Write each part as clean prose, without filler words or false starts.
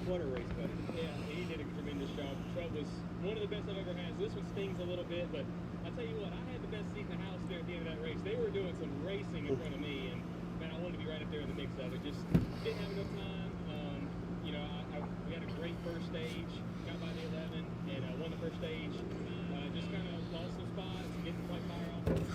What a race, buddy. Yeah, he did a tremendous job. Truck was one of the best I've ever had. This one stings a little bit, but I tell you what, I had the best seat in the house there at the end of that race. They were doing some racing in front of me, and man, I wanted to be right up there in the mix of it. Just didn't have enough time. We had a great first stage, got by the 11, and won the first stage. Just kind of lost some spots, didn't quite fire off.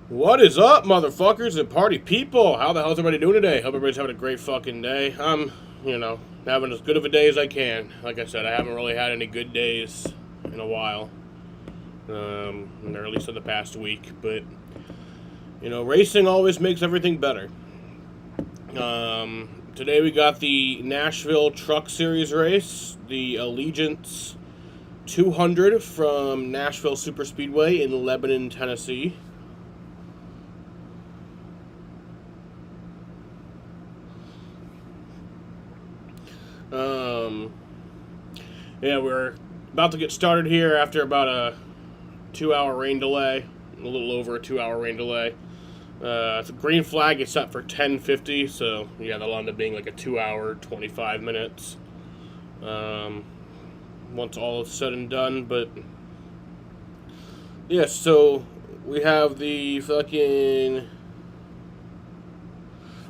What is up, motherfuckers and party people? How the hell is everybody doing today? Hope everybody's having a great fucking day. I'm, having as good of a day as I can. Like I said, I haven't really had any good days in a while. Or at least in the past week. But, racing always makes everything better. Today we got the Nashville Truck Series race. The Allegiance 200 from Nashville Superspeedway in Lebanon, Tennessee. We're about to get started here after about a 2-hour rain delay, a little over a 2-hour rain delay. The green flag is set for 10:50, so that'll end up being like a 2-hour, 25 minutes. Once all is said and done, but so we have the fucking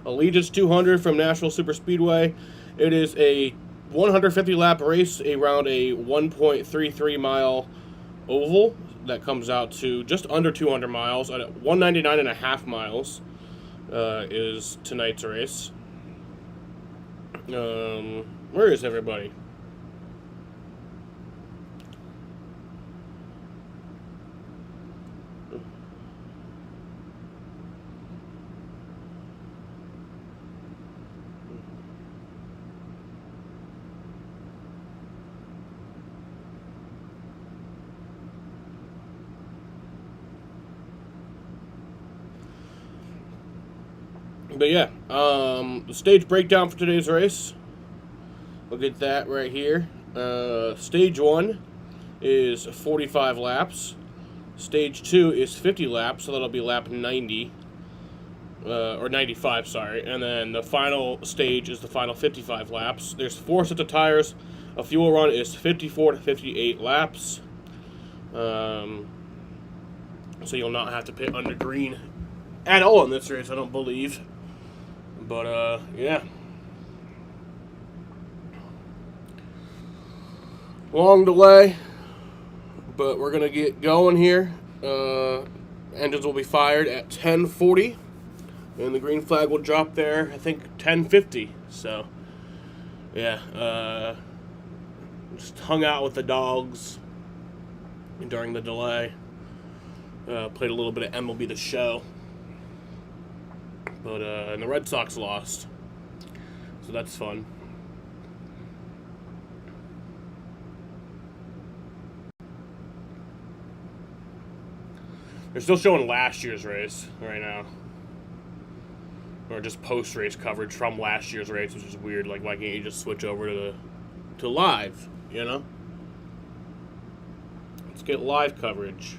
Allegiance 200 from Nashville Superspeedway. It is a 150 lap race around a 1.33 mile oval that comes out to just under 200 miles. At 199.5 miles is tonight's race. Where is everybody? But the stage breakdown for today's race. Look at that right here. Stage 1 is 45 laps. Stage 2 is 50 laps, so that'll be lap 90. Or 95, sorry. And then the final stage is the final 55 laps. There's 4 sets of tires. A fuel run is 54 to 58 laps. So you'll not have to pit under green at all in this race, I don't believe. But, long delay, but we're going to get going here. Engines will be fired at 10:40, and the green flag will drop there, I think, 10:50. So, just hung out with the dogs during the delay. Played a little bit of MLB The Show. But, and the Red Sox lost. So that's fun. They're still showing last year's race right now. Or just post-race coverage from last year's race, which is weird. Like, why can't you just switch over to live, Let's get live coverage.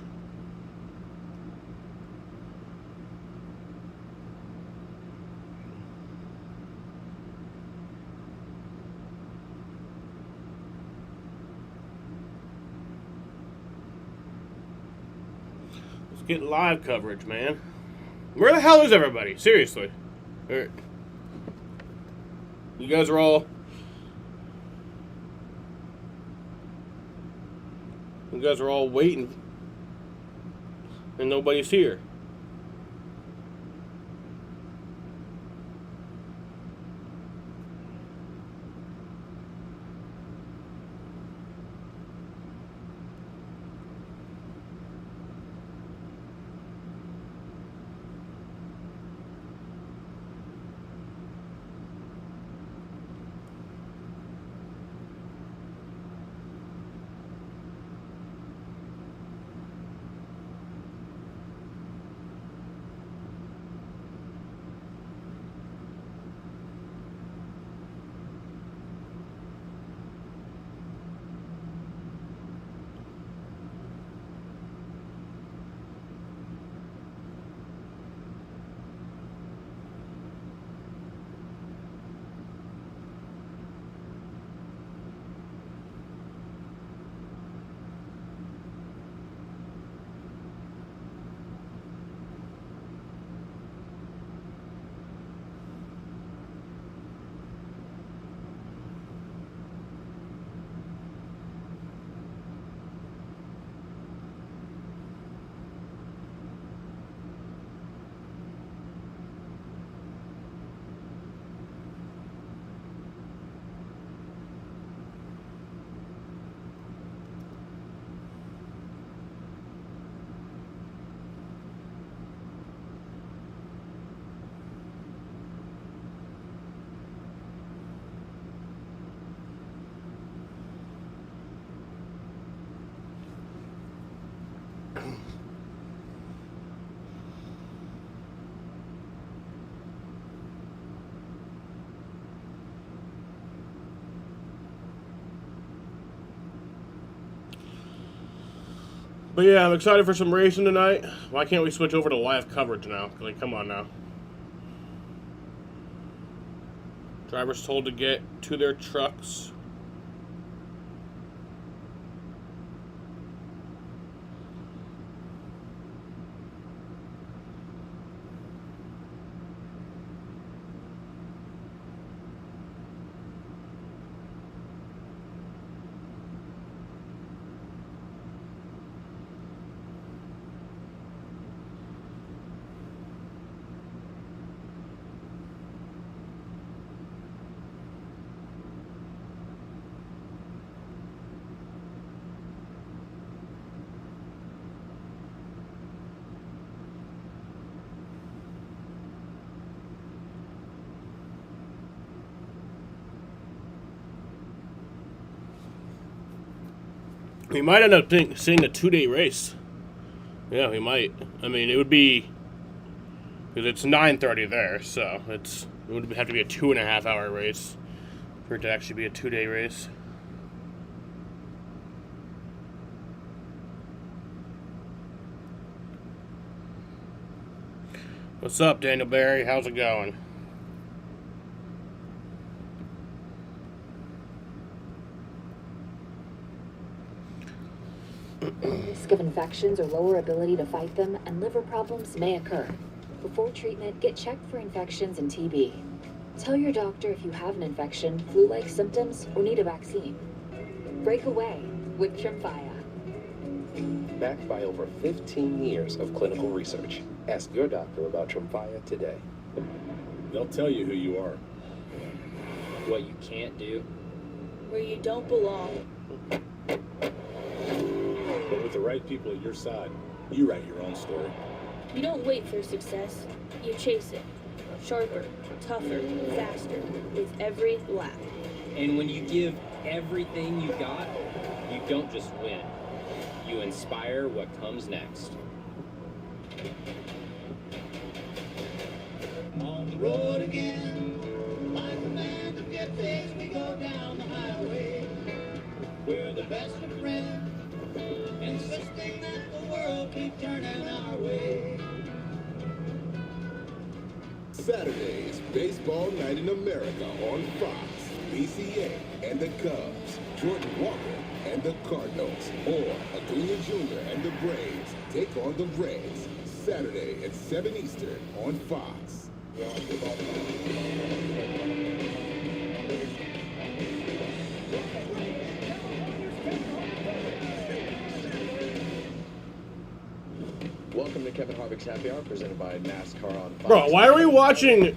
Get live coverage, man. Where the hell is everybody? Seriously. You guys are all waiting and nobody's here. But yeah, I'm excited for some racing tonight. Why can't we switch over to live coverage now? Like, come on now. Drivers told to get to their trucks. We might end up seeing a 2-day race. Yeah, we might. I mean, it would be, because it's 9:30 there, so it would have to be a 2.5-hour race for it to actually be a 2-day race. What's up, Daniel Barry? How's it going? Risk of infections or lower ability to fight them, and liver problems may occur. Before treatment, get checked for infections and TB. Tell your doctor if you have an infection, flu-like symptoms, or need a vaccine. Break away with Tremfya. Backed by over 15 years of clinical research. Ask your doctor about Tremfya today. They'll tell you who you are. What you can't do. Where you don't belong. But with the right people at your side, you write your own story. You don't wait for success. You chase it. Sharper, tougher, faster, with every lap. And when you give everything you got, you don't just win. You inspire what comes next. On the road again, like a man to get things, we go down the highway. We're the best of friends, insisting that the world keep turning our way. Saturday is Baseball Night in America on Fox. BCA and the Cubs, Jordan Walker and the Cardinals, or Acuna Jr. and the Braves take on the Reds. Saturday at 7 Eastern on Fox. Welcome to Kevin Harvick's Happy Hour, presented by NASCAR on Fox. Bro, why are we watching?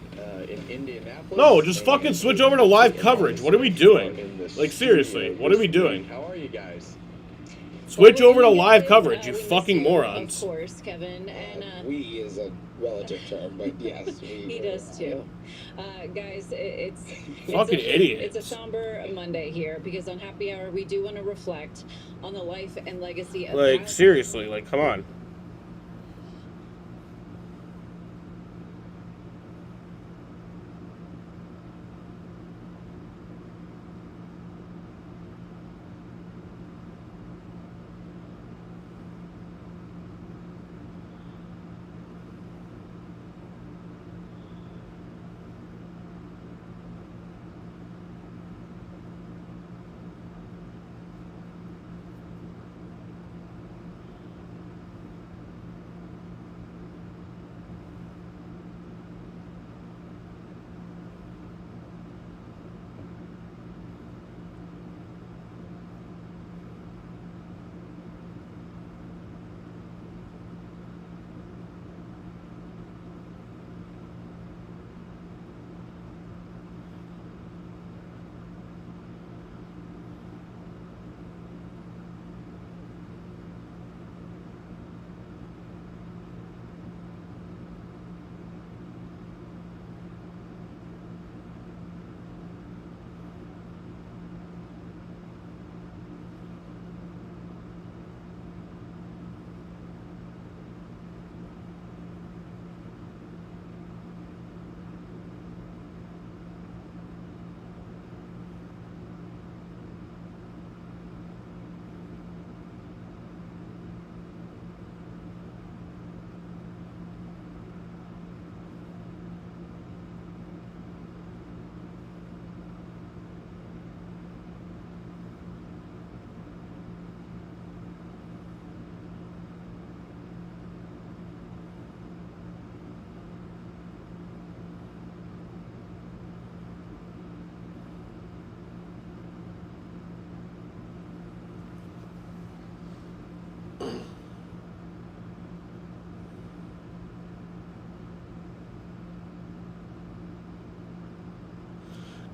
In Indianapolis? No, just fucking switch over to live coverage. What are we doing? Like, seriously, what are we doing? How are you guys? Switch over to live coverage, you fucking morons. Of course, Kevin. And we is a relative term, but yes, he does too. Guys, it's fucking idiots. It's a somber Monday here because on Happy Hour we do want to reflect on the life and legacy of. Like, seriously, like, come on.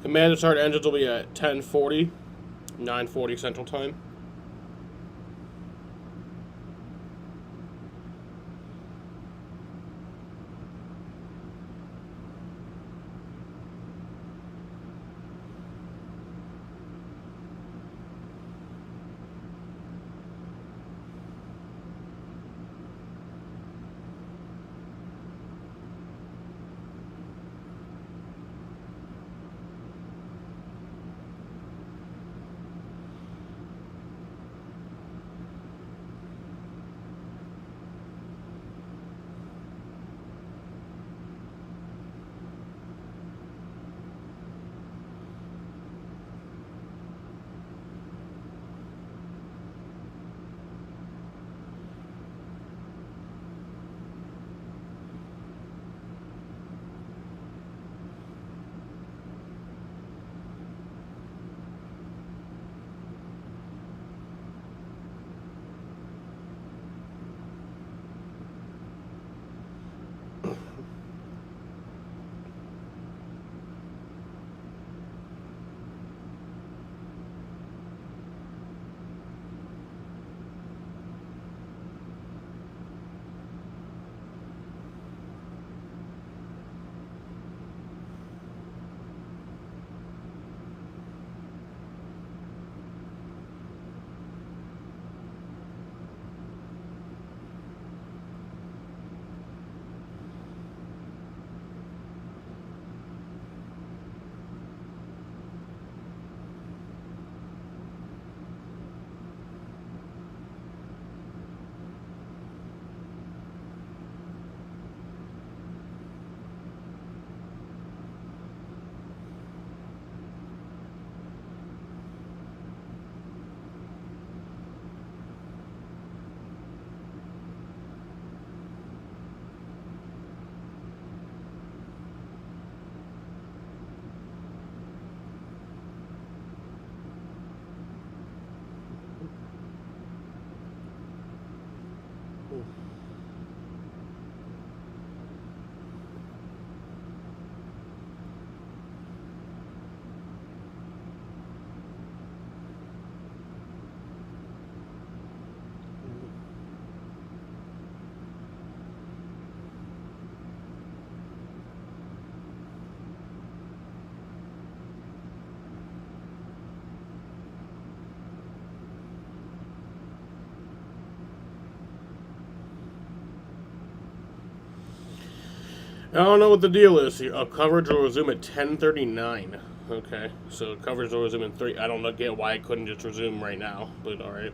Command and start engines will be at 10:40, 9:40 Central Time. I don't know what the deal is. Coverage will resume at 10:39. Okay, so coverage will resume in 3. I don't get why I couldn't just resume right now, but all right.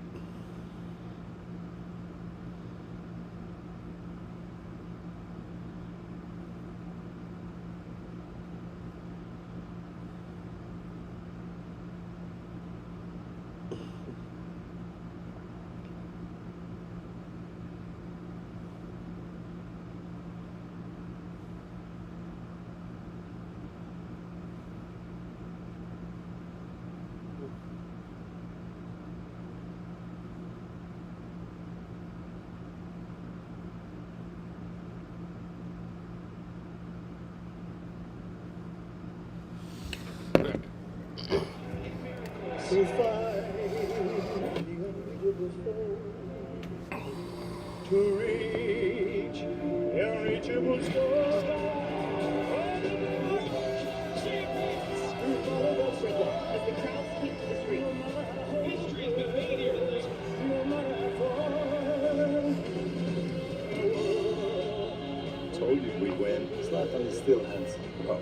To reach unreachable stars. As the crowds keep to the streets. History's been made here tonight. No matter how far. Told you we'd win. Zlatan is still handsome. Oh,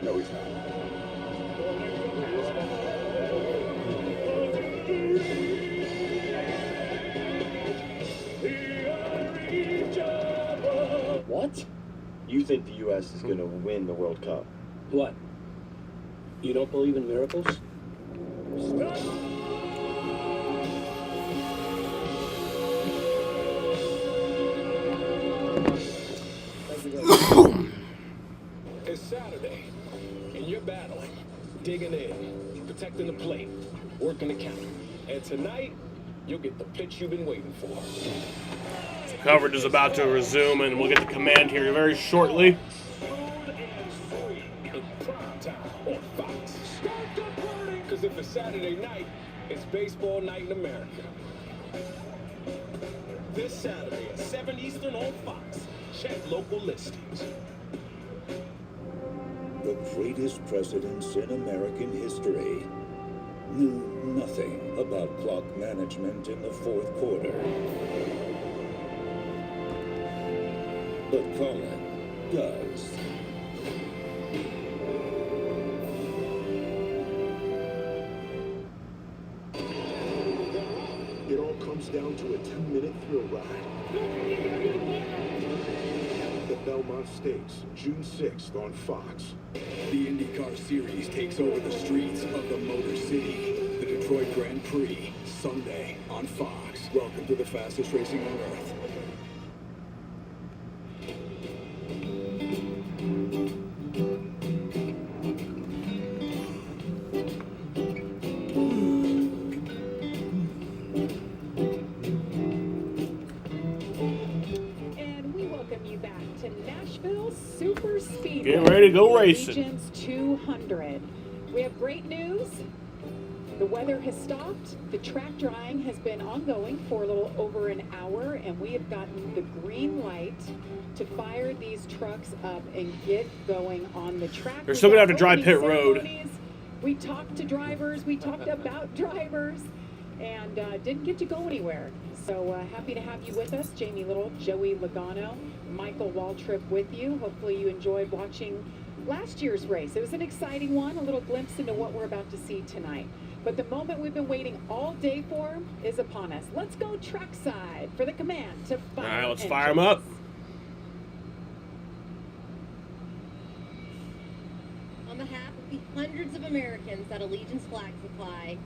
no, he's not. What? You think the U.S. is going to win the World Cup? What? You don't believe in miracles? It's Saturday, and you're battling, digging in, protecting the plate, working the count. And tonight, you'll get the pitch you've been waiting for. Coverage is about to resume, and we'll get the command here very shortly. Smooth and free in prime time on Fox. if it's Saturday night, it's baseball night in America. This Saturday at 7 Eastern on Fox. Check local listings. The greatest presidents in American history knew nothing about clock management in the fourth quarter. But Colin does. It all comes down to a 2-minute thrill ride. The Belmont Stakes, June 6th on Fox. The IndyCar Series takes over the streets of the Motor City. The Detroit Grand Prix, Sunday on Fox. Welcome to the fastest racing on Earth. And we welcome you back to Nashville Super Speedway. Getting ready to go racing. Regions 200. We have great news. The weather has stopped. The track drying has been ongoing for a little over an hour, and we have gotten the green light to fire these trucks up and get going on the track. They're still gonna have to dry Opening pit road. ceremonies. We talked to drivers, we talked about drivers, and didn't get to go anywhere. So happy to have you with us. Jamie Little, Joey Logano, Michael Waltrip with you. Hopefully you enjoyed watching last year's race. It was an exciting one, a little glimpse into what we're about to see tonight. But the moment we've been waiting all day for is upon us. Let's go trackside for the command to fire. All right, let's fire them up. On behalf of the hundreds of Americans that Allegiance flags fly,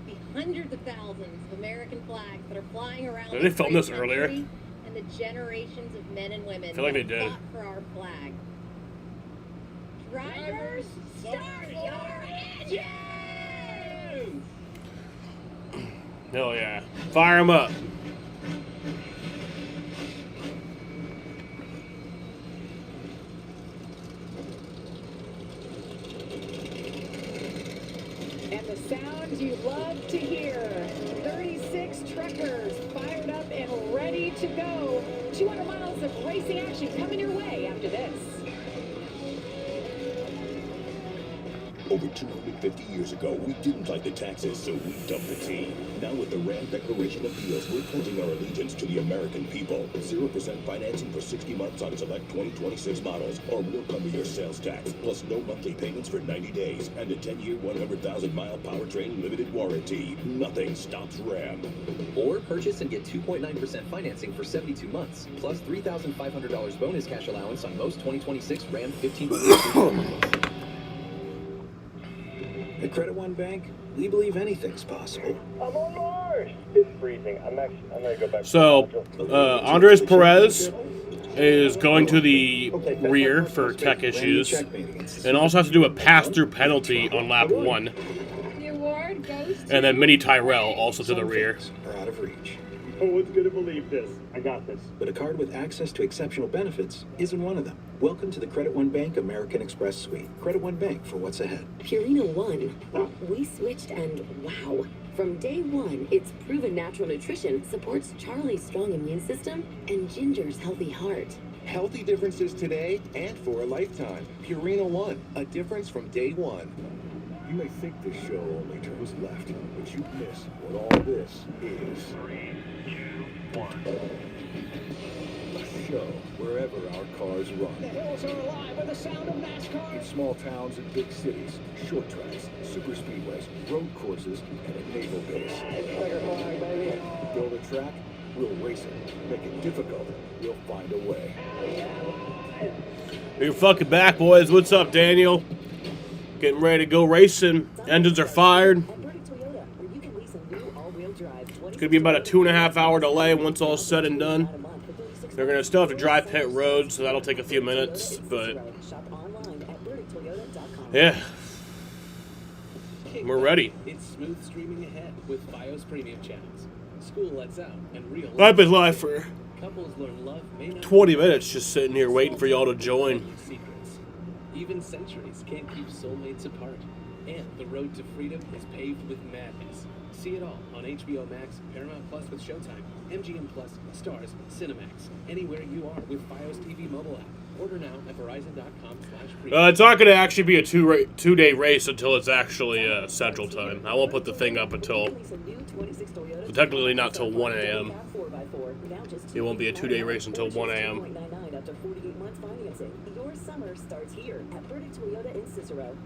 the hundreds of thousands of American flags that are flying around. Did they film this earlier? And the generations of men and women I feel like they that did. fought for our flag. Drivers, start your engines! Hell yeah. Fire them up. And the sound you love to hear. 36 truckers fired up and ready to go. 200 miles of racing action coming your way after this. Over 250 years ago, we didn't like the taxes, so we dumped the tea. Now with the Ram Declaration of Deals, we're pledging our allegiance to the American people. 0% financing for 60 months on select 2026 models, or we'll cover your sales tax, plus no monthly payments for 90 days, and a 10-year, 100,000-mile powertrain limited warranty. Nothing stops Ram. Or purchase and get 2.9% financing for 72 months, plus $3,500 bonus cash allowance on most 2026 Ram 1500 models. At Credit One Bank, we believe anything's possible. I'm on Mars. It's freezing. I'm gonna go back. So, Andres Perez is going to the rear for tech issues, and also has to do a pass-through penalty on lap 1. The award goes to... And then Minnie Tyrell also to the rear. Are out of reach. No one's gonna believe this. I got this. But a card with access to exceptional benefits isn't one of them. Welcome to the Credit One Bank American Express Suite. Credit One Bank for what's ahead. Purina One. We switched and wow. From day one, its proven natural nutrition supports Charlie's strong immune system and Ginger's healthy heart. Healthy differences today and for a lifetime. Purina One, a difference from day one. You may think this show only turns left, but you miss what all this is. 3, 2, 1. A show wherever our cars run. The hills are alive with the sound of NASCAR. In small towns and big cities, short tracks, super speedways, road courses, and a naval base. Build a track, we'll race it. Make it difficult, we'll find a way. You're fucking back, boys. What's up, Daniel? Getting ready to go racing. Engines are fired. It's gonna be about a 2.5 hour delay once all's said and done. They're gonna still have to dry pit road, so that'll take a few minutes, but yeah, we're ready. It's smooth streaming ahead with FiOS premium channels. School lets out and real I've been live for couples learn love may not 20 minutes just sitting here waiting for y'all to join. secrets. Even centuries can't keep soulmates apart. And the road to freedom is paved with madness. See it all on HBO Max, Paramount Plus with Showtime, MGM Plus, Stars, Cinemax. Anywhere you are with Fios TV mobile app. Order now at Verizon.com/premium. It's not going to actually be a two-day race until it's actually Central Time. I won't put the thing up until, technically not till 1 a.m. It won't be a two-day race until 1 a.m. Up to 48 months financing. Your summer starts here at Burdick Toyota in Cicero.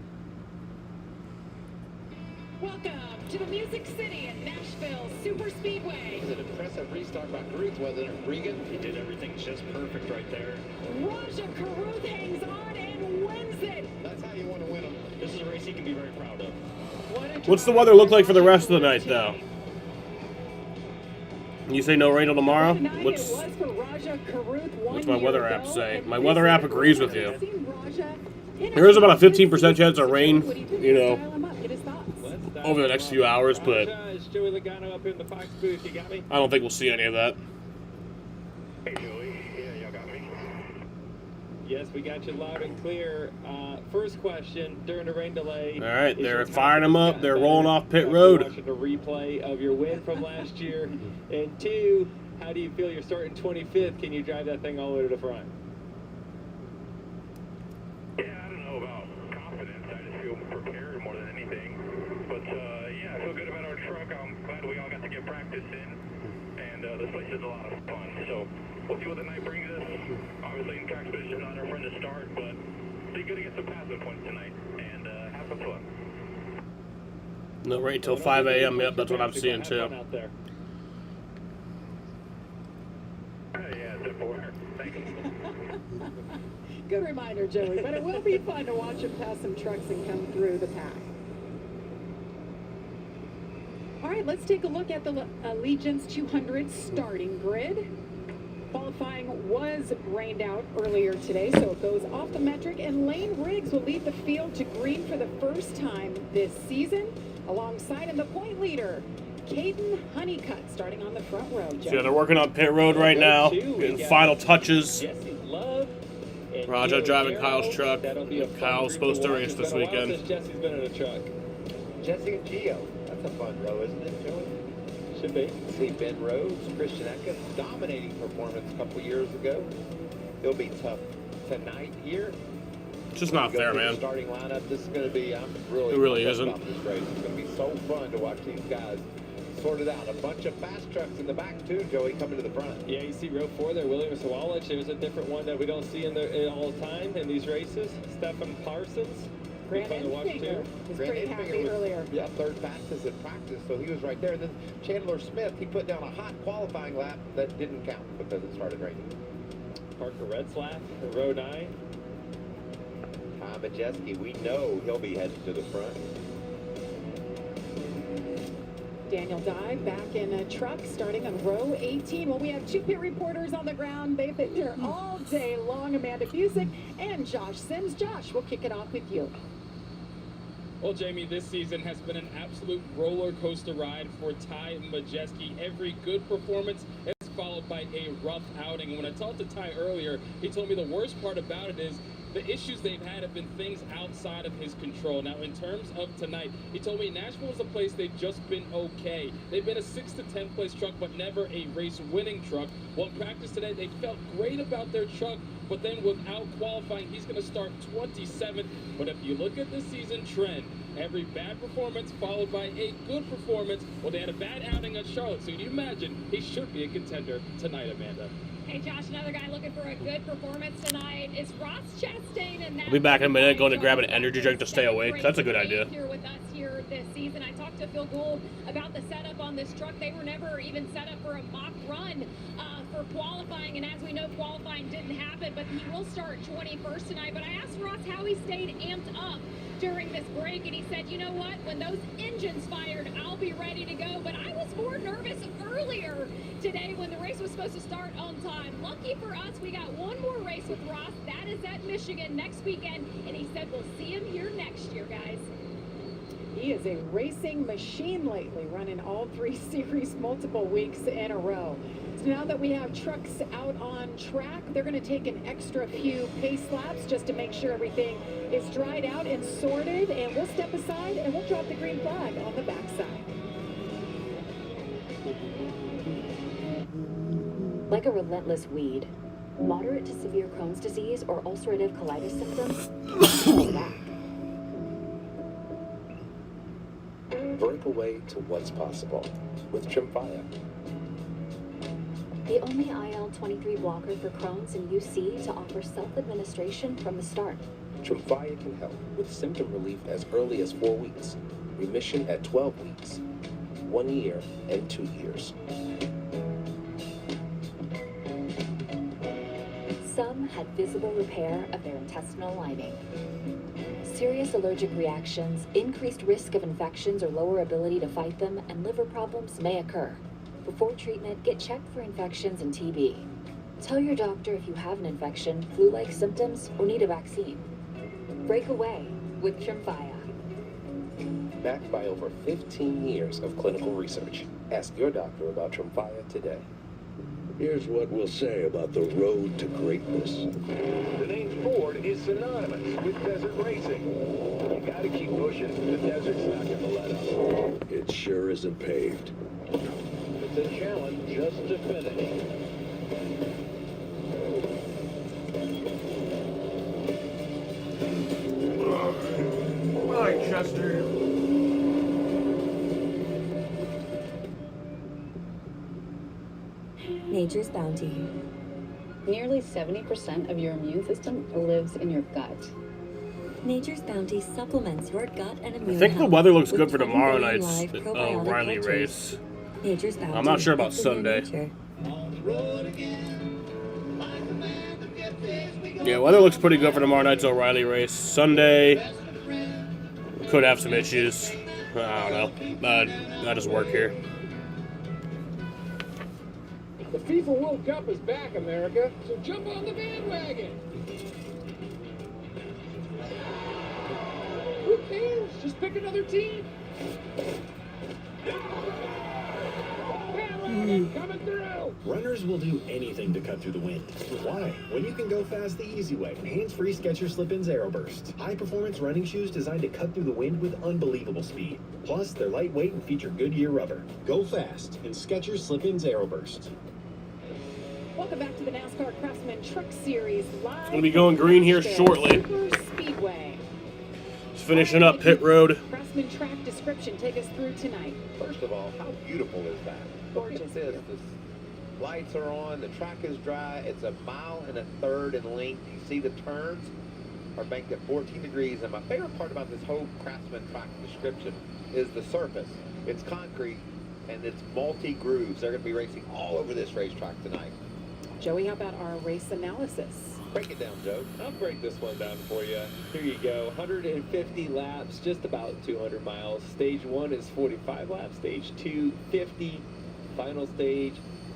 Welcome to the Music City at Nashville Super Speedway. It was an impressive restart by Caruth, wasn't it? Regan, he did everything just perfect right there. Raja Caruth hangs on and wins it. That's how you want to win them. This is a race he can be very proud of. What's the weather look like for the rest of the night, though? You say no rain till tomorrow? What's my weather app say? My weather app agrees with you. There is about a 15% chance of rain, you know, over the next few hours, but I don't think we'll see any of that. Hey, Joey. Yeah, y'all got me? Yes, we got you loud and clear. First question, during the rain delay. All right, they're firing them up. They're rolling off pit road. Watching a replay of your win from last year. And two, how do you feel you're starting 25th? Can you drive that thing all the way to the front? Yeah, I don't know about confidence. I just feel prepared more than anything. But, yeah, I feel good about our truck. I'm glad we all got to get practice in. And this place is a lot of fun. So we'll see what the night brings us. Obviously, track position is not our friend to start, but be good to get some passing points tonight and have some fun. No rain till 5 a.m. Yep, that's what I'm seeing too. Yeah, it's for Thank you. Good reminder, Joey, but it will be fun to watch him pass some trucks and come through the pack. All right, let's take a look at the Allegiance 200 starting grid. Qualifying was rained out earlier today, so it goes off the metric, and Lane Riggs will lead the field to green for the first time this season, alongside him the point leader, Caden Honeycutt, starting on the front row. So yeah, they're working on pit road right now, getting final touches. Raja driving Kyle's truck. Kyle's supposed to race this weekend. Jesse's been in a truck. Jesse and Gio. That's a fun row, isn't it, Joey? Should be. See Ben Rhodes, Christian Eckes, dominating performance a couple years ago. It'll be tough tonight here. It's just not fair, man. Starting lineup. This is going to be. I'm really. It really isn't. About this race. It's going to be so fun to watch these guys sort it out. A bunch of fast trucks in the back too, Joey, coming to the front. Yeah, you see row 4 there, William Sawalich. There's a different one that we don't see in all the time in these races. Stephen Parsons. Grant Enfinger was pretty happy earlier. Yeah, third fastest in practice, so he was right there. And then Chandler Smith, he put down a hot qualifying lap that didn't count because it started raining. Parker Retzlaff in row 9. Tom Majeski, we know he'll be heading to the front. Daniel Dye back in a truck starting on row 18. Well, we have 2 pit reporters on the ground. They've been there all day long. Amanda Busick and Josh Sims. Josh, we'll kick it off with you. Well, Jamie, this season has been an absolute roller coaster ride for Ty Majeski. Every good performance is followed by a rough outing. When I talked to Ty earlier, he told me the worst part about it is the issues they've had have been things outside of his control. Now, in terms of tonight, he told me Nashville is a place they've just been okay. They've been a 6th to 10th place truck, but never a race-winning truck. Well, in practice today, they felt great about their truck, but then without qualifying, he's going to start 27th. But if you look at the season trend, every bad performance followed by a good performance. Well, they had a bad outing at Charlotte, so you imagine he should be a contender tonight, Amanda. Hey, Josh, another guy looking for a good performance tonight is Ross Chastain. And I'll be back in a minute going to grab an energy drink to stay awake. That's a good idea. Here with us here this season. I talked to Phil Gould about the setup on this truck. They were never even set up for a mock run for qualifying, and as we know, qualifying didn't happen, but he will start 21st tonight. But I asked Ross how he stayed amped up during this break, and he said, you know what, when those engines fired, I'll be ready to go. But I was more nervous earlier today when the race was supposed to start on time. Lucky for us, we got one more race with Ross. That is at Michigan next weekend, and he said we'll see him here next year, guys. He is a racing machine lately, running all 3 series multiple weeks in a row. now that we have trucks out on track, they're going to take an extra few pace laps just to make sure everything is dried out and sorted. And we'll step aside and we'll drop the green flag on the backside. Like a relentless weed, moderate to severe Crohn's disease or ulcerative colitis symptoms come back. Break away to what's possible with Tremfya. The only IL-23 blocker for Crohn's and UC to offer self-administration from the start. Tremfya can help with symptom relief as early as 4 weeks, remission at 12 weeks, 1 year, and 2 years. Some had visible repair of their intestinal lining. Serious allergic reactions, increased risk of infections or lower ability to fight them, and liver problems may occur. Before treatment, get checked for infections and TB. Tell your doctor if you have an infection, flu-like symptoms, or need a vaccine. Break away with Tremfya. Backed by over 15 years of clinical research. Ask your doctor about Tremfya today. Here's what we'll say about the road to greatness. The name Ford is synonymous with desert racing. You gotta keep pushing. The desert's not gonna let up. It sure isn't paved. It's a challenge just to finish. All right, Chester. Nature's Bounty. Nearly 70% of your immune system lives in your gut. Nature's Bounty supplements your gut and immune I think the health weather looks with good for 20 tomorrow billion night's live probiotic Riley cultures. race. Nature's Bounty. I'm not sure about It's in your Sunday. nature. Yeah, weather looks pretty good for tomorrow night's O'Reilly race. Sunday could have some issues. I don't know. I just work here. The FIFA World Cup is back, America, so jump on the bandwagon. Who cares? Just pick another team. Coming through. Runners will do anything to cut through the wind. Why? When you can go fast the easy way. Hands-free Skechers Slip-ins Aeroburst. High-performance running shoes designed to cut through the wind with unbelievable speed. Plus, they're lightweight and feature Goodyear rubber. Go fast in Skechers Slip-ins Aeroburst. Welcome back to the NASCAR Craftsman Truck Series live. Gonna be going green here Nashville shortly. Super Speedway. Just finishing up pit road. Craftsman track description, take us through tonight. First of all, how beautiful is that? Gorgeous. Look at this. The lights are on. The track is dry. It's 1.3 miles in length. You see the turns are banked at 14 degrees. And my favorite part about this whole Craftsman track description is the surface. It's concrete and it's multi-grooves. They're going to be racing all over this racetrack tonight. Joey, how about our race analysis? Break it down, Joe. I'll break this one down for you. Here you go. 150 laps, just about 200 miles. Stage 1 is 45 laps. Stage 2, 50. Final stage,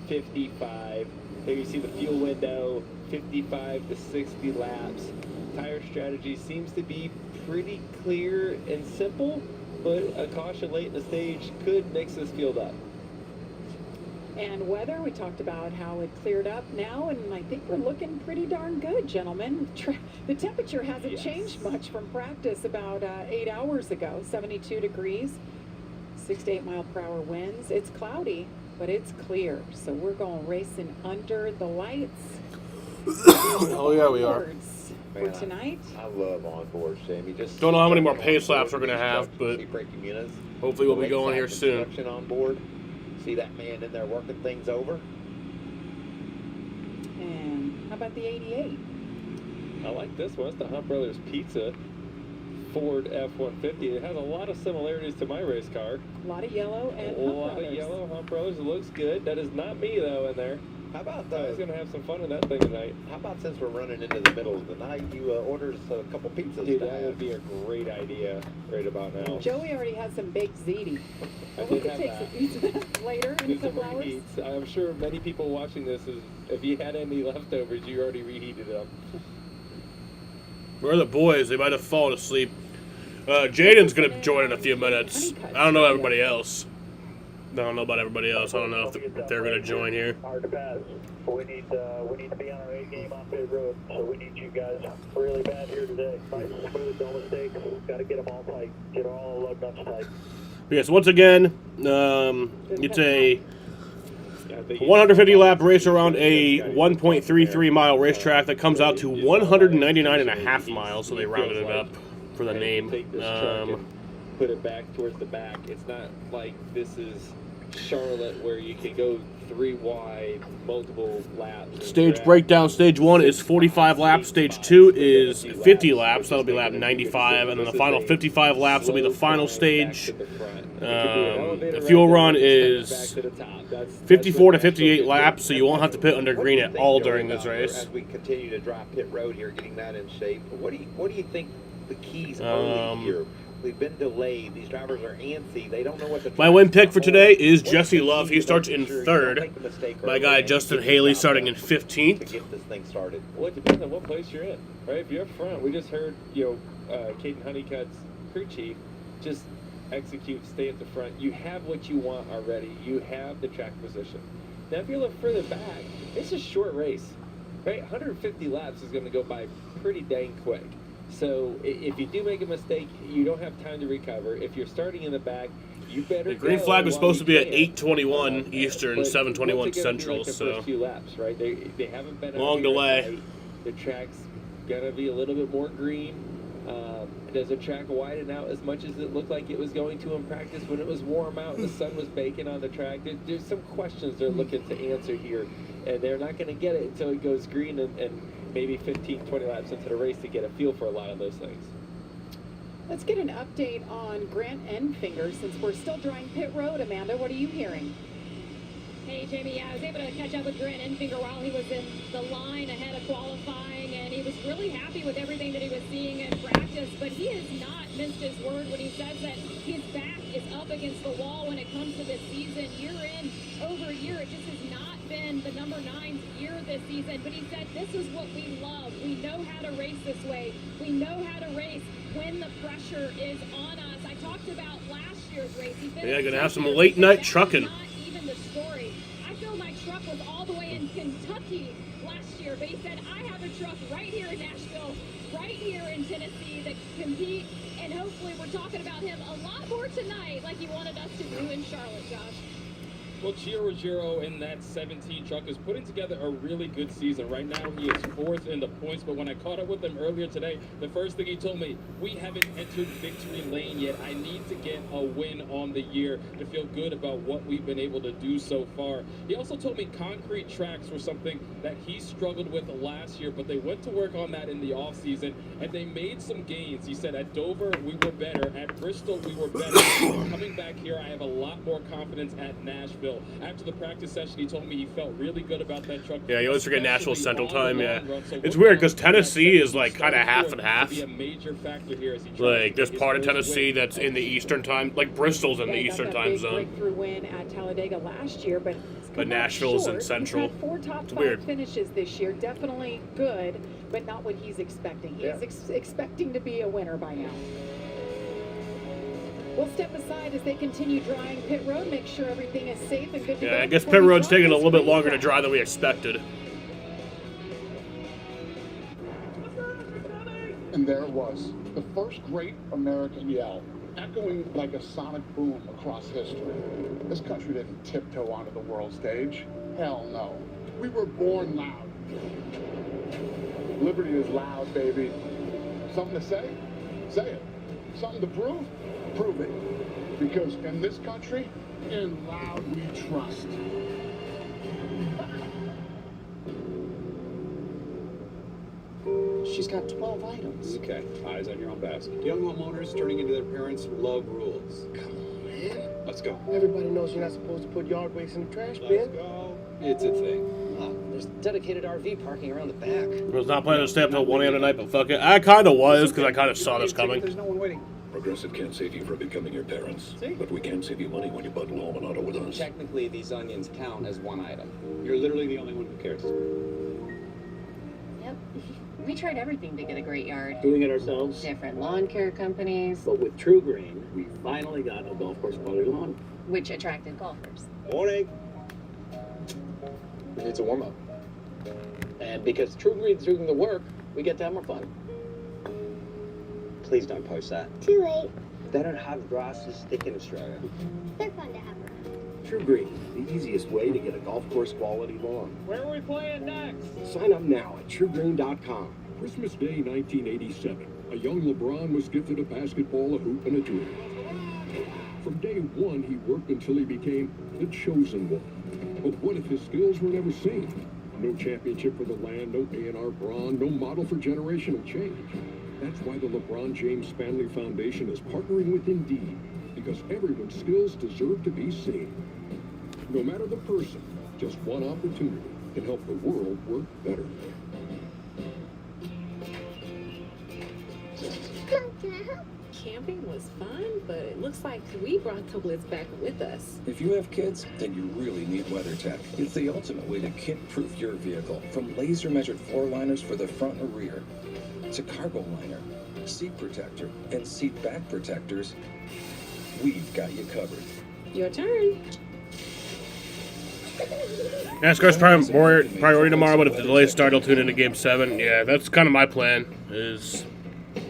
55. There you see the fuel window, 55 to 60 laps. Tire strategy seems to be pretty clear and simple, but a caution late in the stage could mix this field up. And weather, we talked about how it cleared up now, and I think we're looking pretty darn good, gentlemen. The temperature hasn't changed much from practice about 8 hours ago. 72 degrees, 6 to 8 mile per hour winds. It's cloudy, but it's clear. So we're going racing under the lights. Oh yeah, we are. For tonight. I love onboard, Jamie. Just Don't know how many more pace laps we're gonna have, but braking units. hopefully we'll be going here soon. On board. See that man in there working things over. And how about the 88? I like this one. It's the Hunt Brothers Pizza Ford F-150. It has a lot of similarities to my race car. A lot of yellow and a lot of yellow Hunt Brothers. It looks good. That is not me though in there. How about I was gonna have some fun in that thing tonight. How about since we're running into the middle of the night, you order us a couple pizzas? Dude, that would be a great idea right about now. Joey already has some baked ziti. I We did could have take that. some piece of that later in a Get some couple hours. reheats. I'm sure many people watching this is, if you had any leftovers, you already reheated them. Where are the boys? They might have fallen asleep. Jaden's gonna join in a few minutes. I don't know everybody else. I don't know about everybody else. I don't know if they're going to join here. Hard to pass. We need to be on our A game on pit road, so we need you guys really bad here today. Nice and smooth, no mistakes. Got to get them all tight. Get all lug nuts tight. Yes, once again, it's a 150 lap race around a 1.33 mile racetrack that comes out to 199.5 miles, so they rounded it up for the name. Put it back towards the back. It's not like this is Charlotte where you can go 3 wide, multiple laps. Stage breakdown, stage 1 is 45 laps, stage 2 is 50 laps, that'll be lap 95, and then the final 55 laps will be the final stage. The fuel run is 54 to 58 laps, so you won't have to pit under green at all during this race. As we continue to drive pit road here, getting that in shape, what do you think the keys early here? We've been delayed. These drivers are antsy. They don't know what the my win pick for today is Jesse Love. He starts in 3rd. My guy Justin Haley starting in 15th. To get this thing started. Well, it depends on what place you're in, right? If you're up front, we just heard, Caden Honeycutt's crew chief just execute, stay at the front. You have what you want already. You have the track position. Now, if you look further back, it's a short race, right? 150 laps is going to go by pretty dang quick. So if you do make a mistake, you don't have time to recover. If you're starting in the back, you better. The green flag was supposed to be at 8:21 Eastern, 7:21 Central. Like the so first few laps, right? They haven't been long delay. The track's gonna be a little bit more green. Does the track widen out as much as it looked like it was going to in practice when it was warm out and the sun was baking on the track? There's some questions they're looking to answer here, and they're not going to get it until it goes green and maybe 15, 20 laps into the race to get a feel for a lot of those things. Let's get an update on Grant Enfinger since we're still drawing pit road. Amanda, what are you hearing? Hey, Jamie, I was able to catch up with Grant Enfinger while he was in the line ahead of qualifying, and he was really happy with everything that he was seeing in practice, but he has not missed his word when he says that his back is up against the wall when it comes to this season. Year in, over year, it just has not been the number 9's year this season, but he said this is what we love. We know how to race this way. We know how to race when the pressure is on us. I talked about last year's race. Yeah, gonna have some late night trucking. Even the story. I feel my truck was all the way in Kentucky last year, but he said I have a truck right here in Nashville, right here in Tennessee that can compete, and hopefully we're talking about him a lot more tonight like he wanted us to do in Charlotte, Josh. Well, Chiro Ruggiero in that 17 truck is putting together a really good season. Right now, he is 4th in the points, but when I caught up with him earlier today, the first thing he told me, we haven't entered victory lane yet. I need to get a win on the year to feel good about what we've been able to do so far. He also told me concrete tracks were something that he struggled with last year, but they went to work on that in the offseason, and they made some gains. He said, at Dover, we were better. At Bristol, we were better. Coming back here, I have a lot more confidence at Nashville. After the practice session, he told me he felt really good about that truck. Yeah, you always forget Nashville Central Time. Yeah, it's weird because Tennessee is like kind of half and half. Like there's part of Tennessee that's in the Eastern time, like Bristol's in the Eastern time zone. Breakthrough win at Talladega last year, but Nashville's in Central. He's had 4 top it's 5 weird. finishes this year. Definitely good, but not what he's expecting. He is expecting to be a winner by now. We'll step aside as they continue drawing pit road, make sure everything is safe and good to go. Yeah, I guess pit road's taking a little bit longer to dry than we expected. And there it was, the first great American yell, echoing like a sonic boom across history. This country didn't tiptoe onto the world stage. Hell no. We were born loud. Liberty is loud, baby. Something to say? Say it. Something to prove? Prove it. Because in this country, in loud we trust. She's got 12 items. Okay, eyes on your own basket. Young homeowners turning into their parents love rules. Come on, man. Let's go. Everybody knows you're not supposed to put yard waste in the trash bin. Let's go. It's a thing. There's dedicated RV parking around the back. I was not planning to stay up till 1 a.m. tonight, but fuck it. I kind of was because I kind of saw this coming. There's no one waiting. Progressive can't save you from becoming your parents, but we can save you money when you bundle home and auto with us. Technically, these onions count as one item. You're literally the only one who cares. Yep. We tried everything to get a great yard. Doing it ourselves. Different lawn care companies. But with True Green, we finally got a golf course quality lawn. which attracted golfers. Morning. It's a warm-up. And because True Green's doing the work, we get to have more fun. Please don't post that. Too late. They don't have grasses thick in Australia. They're fun to have around. True Green, the easiest way to get a golf course quality lawn. Where are we playing next? Sign up now at truegreen.com. Christmas Day 1987, a young LeBron was gifted a basketball, a hoop, and a drill. From day one, he worked until he became the chosen one. But what if his skills were never seen? No championship for the land, no A&R Braun, no model for generational change. That's why the LeBron James Family Foundation is partnering with Indeed, because everyone's skills deserve to be seen. No matter the person, just one opportunity can help the world work better. Can I help? Camping was fun, but it looks like we brought the Blitz back with us. If you have kids, then you really need WeatherTech. It's the ultimate way to kid-proof your vehicle. From laser-measured floor liners for the front and rear, to cargo liner, seat protector, and seat back protectors, we've got you covered. Your turn. NASCAR's priority tomorrow, but if the delays start, I'll tune into Game 7. Yeah, that's kind of my plan.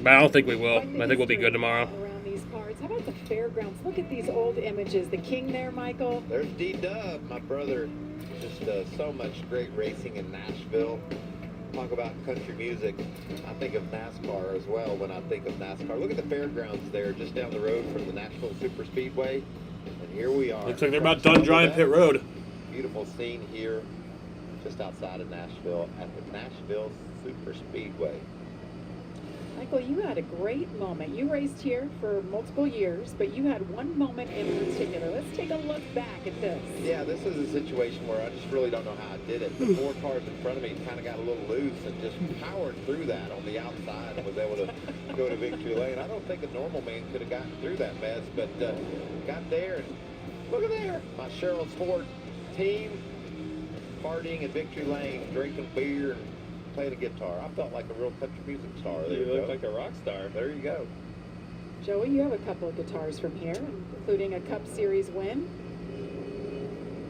But I don't think we will. I think we'll be good tomorrow. Around these parts. How about the fairgrounds? Look at these old images. The king there, Michael. There's D-Dub, my brother. Just so much great racing in Nashville. Talk about country music. I think of NASCAR as well when I think of NASCAR. Look at the fairgrounds there, just down the road from the Nashville Super Speedway. And here we are. Looks like they're about done drying pit road. Beautiful scene here, just outside of Nashville at the Nashville Super Speedway. Michael, you had a great moment. You raced here for multiple years, but you had one moment in particular. Let's take a look back at this. Yeah, this is a situation where I just really don't know how I did it. The four cars in front of me kind of got a little loose and just powered through that on the outside and was able to go to victory lane. I don't think a normal man could have gotten through that mess, but got there and look at there. My Cheryl Sport team partying in victory lane, drinking beer and playing a guitar. I felt like a real country music star. There you look like a rock star. There you go. Joey, you have a couple of guitars from here, including a Cup Series win.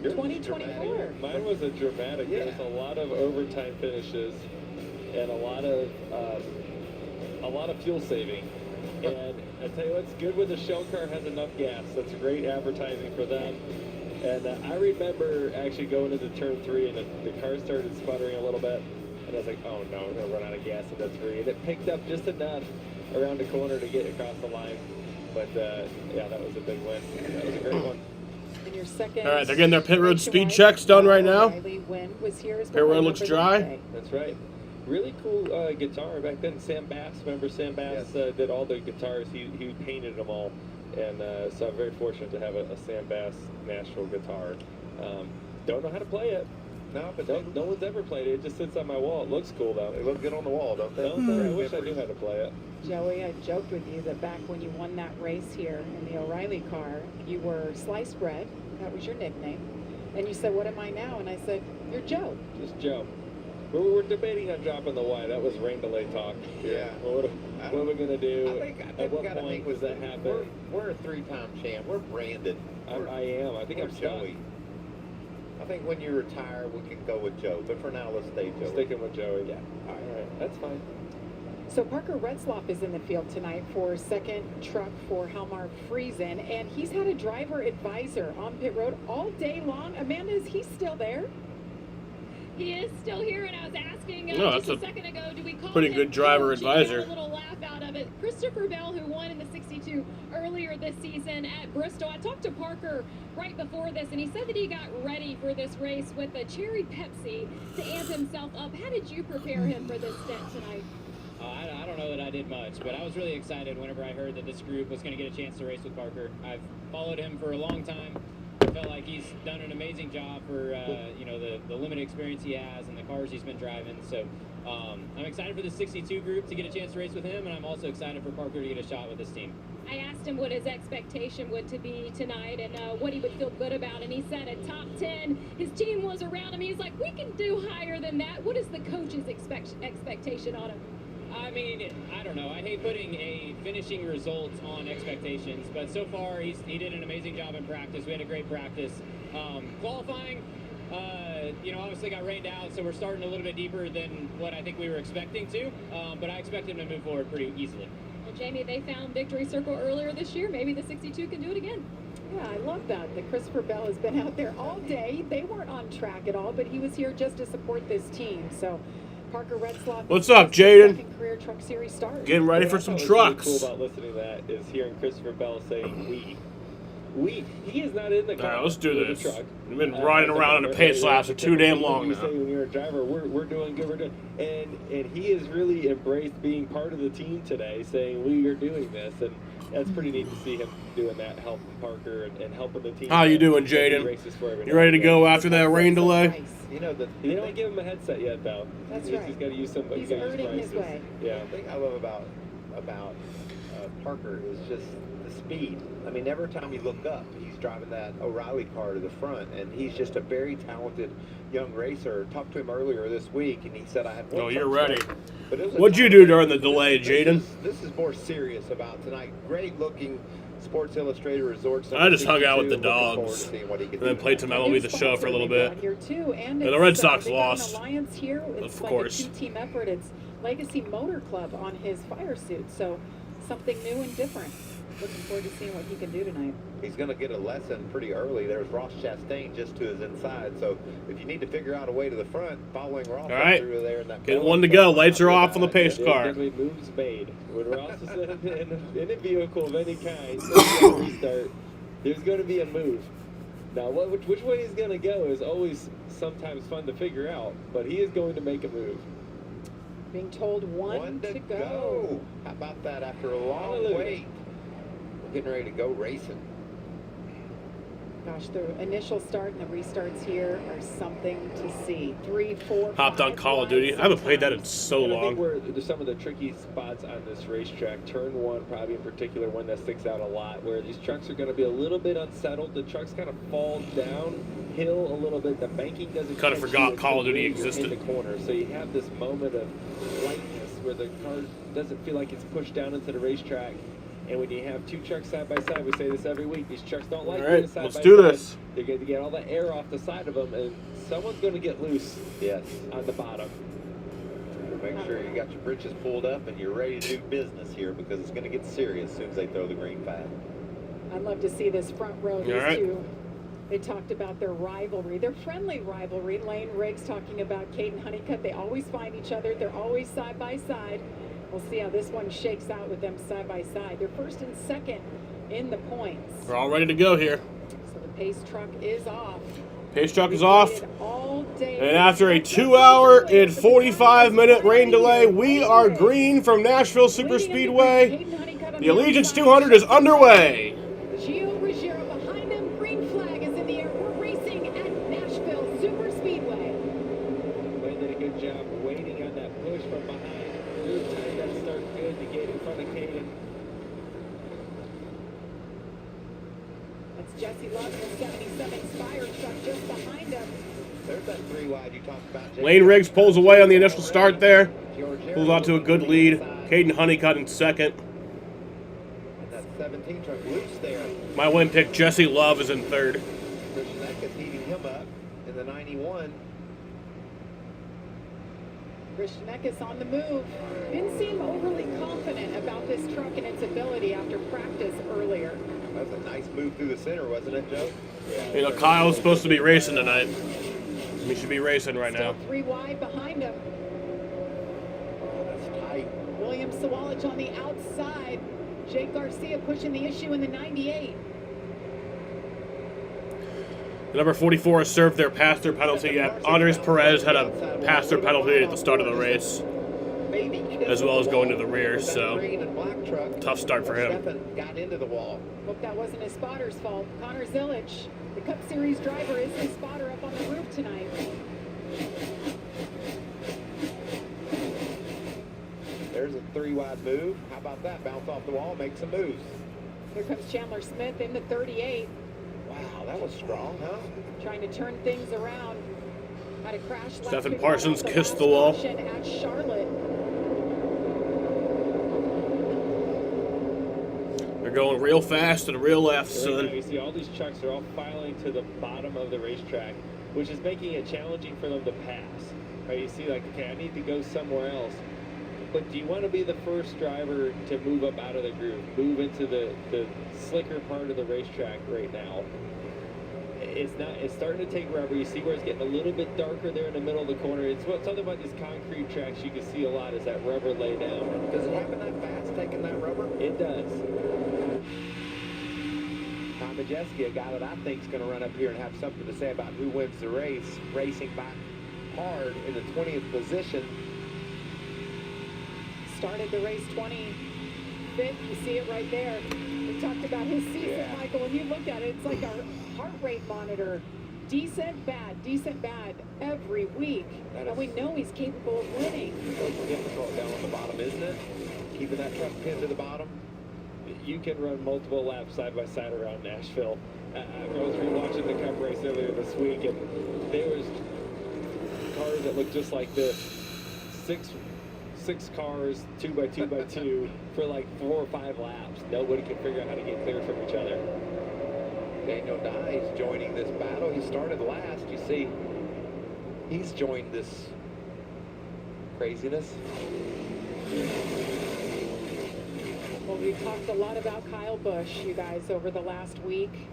2024. Mine was a dramatic. Yeah. There was a lot of overtime finishes and a lot of fuel saving. And I tell you what's good when the shell car has enough gas. That's great advertising for them. And I remember actually going into turn 3 and the car started sputtering a little bit. And I was like, oh no, we're going to run out of gas in the 3. And it picked up just enough around the corner to get across the line. But yeah, that was a big win. That was a great one. And your second. All right, they're getting their pit road speed checks done right now. Win was here as Pit road looks dry. That's right. Really cool guitar. Back then, Sam Bass, remember Sam Bass did all the guitars. He painted them all. And so I'm very fortunate to have a Sam Bass Nashville guitar. Don't know how to play it. No, but no one's ever played it. It just sits on my wall. It looks cool, though. They look good on the wall, don't they? I wish I knew how to play it. Joey, I joked with you that back when you won that race here in the O'Reilly car, you were Sliced Bread. That was your nickname. And you said, what am I now? And I said, you're Joe. Just Joe. We were debating on dropping the Y. That was rain delay talk. Yeah. What are we going to do? I think At what point does that happen? We're a 3-time champ. We're branded. I am. I think I'm stuck. Joey. I think when you retire, we can go with Joe. But for now, let's stay Joey. Sticking with Joey. Yeah. All right. That's fine. So Parker Retzloff is in the field tonight for second truck for Halmar Friesen, and he's had a driver advisor on pit road all day long. Amanda, is he still there? He is still here, and I was asking that's just a second ago, do we call pretty him good driver Coach? advisor. He got a little laugh out of it. Christopher Bell, who won in the 62 earlier this season at Bristol. I talked to Parker right before this, and he said that he got ready for this race with a cherry Pepsi to amp himself up. How did you prepare him for this stint tonight? I don't know that I did much, but I was really excited whenever I heard that this group was going to get a chance to race with Parker. I've followed him for a long time. I felt like he's done an amazing job for the limited experience he has and the cars he's been driving. So I'm excited for the 62 group to get a chance to race with him, and I'm also excited for Parker to get a shot with this team. I asked him what his expectation would to be tonight and what he would feel good about, and he said a top 10. His team was around him. He's like, we can do higher than that. What is the coach's expectation on him? I mean, I don't know. I hate putting a finishing result on expectations, but so far he did an amazing job in practice. We had a great practice. Qualifying, obviously got rained out, so we're starting a little bit deeper than what I think we were expecting to, but I expect him to move forward pretty easily. Well, Jamie, they found Victory Circle earlier this year. Maybe the 62 can do it again. Yeah, I love that. The Christopher Bell has been out there all day. They weren't on track at all, but he was here just to support this team. So Parker Retzloff. What's up, Jaden? Second career Truck Series start. Getting ready for some trucks. What's really cool about listening to that is hearing Christopher Bell saying we. He is not in the car. All right, let's do this. The truck. We've been riding around in a pace lap for too damn long now. When you're a driver, we're doing good. We're doing, and he has really embraced being part of the team today, saying we are doing this, and that's pretty neat to see him doing that, helping Parker and helping the team. How you doing, Jaden? You ready to go after that rain delay? You know, they don't give him a headset yet, though. That's He's right. got to use some. He's earning his way. Yeah. The thing I love about Parker is just the speed. I mean, every time you look up, he's driving that O'Reilly car to the front, and he's just a very talented young racer. Talked to him earlier this week, and he said, I had one. Oh, you're ready. But it was What'd you do during the delay, Jaden? This is more serious about tonight. Great looking Sports Illustrated Resorts. I just hung out with the dogs and then played some MLB The Show for a little bit. Here too, and the Red Sox they got lost. An alliance here. It's like a two-team effort. It's Legacy Motor Club on his fire suit, so something new and different. Looking forward to seeing what he can do tonight. He's going to get a lesson pretty early. There's Ross Chastain just to his inside. So if you need to figure out a way to the front, following Ross through there in that. Get one to go. Lights are off on the pace car. There's going to be moves made. When Ross is in a vehicle of any kind, restart, there's going to be a move. Now, which way he's going to go is always sometimes fun to figure out, but he is going to make a move. Being told one to go. How about that after a long wait? Getting ready to go racing. Gosh, the initial start and the restarts here are something to see. 3, 4, Hopped on Call of Duty. I haven't played that in so long. I think where some of the tricky spots on this racetrack, turn one probably in particular, one that sticks out a lot, where these trucks are going to be a little bit unsettled. The trucks kind of fall downhill a little bit. The banking doesn't. Kind of forgot Call of Duty existed. In the corner, so you have this moment of lightness where the car doesn't feel like it's pushed down into the racetrack. And when you have two trucks side by side, we say this every week, these trucks don't like being side by side. Let's do this. They're going to get all the air off the side of them, and someone's going to get loose on the bottom. Make sure you got your britches pulled up and you're ready to do business here, because it's going to get serious as soon as they throw the green flag. I'd love to see this front row. These two, they talked about their rivalry, their friendly rivalry. Lane Riggs talking about Caden Honeycutt. They always find each other. They're always side by side. We'll see how this one shakes out with them side by side. They're first and second in the points. We're all ready to go here. So the pace truck is off. Pace truck is off. And after a 2-hour and 45-minute rain delay, we are green from Nashville Super Speedway. The Allegiance 200 is underway. Gio Ruggiero behind him. Green flag is in the air. We're racing at Nashville Super Speedway. Wayne did a good job waiting on that push from behind. Good time got to start good to get in front of Caden. That's Jesse Love in the 77 Spire truck just behind him. There's that 3 wide you talked about. Lane Riggs pulls away on the initial start there. Pulls out to a good lead. Caden Honeycutt in second. And that 17 truck loose there. My win pick, Jesse Love, is in third. Christian Eckes heating him up in the 91. Christian Eckes on the move. Didn't seem overly confident about this truck and its ability after practice earlier. That was a nice move through the center, wasn't it, Joe? You know, Kyle's supposed to be racing tonight. He should be racing right now. 3 wide behind him. Oh, that's tight. William Sawalich on the outside. Jake Garcia pushing the issue in the 98. The number 44 has served their pass-through penalty yet. Andres Perez had a pass-through penalty at the start of the race, as well as going to the rear, so tough start for him. Got into the wall. Hope that wasn't his spotter's fault. Connor Zilic, the Cup Series driver, is his spotter up on the roof tonight. There's a 3 wide move. How about that? Bounce off the wall, make some moves. Here comes Chandler Smith in the 38. Wow, that was strong, huh? Trying to turn things around. Had a crash. Stephen Parsons kissed the wall. At Charlotte. going real fast to the real left, Right now, son. you see all these trucks are all filing to the bottom of the racetrack, which is making it challenging for them to pass. Right? You see, like, okay, I need to go somewhere else. But do you want to be the first driver to move up out of the groove, move into the slicker part of the racetrack right now? It's starting to take rubber. You see where it's getting a little bit darker there in the middle of the corner. It's something about these concrete tracks you can see a lot is that rubber lay down. Does it happen that fast, taking that rubber? It does. Tom Majeski, a guy that I think is going to run up here and have something to say about who wins the race, racing back hard in the 20th position. Started the race 25th. You see it right there. We talked about his season, Michael. When you look at it, it's like a heart rate monitor. Decent, bad every week. And we know he's capable of winning. It's difficult down on the bottom, isn't it? Keeping that truck pinned to the bottom. You can run multiple laps side by side around Nashville. I was rewatching the Cup race earlier this week, and there was cars that looked just like this. Six cars, 2x2x2, for like 4 or 5 laps. Nobody can figure out how to get clear from each other. Daniel Dye is joining this battle. He started last. You see, he's joined this craziness. Well, we've talked a lot about Kyle Busch, you guys, over the last week.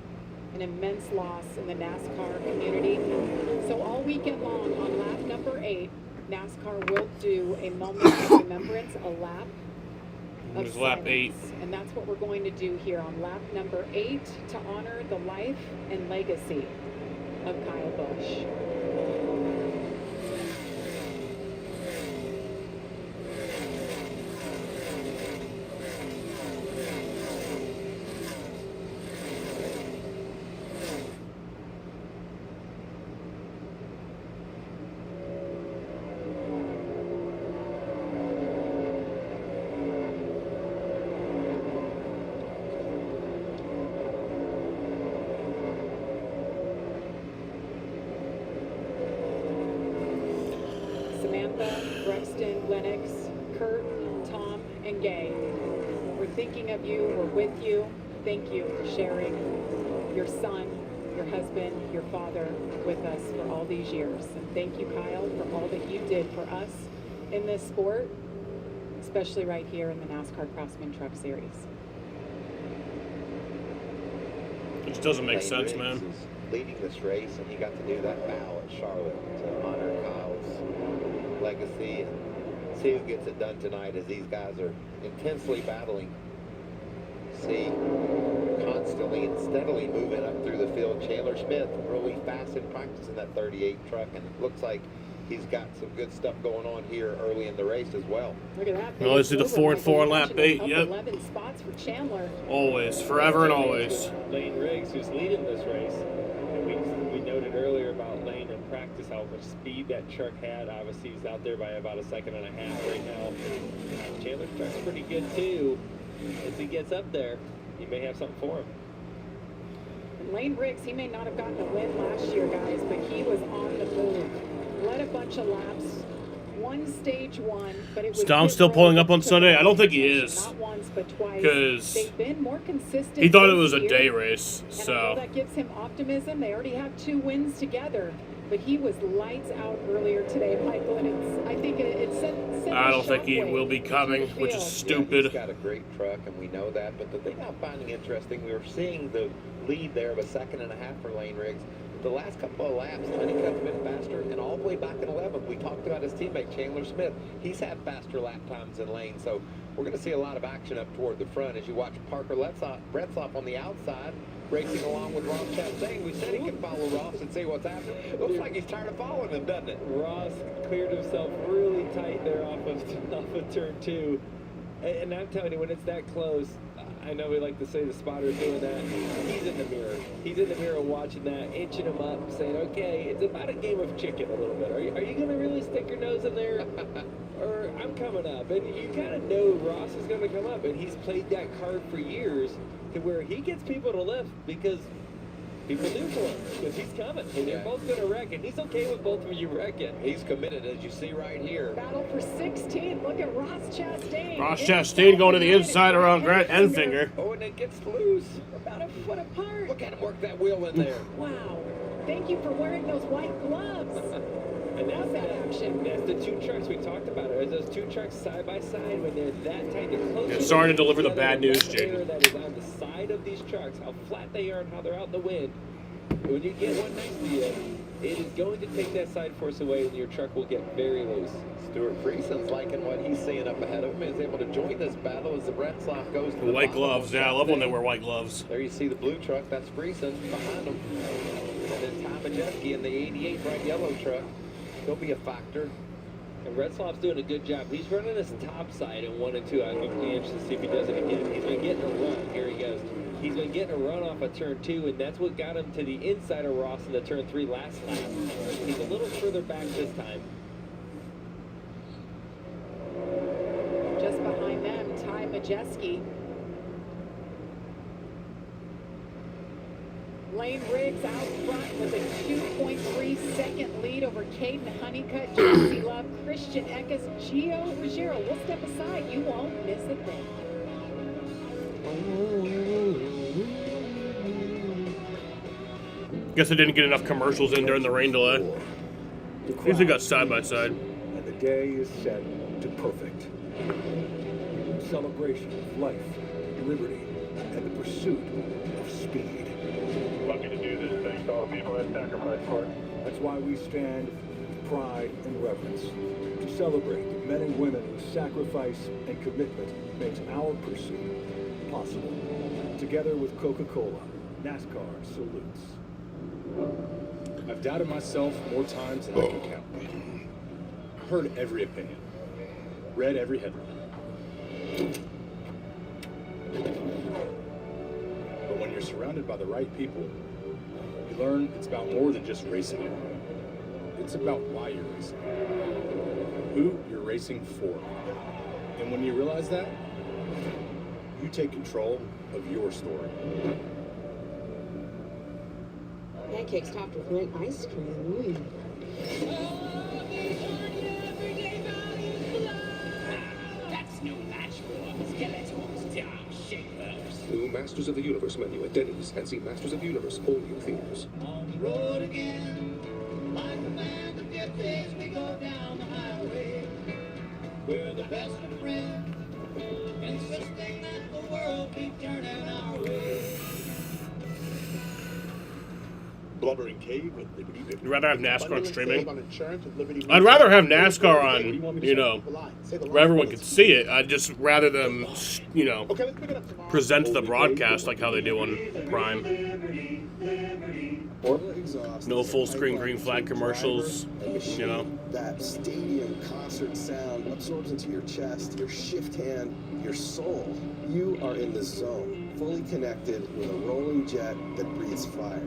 An immense loss in the NASCAR community. So all weekend long on lap number 8, NASCAR will do a moment of remembrance, a lap of It's lap 8. And that's what we're going to do here on lap number 8 to honor the life and legacy of Kyle Busch. Of you, we're with you. Thank you for sharing your son, your husband, your father with us for all these years. And thank you, Kyle, for all that you did for us in this sport, especially right here in the NASCAR Craftsman Truck Series. Which doesn't make Lane sense, Riggs man. is leading this race, and he got to do that bow at Charlotte to honor Kyle's legacy and see who gets it done tonight as these guys are intensely battling. See, constantly and steadily moving up through the field. Chandler Smith really fast in practice in that 38 truck, and it looks like he's got some good stuff going on here early in the race as well. Look at that. Well, let's do the 4 and 4 on lap 8. Yep. 11 spots for Chandler. Always, forever and always. Lane Riggs, who's leading this race, and we noted earlier about Lane in practice how much speed that truck had. Obviously, he's out there by about 1.5 seconds right now. Chandler's truck's pretty good too. As he gets up there, you may have something for him. And Lane Riggs, he may not have gotten a win last year, guys, but he was on the move. Led a bunch of laps, won stage 1, but it was Dom's still pulling up on Sunday? I don't think he is. Not once, but twice. Because they've been more consistent. he thought it this was a year, day race, and I know so. that gives him optimism. They already have 2 wins together, but he was lights out earlier today, Michael, and I think it sent I don't think he will be coming, which is stupid. Yeah, he's got a great truck, and we know that. But the thing I'm finding interesting, we were seeing the lead there of 1.5 seconds for Lane Riggs. The last couple of laps, Honeycutt's been faster, and all the way back in 11th, we talked about his teammate Chandler Smith. He's had faster lap times than Lane, so we're going to see a lot of action up toward the front as you watch Parker Retzlaff on the outside racing along with Ross Chastain. We said he can follow Ross and see what's happening. Looks like he's tired of following him, doesn't it? Ross cleared himself really tight there off of turn 2. And I'm telling you, when it's that close, I know we like to say the spotter's doing that. He's in the mirror. He's in the mirror watching that, inching him up, saying, okay, it's about a game of chicken a little bit. Are you going to really stick your nose in there? Or I'm coming up. And you kind of know Ross is going to come up. And he's played that card for years to where he gets people to lift because People knew for him because he's coming, and they're both going to wreck, and he's okay with both of you wrecking. He's committed, as you see right here. Battle for 16th. Look at Ross Chastain. Ross Chastain going to the inside around Grant Enfinger. Oh, and it gets loose. About a foot apart. Look at him work that wheel in there. Wow. Thank you for wearing those white gloves. And Love that action. That's the two trucks we talked about. Are those two trucks side by side when they're that tight and close? Yeah, sorry to deliver the bad news, Jaden. That is on the side of these trucks, how flat they are and how they're out in the wind. When you get one next to you, it is going to take that side force away, and your truck will get very loose. Stuart Frieson's liking what he's seeing up ahead of him. He's able to join this battle as the Retzloff goes to the White bottom. gloves. Yeah, I love when they wear white gloves. There you see the blue truck. That's Friesen behind him. And then Tom Majeski in the 88 bright yellow truck. He'll be a factor. And Retzloff's doing a good job. He's running his top side in 1 and 2. I'm interested to see if he does it again. He's been getting a run. Here he goes. He's been getting a run off of turn 2, and that's what got him to the inside of Ross in the turn 3 last lap. He's a little further back this time. Just behind them, Ty Majeski. Lane Riggs out front with a 2.3 second lead over Caden Honeycutt, Josie Love, Christian Eckes, Gio Ruggiero. We'll step aside. You won't miss a thing. Guess I didn't get enough commercials in during the rain delay. At least we got side by side. And the day is set to perfect. Celebration of life, liberty, and the pursuit of speed. Lucky to do this thanks to all the people that sacrificed for it. That's why we stand with pride and reverence to celebrate the men and women whose sacrifice and commitment makes our pursuit possible. Together with Coca-Cola, NASCAR salutes. I've doubted myself more times than I can count. Heard every opinion. Read every headline. But when you're surrounded by the right people, you learn it's about more than just racing. It's about why you're racing. Who you're racing for. And when you realize that, you take control of your story. Pancakes topped with mint ice cream. That's no match for Skeletor's dark shapers. New Masters of the Universe menu at Denny's and see Masters of the Universe all new theaters. On the road again, like the band of gypsies, we go down the highway. We're the best of friends, insisting that the world keep turning our way. Blubbering Cave with Liberty. You'd rather have NASCAR on streaming? I'd rather have NASCAR on, you know, where everyone can see it. I'd just rather them, you know, present the broadcast like how they do on Prime. No full screen green flag commercials, you know. That stadium concert sound absorbs into your chest, your shift hand, your soul. You are in the zone, fully connected with a rolling jet that breathes fire.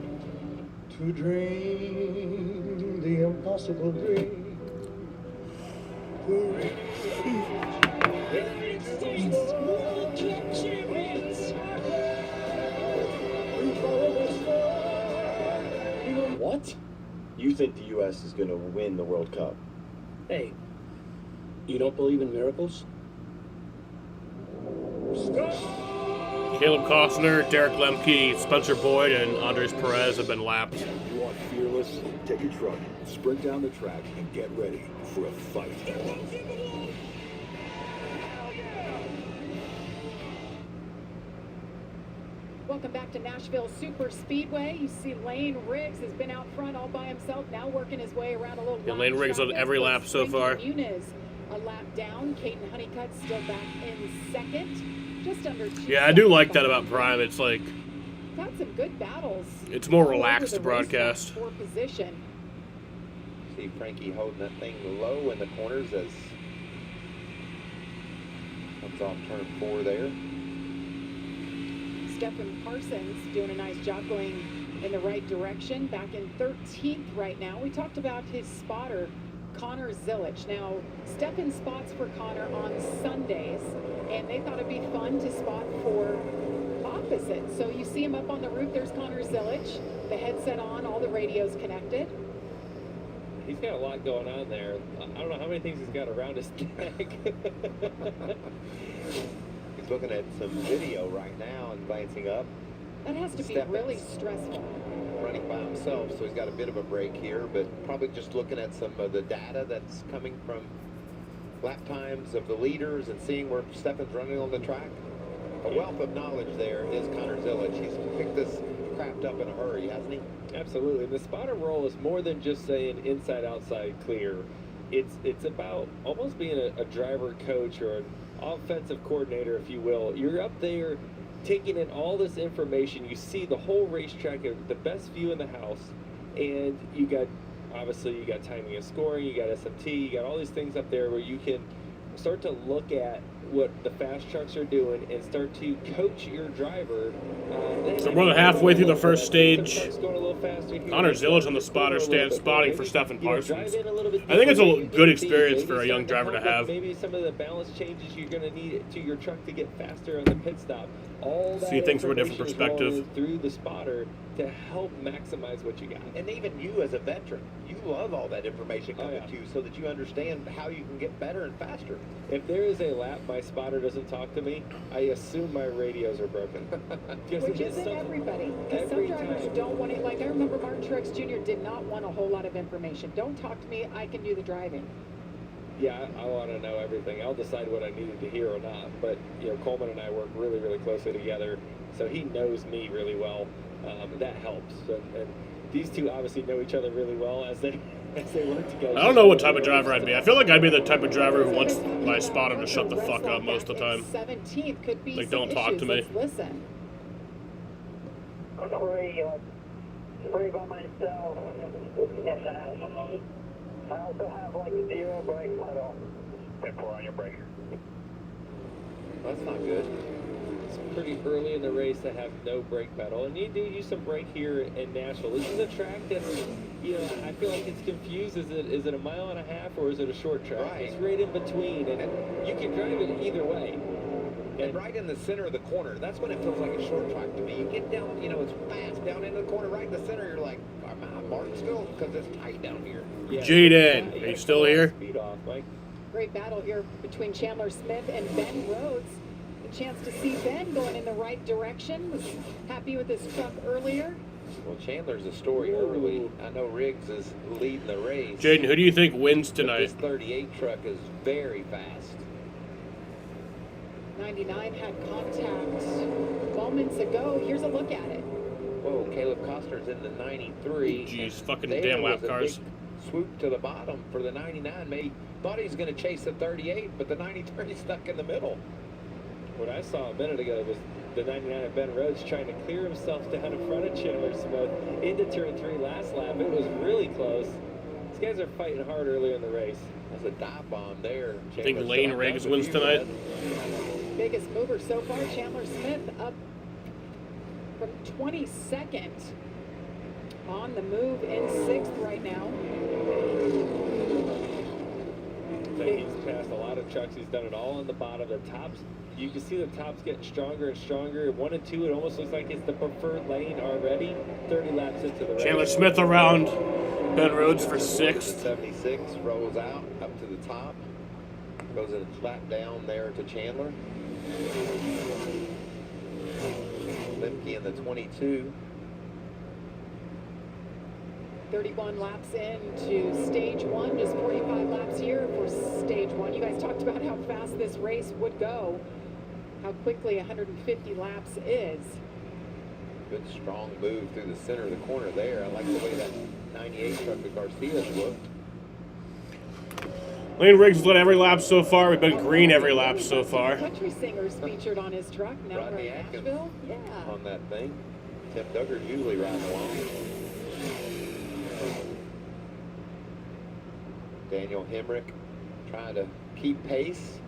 To dream the impossible dream. What? You think the U.S. is going to win the World Cup? Hey, you don't believe in miracles? Caleb Costner, Derek Lemke, Spencer Boyd, and Andres Perez have been lapped. You want fearless? Take a truck, sprint down the track, and get ready for a fight. Welcome back to Nashville Super Speedway. You see Lane Riggs has been out front all by himself, now working his way around a little. Yeah, Lane Riggs on every lap so far. Muniz a lap down. Caden Honeycutt still back in second. Just under 2 Yeah, I do like that about Prime. It's like, got some good battles. it's more all over relaxed the to broadcast. racetrack for position. See Frankie holding that thing low in the corners as comes off turn 4 there. Stephen Parsons doing a nice job going in the right direction. Back in 13th right now. We talked about his spotter, Connor Zillich. Now, Stephen spots for Connor on Sundays, and they thought it'd be fun to spot for opposite. So you see him up on the roof. There's Connor Zillich. the headset on, all the radios connected. He's got a lot going on there. I don't know how many things he's got around his neck. He's looking at some video right now and glancing up. That has to be really stressful. Running by himself, so he's got a bit of a break here, but probably just looking at some of the data that's coming from lap times of the leaders and seeing where Stephen's running on the track. A wealth of knowledge there is Connor Zillage. He's picked this craft up in a hurry, hasn't he? Absolutely. The spotter role is more than just saying inside-outside clear. It's about almost being a driver coach or an offensive coordinator, if you will. You're up there taking in all this information. You see the whole racetrack, the best view in the house, and you got timing and scoring, you got SMT, you got all these things up there where you can start to look at what the fast trucks are doing and start to coach your driver. So we're halfway through the first stage. Connor Zillage on the spotter stand, spotting for Stephen Parsons. I think it's a good experience for a young driver to have. Maybe some of the balance changes you're going to need to your truck to get faster on the pit stop. All that see things from a different information is perspective rolling through the spotter to help maximize what you got. And even you as a veteran, you love all that information coming to you so that you understand how you can get better and faster. If there is a lap my spotter doesn't talk to me, I assume my radios are broken. Which isn't everybody. Because some drivers don't want it. Like I remember Martin Truex Jr. did not want a whole lot of information. Don't talk to me. I can do the driving. Yeah, I want to know everything. I'll decide what I needed to hear or not. But Coleman and I work really, really closely together, so he knows me really well. That helps. And these two obviously know each other really well as they work together. I don't know what type of driver I'd be. I feel like I'd be the type of driver who wants my spotter to shut the fuck up most of the time. 17th could be like, don't talk to me. Let's listen. Free by myself. I also have like 0 brake pedal. And 4 on your brake. That's not good. It's pretty early in the race to have no brake pedal, and you do use some brake here in Nashville. This is a track that's, I feel like it's confused. Is it a mile and a half or is it a short track? Right. It's right in between, and you can drive it either way. And right in the center of the corner, that's when it feels like a short track to me. You get down, it's fast down into the corner, right in the center. You're like, am I in Martinsville? Because it's tight down here. Yeah. Jaden, are you still here? Speed off, Mike. Great battle here between Chandler Smith and Ben Rhodes. A chance to see Ben going in the right direction. Was happy with his truck earlier. Well, Chandler's a story early. I know Riggs is leading the race. Jaden, who do you think wins But tonight? this 38 truck is very fast. 99 had contact moments ago. Here's a look at it. Whoa, Caleb Costner's in the 93. Jeez, fucking There damn lap was a cars. big swoop to the bottom for the 99. Thought he was going to chase the 38, but the 93 stuck in the middle. What I saw a minute ago was the 99 of Ben Rhodes trying to clear himself down in front of Chandler Smith into turn 3 last lap. It was really close. These guys are fighting hard earlier in the race. That's a dive bomb there. I think Lane Riggs wins tonight. Biggest mover so far, Chandler Smith up from 22nd on the move in 6th right now. He's passed a lot of trucks. He's done it all on the bottom. The tops, you can see the tops getting stronger and stronger. 1 and 2, it almost looks like it's the preferred lane already. 30 laps into the race. Chandler Smith around Ben Rhodes for 6th. 76 rolls out up to the top. Goes a flat down there to Chandler. Limke in the 22. 31 laps into stage 1, just 45 laps here for stage 1. You guys talked about how fast this race would go, how quickly 150 laps is. Good strong move through the center of the corner there. I like the way that 98 truck of Garcia's looked. Lane Riggs has led every lap so far. We've been green every lap so far. Country singers featured on his truck. Now we're in Nashville. Yeah. On that thing. Tim Duggar's usually riding along. Daniel Hemrick trying to keep pace.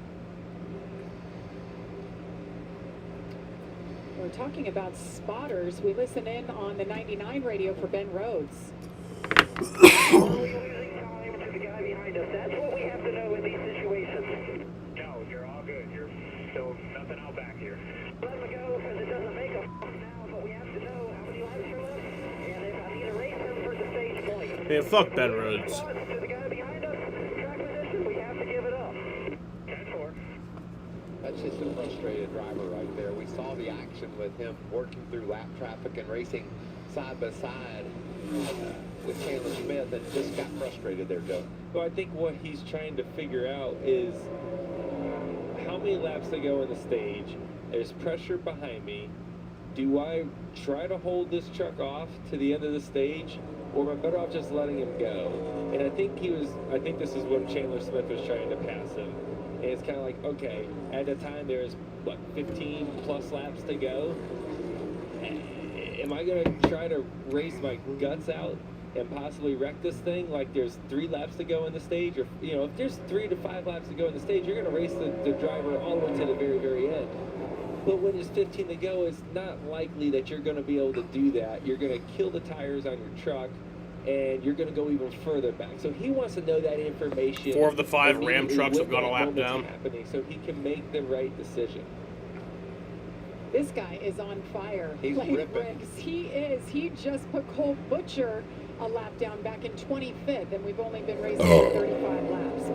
We're talking about spotters. We listen in on the 99 radio for Ben Rhodes. That's what we have to know in these situations. No, you're all good. You're still nothing out back here. Let them go because it doesn't make a now, but we have to know how many laps are left. And if Man, fuck Ben Rhodes. To the guy behind us, track position, we have to give it up. 10-4. That's just a frustrated driver right there. We saw the action with him working through lap traffic and racing side by side with Chandler Smith, and just got frustrated there, Joe. Well, I think what he's trying to figure out is how many laps to go in the stage. There's pressure behind me. Do I try to hold this truck off to the end of the stage, or am I better off just letting him go? And I think this is what Chandler Smith was trying to pass him. And it's kind of like, okay, at the time there's, what, 15 plus laps to go? Am I going to try to race my guts out and possibly wreck this thing like there's 3 laps to go in the stage? Or, you know, if there's 3 to 5 laps to go in the stage, you're going to race the driver all the way to the very, very end. But when there's 15 to go, it's not likely that you're going to be able to do that. You're going to kill the tires on your truck, and you're going to go even further back. So he wants to know that information. 4 of the 5 Ram trucks have gone a lap down. Happening, so he can make the right decision. This guy is on fire. He's ripping. Riggs. He is. He just put Cole Butcher a lap down back in 25th, and we've only been racing 35 laps.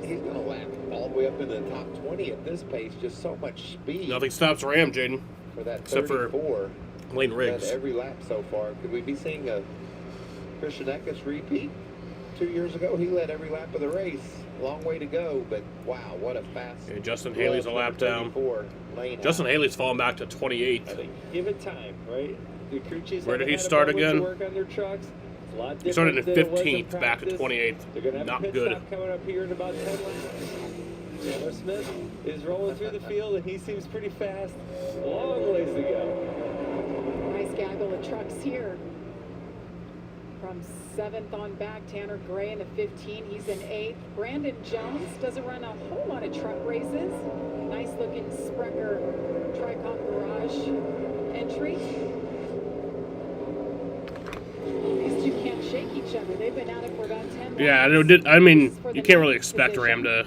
He's gonna lap all the way up in the top 20 at this pace. Just so much speed. Nothing stops Ram, Jaden. For that except 34 for Lane Riggs. Every lap so far. Could we be seeing a Christian Eckes repeat? 2 years ago, he led every lap of the race. Long way to go, but wow, what a fast. Yeah, Justin Haley's a lap down. Justin Haley's fallen back to 28th. Give it time, right? The crew chiefs Where did he haven't had a start moment to again? work on their trucks. It's a lot He started in different than it was in 15th, back to practice. 28th. They're going to have Not a pit good. stop coming up here in about 10 laps. Chandler Smith is rolling through the field, and he seems pretty fast. Long ways to go. Nice gaggle of trucks here. From 7th on back, Tanner Gray in the 15. He's in 8th. Brandon Jones doesn't run a whole lot of truck races. Nice looking Sprecher Tricon Garage entry. These two can't shake each other. They've been at it for about 10 Yeah, laps. I mean, you can't really expect Ram to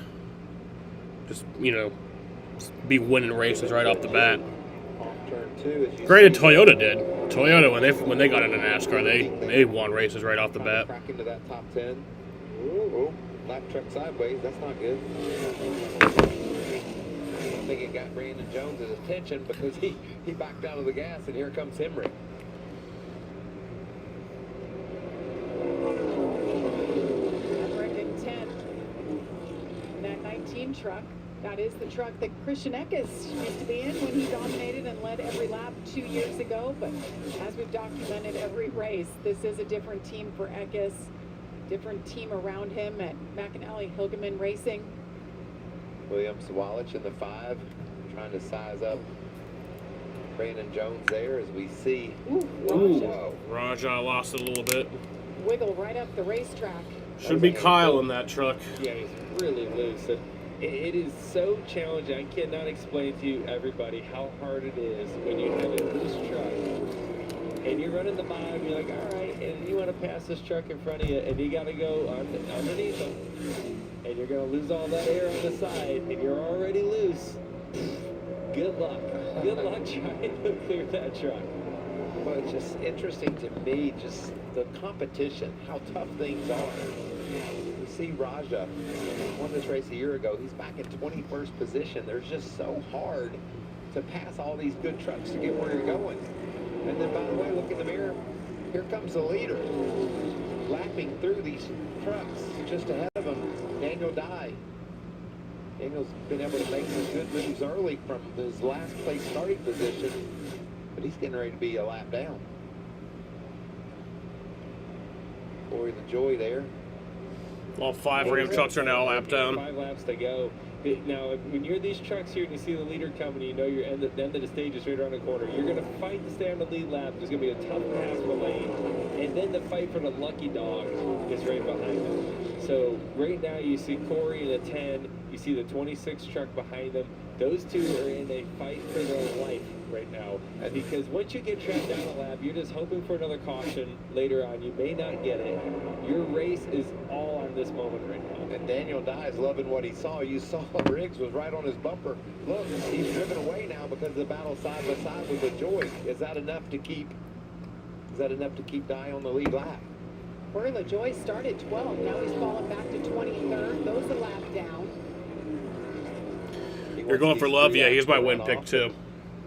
just, you know, be winning races right off the bat. Granted, Toyota did. Toyota, when they got into NASCAR, they won races right off the bat. Crack into that top 10. Ooh, lap truck sideways. That's not good. I think it got Brandon Jones' attention because he backed out of the gas, and here comes Hemrick. Hemrick in 10. And that 19 truck. That is the truck that Christian Eckes used to be in when he dominated and led every lap 2 years ago. But as we've documented every race, this is a different team for Eckes, different team around him at McAnally Hilgeman Racing. Williams Walich in the 5, trying to size up Brandon Jones there as we see. Ooh, Raja lost it a little bit. Wiggle right up the racetrack. Should be Kyle in that truck. Yeah, he's really loose. It is so challenging. I cannot explain to you, everybody, how hard it is when you have a loose truck and you're running the bottom. You're like, all right, and you want to pass this truck in front of you, and you got to go underneath them, and you're going to lose all that air on the side, and you're already loose. Good luck. Good luck trying to clear that truck. Well, it's just interesting to me, just the competition, how tough things are. You see Raja won this race a year ago. He's back in 21st position. They're just so hard to pass all these good trucks to get where you're going. And then, by the way, look in the mirror. Here comes the leader, lapping through these trucks just ahead of him, Daniel Dye. Daniel's been able to make some good moves early from his last place starting position, but he's getting ready to be a lap down. Corey LaJoy there. All 5 Ram trucks are now a lap down. 5 laps to go. Now, when you're these trucks here and you see the leader coming, you know the end of the stage is right around the corner. You're going to fight to stay on the lead lap. There's going to be a tough pass for lane. And then the fight for the lucky dog is right behind them. So right now you see Corey in the 10. You see the 26 truck behind them. Those two are in a fight for their life right now. Because once you get trapped down a lap, you're just hoping for another caution later on. You may not get it. Your race is all on this moment right now. And Daniel Dye is loving what he saw. You saw Riggs was right on his bumper. Look, he's driven away now because of the battle side by side with LaJoy. Is that enough to keep Dye on the lead lap? Corey LaJoie started 12. Now he's fallen back to 23rd. Goes a lap down. You're going for Love? Yeah, he's my win pick, too.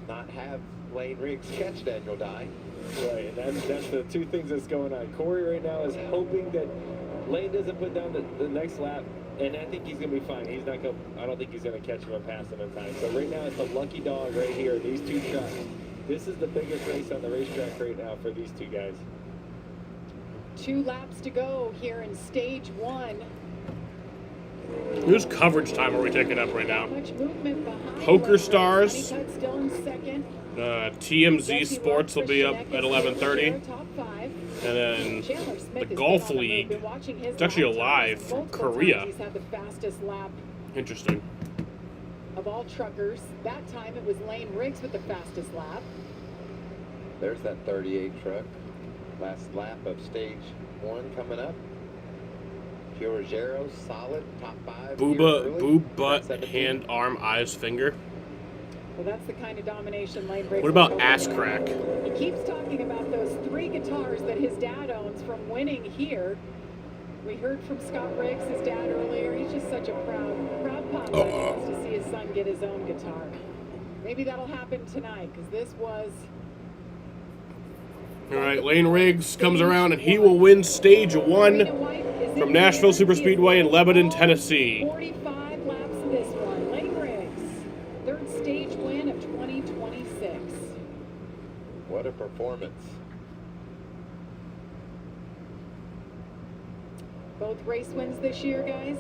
Not have Lane Riggs catch Daniel Dye. Right, and that's the two things that's going on. Corey right now is hoping that Lane doesn't put down the next lap, and I think he's going to be fine. He's not going. I don't think he's going to catch him and pass him in time. So right now it's a lucky dog right here. These two trucks. This is the biggest race on the racetrack right now for these two guys. 2 laps to go here in stage 1. Whose coverage time are we taking up right now? Much movement behind Poker Lane Stars. Riggs. Honeycutt still in second. TMZ Sports will be up at 11:30. Top 5. And then Chandler Smith the has been Golf on the move. League. Been watching his It's actually lap alive times. from Multiple Korea. times He's had the fastest lap Interesting. of all truckers. That time it was Lane Riggs with the fastest lap. There's that 38 truck. Last lap of stage 1 coming up. Giorgero, solid, top 5. Boob, butt, hand, arm, eyes, finger. Well, that's the kind of domination Lane Riggs. What about is ass over. crack? He keeps talking about those 3 guitars that his dad owns from winning here. We heard from Scott Riggs, his dad, earlier. He's just such a proud papa. He wants to see his son get his own guitar. Maybe that'll happen tonight, because this was... All right, Lane Riggs comes around and he will win stage 1 from Nashville Superspeedway in Lebanon, Tennessee. 45 laps this one. Lane Riggs, 3rd stage win of 2026. What a performance. Both race wins this year, guys.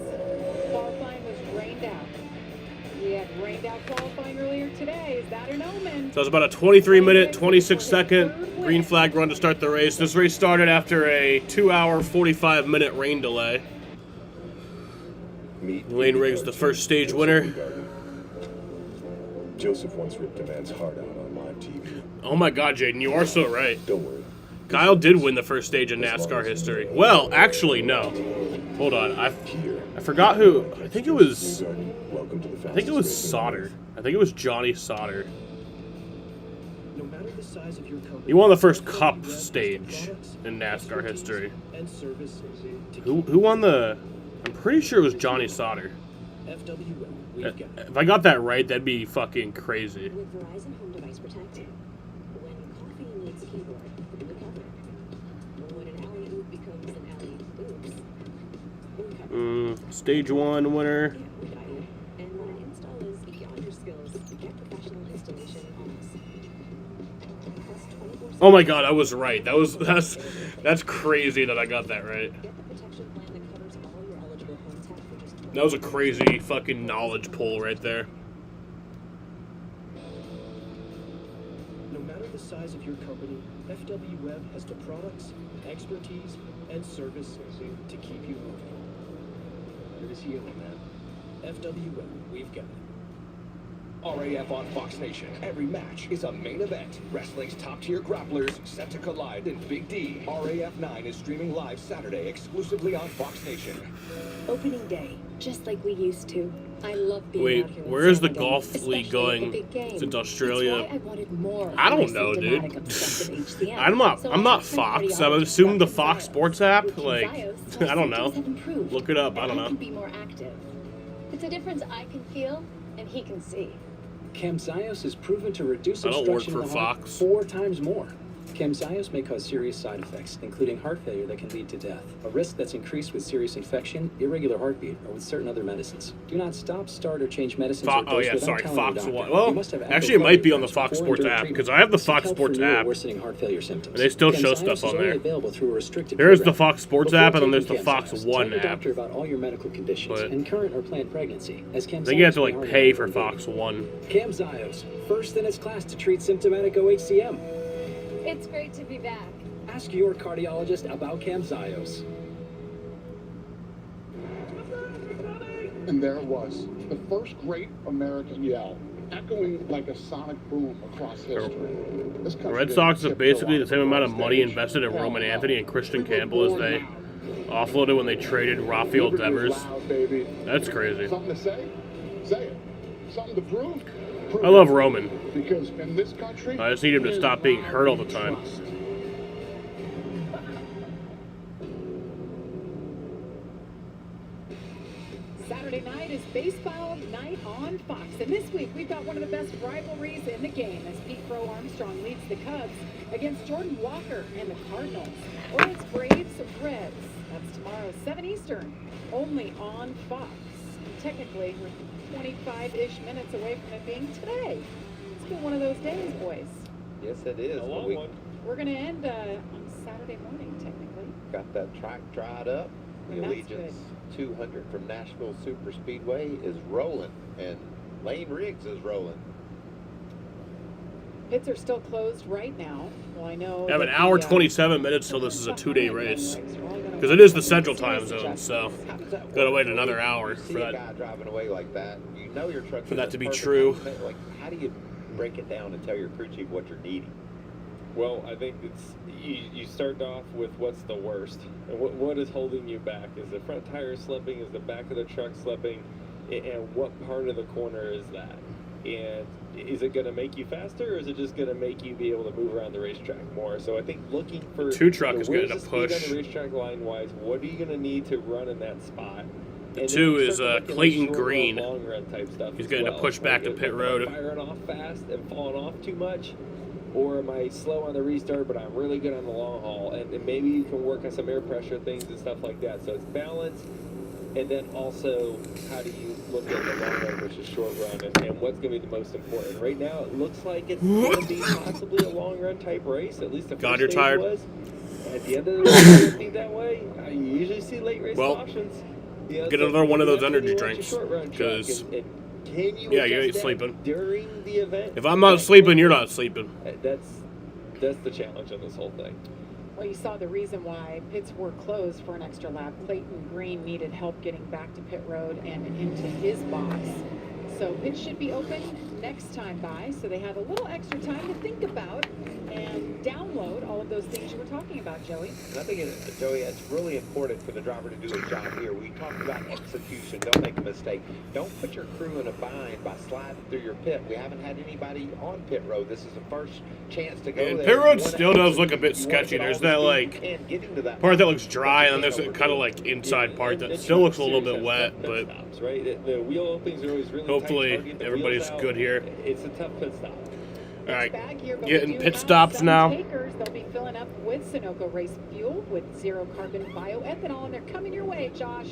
Qualifying was rained out. We had rained out qualifying earlier today. Is that an omen? So it's about a 23-minute, 26-second green flag run to start the race. This race started after a 2-hour, 45-minute rain delay. Lane Riggs, the first stage winner. Joseph once ripped a man's heart out on live TV. Oh my God, Jaden, you are so right. Don't worry. Kyle did win the first stage in NASCAR history. Well, actually, no. Hold on, I forgot who. I think it was Sauter. I think it was Johnny Sauter. No matter the size of your company, He won the first Cup stage in NASCAR history. and services to Who won the? I'm pretty sure it was Johnny Sauter. FWM, we've got If I got that right, that'd be fucking crazy. With Verizon Home Device Protect, when coffee needs keyboard, we cover it. When an alley-oop becomes an alley-oops, we cover it. Stage 1 winner. Yeah, we got you. And when an install is beyond your skills, get professional installation on us. Plus 24/7. Oh my God, I was right. That's crazy that I got that right. Get the protection plan that covers all your eligible home tech for just That was a crazy fucking knowledge poll right there. no matter the size of your company, FWM has the products, expertise, and service to keep you moving. You're just healing, man. FWM, we've got it. RAF on Fox Nation. Every match is a main event. Wrestling's top-tier grapplers set to collide in Big D. RAF 9 is streaming live Saturday exclusively on Fox Nation. opening day, just like we used to. I love being Wait, out here. where is the Saturday, golf especially league at going? the big game. Since Australia. It's why I wanted more I don't racing know, thematic dude. of stuff in HCM. I'm not So I Fox. asked I would my assume the cardiologist Fox Dr. Sports app. With Like, Zios, my I don't know. symptoms have improved, Look it up. I don't and know. I can be more active. It's a difference I can feel and he can see. Camzyos is proven to reduce I don't work obstruction for in the heart Fox. 4 times more. Camzyos may cause serious side effects, including heart failure that can lead to death, a risk that's increased with serious infection, irregular heartbeat, or with certain other medicines. Do not stop, start, or change medicines or dose without telling your Fox doctor. One. You Well, must have actually, it might be on the adequate Fox before and Sports during app treatment. because I have the Seek Fox help Sports for new or app. worsening heart failure symptoms. And they still show Camzyos stuff is on only there. available through a restricted There is the program. Fox Sports Before app, and then there's taking the Fox Camzyos, One tell your app. doctor about all your medical conditions But and current or planned pregnancy, as I think you have to Camzyos like may harm pay your for heart and Fox One. Camzyos, first in its class to treat symptomatic OHCM. It's great to be back. Ask your cardiologist about Camzyos. And there it was, the first great American yell, echoing like a sonic boom across history. This The country Red didn't Sox have tip basically their the same amount of line money stage. invested in Hell Roman no. Anthony and Christian We were Campbell as born they loud. offloaded when they traded Rafael Liberty was Devers. loud, baby. That's crazy. Something to say? Say it. Something to prove? Prove I love it. Roman. Because in this country, I just need him to there's stop being loud hurt all the time. trust. Baseball night on Fox. And this week, we've got one of the best rivalries in the game as Pete Crow Armstrong leads the Cubs against Jordan Walker and the Cardinals. Or it's Braves Reds. That's tomorrow, 7 Eastern, only on Fox. And technically, we're 25-ish minutes away from it being today. It's been one of those days, boys. Yes, it is. A long one. We're going to end on Saturday morning, technically. Got that track dried up. The And that's Allegiance 200 from Nashville Super Speedway is rolling, and Lane Riggs is rolling. Pits are still closed right now. Well, I know. I have an that hour, the, 27 minutes till this is a 2-day race. Because it is the Central Time Zone, so gotta wait another hour You see for a that. guy driving away like that, you know your truck For is that in to be perfect true. alignment. Like, how do you break it down and tell your crew chief what you're needing? Well, I think it's you start off with what's the worst, and what is holding you back? Is the front tire slipping? Is the back of the truck slipping? And what part of the corner is that? And is it going to make you faster, or is it just going to make you be able to move around the racetrack more? So I think looking for Two truck is where's getting the a speed push. on the racetrack line wise. What are you going to need to run in that spot? The And then two you is start to look at the Clayton short run, Green. long run type stuff. He's as getting a well. push back to Like, pit am I road. firing off fast and falling off too much, or am I slow on the restart but I'm really good on the long haul? And maybe you can work on some air pressure things and stuff like that. So it's balance, and then also how do you look at the long run versus short run, and what's going to be the most important? Right now, it looks like it's going to be possibly a long run type race. At least the God, first you're stage tired. was. At the end of the race, it doesn't seem that way. You usually see late race Well, options. You know, get so another one of those that's when energy you want your drinks, short run truck, 'cause and can you yeah, you adjust ain't that sleeping. during the event? If I'm not sleeping, you're not sleeping. That's the challenge on this whole thing. Well, you saw the reason why pits were closed for an extra lap. Clayton Green needed help getting back to pit road and into his box. So pits should be open next time by, so they have a little extra time to think about and download all of those things you were talking about, Joey. And I think, Joey, it's really important for the driver to do his job here. We talked about execution. Don't make a mistake. Don't put your crew in a bind by sliding through your pit. We haven't had anybody on pit road. This is the first chance to go And there. pit road You wanna still does look a execute. bit You wanna sketchy. get all There's the that speed like you can, get into that part that line. looks dry, and then there's Don't kind of overdo it. like inside part that The still looks a little Truck bit Series wet, has but stops, right? The wheel openings are always really hopefully tight. Target the everybody's wheels out. good here. It's a tough pit stop. All right, Bag here, but we getting do pit have stops some now. Takers. They'll be filling up with Sunoco race fuel with zero carbon bioethanol, and they're coming your way, Josh.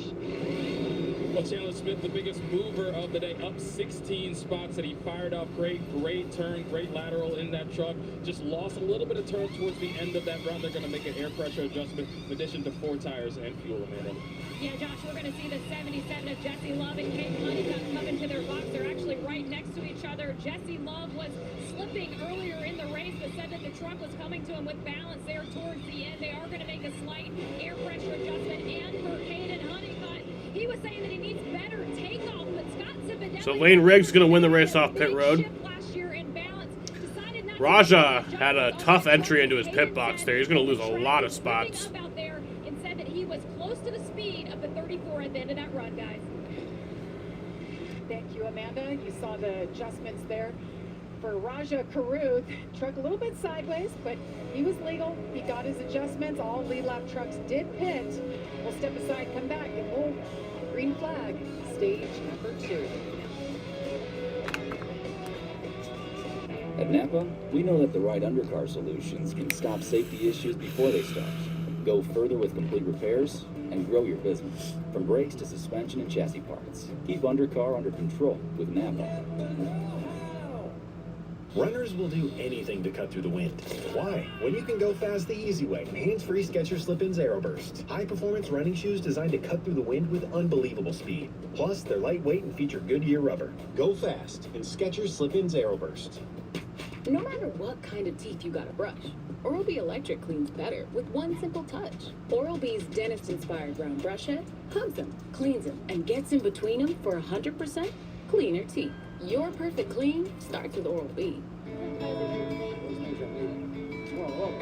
Well, Chandler Smith, the biggest mover of the day, up 16 spots that he fired off. Great turn, great lateral in that truck. Just lost a little bit of turn towards the end of that run. They're going to make an air pressure adjustment in addition to 4 tires and fuel, Amanda. Yeah, Josh, we're going to see the 77 of Jesse Love and Kate Honeycutt come into their box. They're actually right next to each other. Jesse Love was slipping earlier in the race, but said that the truck was coming to him with balance there towards the end. They are going to make a slight air pressure adjustment. And for Caden Honeycutt, he was saying that he needs better takeoff, but Scott Zipadelli... So Lane Riggs going to win the race off pit road. Raja had a tough entry into his pit box there. He's going to lose a lot of spots. Out there and said that he was close to the speed of the 34 at the end of that run, guys. Thank you, Amanda. You saw the adjustments there. For Raja Karuth, truck a little bit sideways, but he was legal. He got his adjustments. All lead lap trucks did pit. We'll step aside, come back, and we'll green flag, stage number 2. At Napa, we know that the right undercar solutions can stop safety issues before they start, go further with complete repairs, and grow your business. From brakes to suspension and chassis parts, keep undercar under control with Napa. Runners will do anything to cut through the wind. Why? When you can go fast the easy way. Hands-free Skechers Slip-ins Aeroburst. High-performance running shoes designed to cut through the wind with unbelievable speed. Plus, they're lightweight and feature Goodyear rubber. Go fast in Skechers Slip-ins Aeroburst. No matter what kind of teeth you gotta brush, Oral-B Electric cleans better with one simple touch. Oral-B's dentist-inspired round brush head hugs them, cleans them, and gets in between them for 100% cleaner teeth. Your perfect clean starts with Oral-B.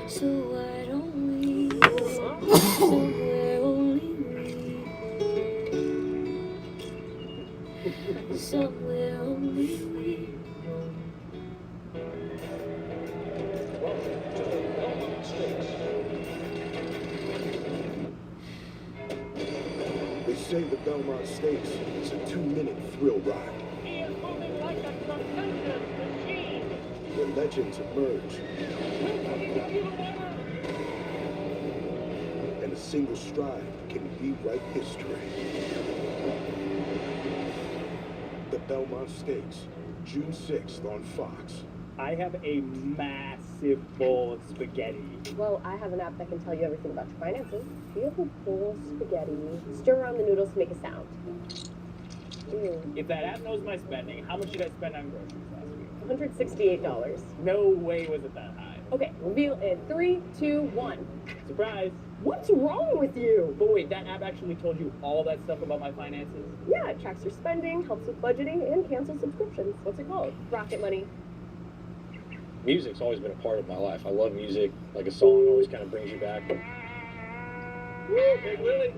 So why don't we go somewhere only we, somewhere only we. They say say the Belmont Stakes is a 2-minute thrill ride. He is moving like a tremendous machine. Where legends emerge. And a single stride can rewrite history. The Belmont Stakes, June 6th on Fox. I have a massive bowl of spaghetti. Well, I have an app that can tell you everything about your finances. You have a bowl of spaghetti. Stir around the noodles to make a sound. If that app knows my spending, how much did I spend on groceries last week? $168. No way was it that high. Okay, reveal in 3, 2, 1. Surprise. What's wrong with you? But wait, that app actually told you all that stuff about my finances? Yeah, it tracks your spending, helps with budgeting, and cancels subscriptions. What's it called? Rocket Money. Music's always been a part of my life. I love music. Like a song always kind of brings you back. Woo, Big Willie.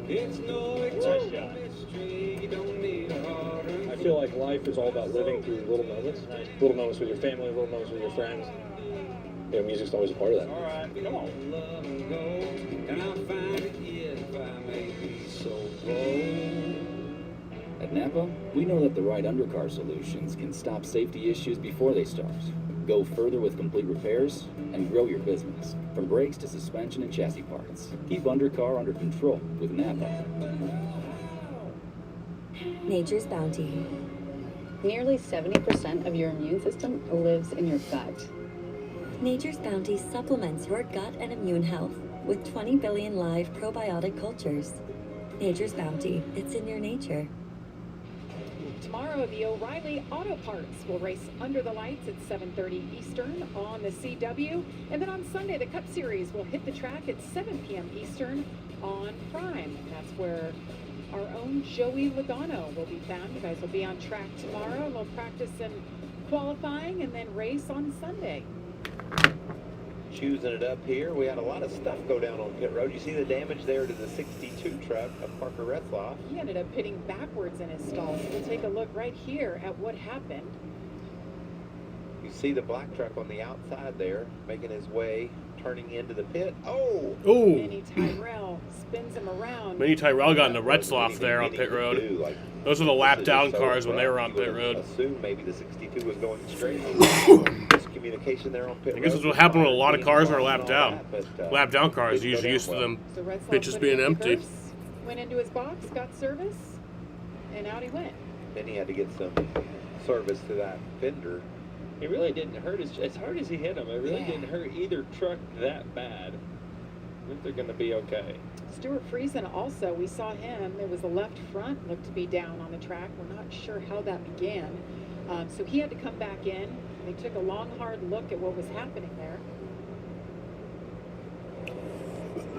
It's no mystery. You don't need a heart. I feel like life is all about living through little moments. Little moments with your family, little moments with your friends. You know, music's always a part of that. All right, come on. And I'll find it if I may be so bold. At Napa, we know that the right undercar solutions can stop safety issues before they start, go further with complete repairs, and grow your business. From brakes to suspension and chassis parts. Keep undercar under control with Napa. Nature's Bounty. Nearly 70% of your immune system lives in your gut. Nature's Bounty supplements your gut and immune health with 20 billion live probiotic cultures. Nature's Bounty, it's in your nature. Tomorrow, the O'Reilly Auto Parts will race under the lights at 7:30 Eastern on the CW. And then on Sunday, the Cup Series will hit the track at 7 p.m. Eastern on Prime. That's where our own Joey Logano will be found. You guys will be on track tomorrow. They'll practice in qualifying and then race on Sunday. Choosing it up here. We had a lot of stuff go down on pit road. You see the damage there to the 62 truck of Parker Retzloff. He ended up pitting backwards in his stall. So we'll take a look right here at what happened. You see the black truck on the outside there, making his way, turning into the pit. Oh! Ooh. Minnie Tyrell spins him around. Minnie Tyrell got into Retzloff there on pit road. Those were the lap down cars when they were on pit road. Assume maybe the 62 was going straight. Miscommunication there on pit road. I guess that's what happened when a lot of cars are lapped down. Lap down cars usually used to them pitches being empty. Went into his box, got service, and out he went. Then he had to get some service to that fender. It really didn't hurt as hard as he hit him. It really didn't hurt either truck that bad. I think they're going to be okay. Stuart Friesen also, we saw him. There was the left front looked to be down on the track. We're not sure how that began. So he had to come back in. They took a long, hard look at what was happening there.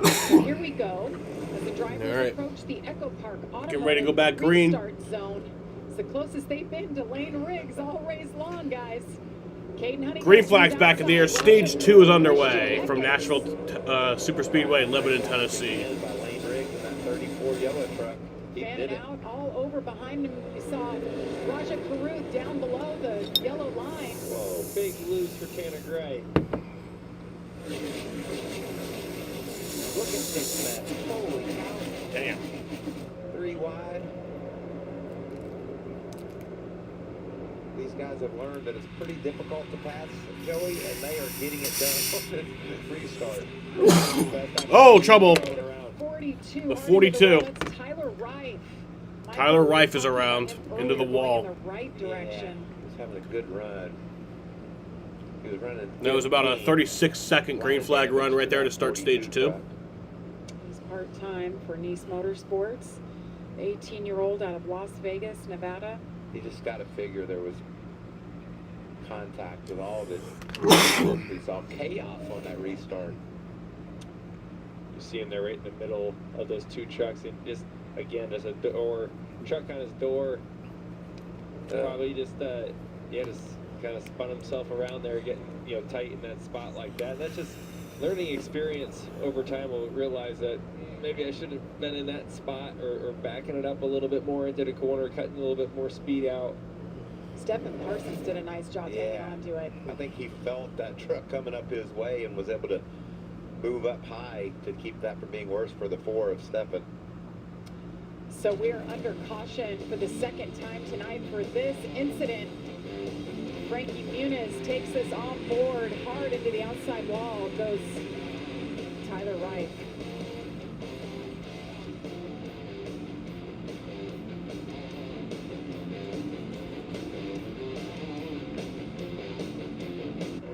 So here we go. As the drivers approach the Echo Park Getting ready to go back green. Restart zone. It's the closest they've been to Lane Riggs all race long, guys. Green flag's back in the air. Stage 2 is underway from Nashville Super Speedway in Lebanon, Tennessee. Lane Riggs in that 34 yellow truck. He did it. Out all over behind him. We saw Raja Caruth down below the yellow line. Whoa, big lose for Tanner Gray. Look at this mess. Holy cow. Damn. 3 wide. These guys have learned that it's pretty difficult to pass Joey, and they are getting it done on this restart. Oh, trouble. 42. The 42. Tyler Reif. Tyler Reif is around into the wall. In the right direction. Yeah, he's having a good run. He was running. That was about a 36-second green flag run right there to start stage 2. He's part-time for Nice Motorsports. 18-year-old out of Las Vegas, Nevada. You just got to figure there was contact with all this. We saw chaos on that restart. You see him there right in the middle of those two trucks. And just, again, there's a door, truck on his door. Probably just, just kind of spun himself around there, getting, tight in that spot like that. That's just learning experience over time. We'll realize that maybe I should have been in that spot or backing it up a little bit more into the corner, cutting a little bit more speed out. Stephen Parsons did a nice job hanging on to it. I think he felt that truck coming up his way and was able to move up high to keep that from being worse for the 4 of Stefan. So we're under caution for the second time tonight for this incident. Frankie Muniz takes us on board hard into the outside wall. Goes Tyler Wright.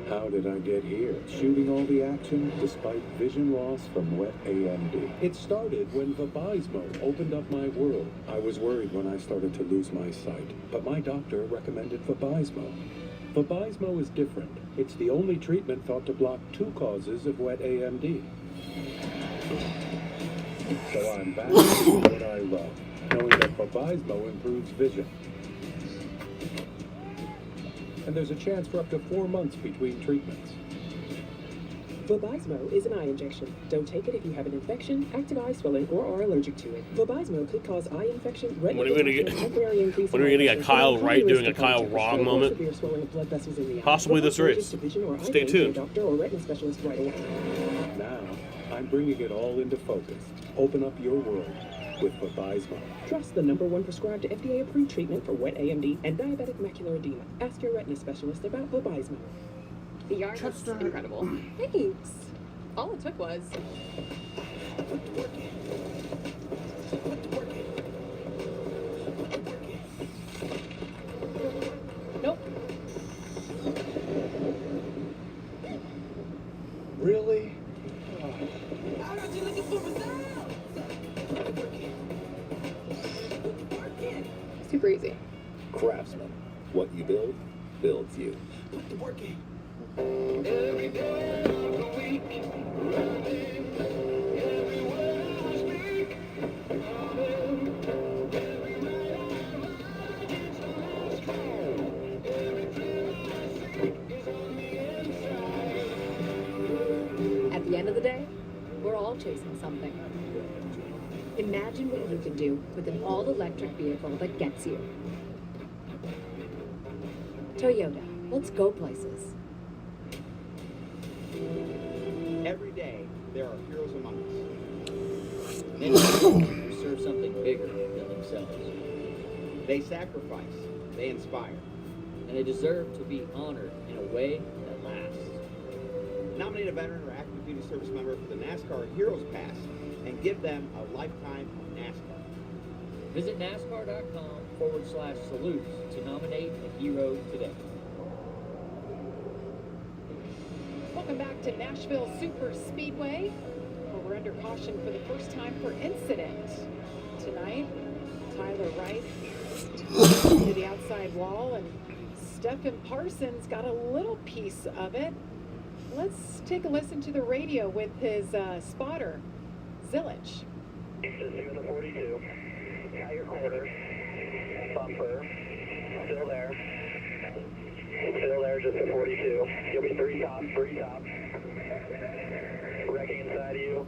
How did I get here? Shooting all the action despite vision loss from wet AMD. It started when Vabysmo opened up my world. I was worried when I started to lose my sight, but my doctor recommended Vabysmo. Vabysmo is different. It's the only treatment thought to block 2 causes of wet AMD. So I'm back to what I love, knowing that Vabysmo improves vision. And there's a chance for up to 4 months between treatments. Vabysmo is an eye injection. Don't take it if you have an infection, active eye swelling, or are allergic to it. Vabysmo could cause eye infection, retinal temporary increase. When are we going to get Kyle Wright doing a Kyle Wrong moment? Possibly this race. Stay tuned. Doctor or retina specialist right away. Now, I'm bringing it all into focus. Open up your world with Vabysmo. Trust the #1 prescribed FDA-approved treatment for wet AMD and diabetic macular edema. Ask your retina specialist about Vabysmo. The yarn was incredible. Thanks. All it took was... Nope. Really? Super easy. Craftsman. What you build, builds you. Every day of the week, everywhere I speak, At the end of the day, we're all chasing something. Imagine what you can do with an all-electric vehicle that gets you. Toyota, let's go places. Every day, there are heroes among us. Many who serve something bigger than themselves. They sacrifice, they inspire, and they deserve to be honored in a way that lasts. Nominate a veteran or active duty service member for the NASCAR Heroes Pass and give them a lifetime of NASCAR. Visit NASCAR.com/salutes to nominate a hero today. Welcome back to Nashville Super Speedway, where we're under caution for the first time for incident. Tonight, Tyler Wright to the outside wall, and Stefan Parsons got a little piece of it. Let's take a listen to the radio with his spotter, Zilich. This is the 42. Tire corner. Bumper. Still there. Still there, just a 42. You'll be 3 top, 3 top. Wrecking inside of you.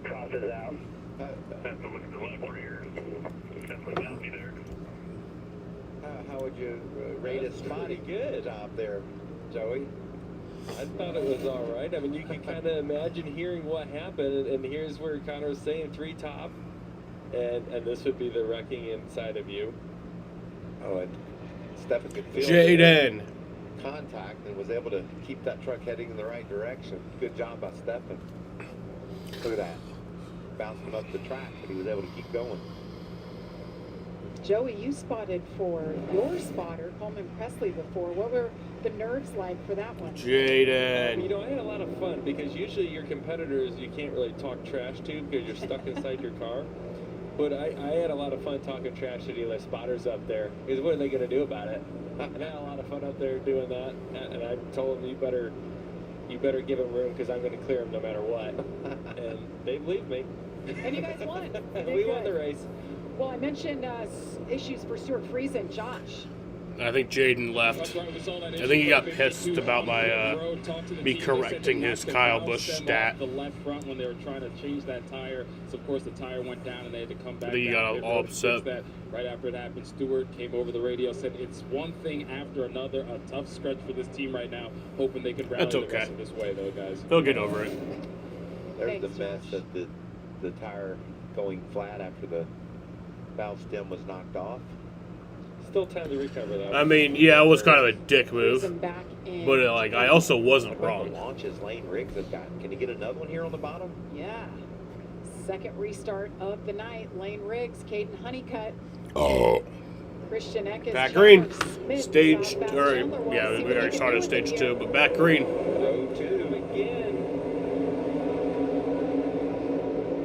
Crosses out. That's looking left right here. Definitely got me there. How would you rate it? Spotty good out there, Joey? I thought it was all right. I mean, you can kind of imagine hearing what happened, and here's where Connor was saying 3 top, and this would be the wrecking inside of you. Oh, and Stefan could feel Jaden contact and was able to keep that truck heading in the right direction. Good job by Stefan. Look at that. Bounced him up the track, but he was able to keep going. Joey, you spotted for your spotter, Coleman Presley, before. What were the nerves like for that one? Jaden. You know, I had a lot of fun because usually your competitors you can't really talk trash to because you're stuck inside your car. But I had a lot of fun talking trash to the spotters up there because what are they going to do about it? And I had a lot of fun up there doing that. And I told them, you better give them room because I'm going to clear them no matter what. And they believed me. And you guys won. We won the race. Well, I mentioned issues for Stuart Friesen. Josh. I think Jaden left. I think he got pissed about my me correcting his Kyle Busch stat. The left front when they were trying to change that tire. So of course the tire went down and they had to come back. I think he got all upset. That. Right after it happened, Stewart came over the radio, said it's one thing after another. A tough stretch for this team right now. Hoping they can rally the rest of this way, though, guys. They'll get over it. There's the mess that the tire going flat after the valve stem was knocked off. Still time to recover, though. I mean, yeah, it was kind of a dick move, but like I also wasn't wrong. Launches Lane Riggs has got. Can he get another one here on the bottom? Yeah. Second restart of the night. Lane Riggs, Caden Honeycutt. Oh. Christian Eckes. Back green. Stage, or yeah, we already started stage 2, but back green. Row 2 again.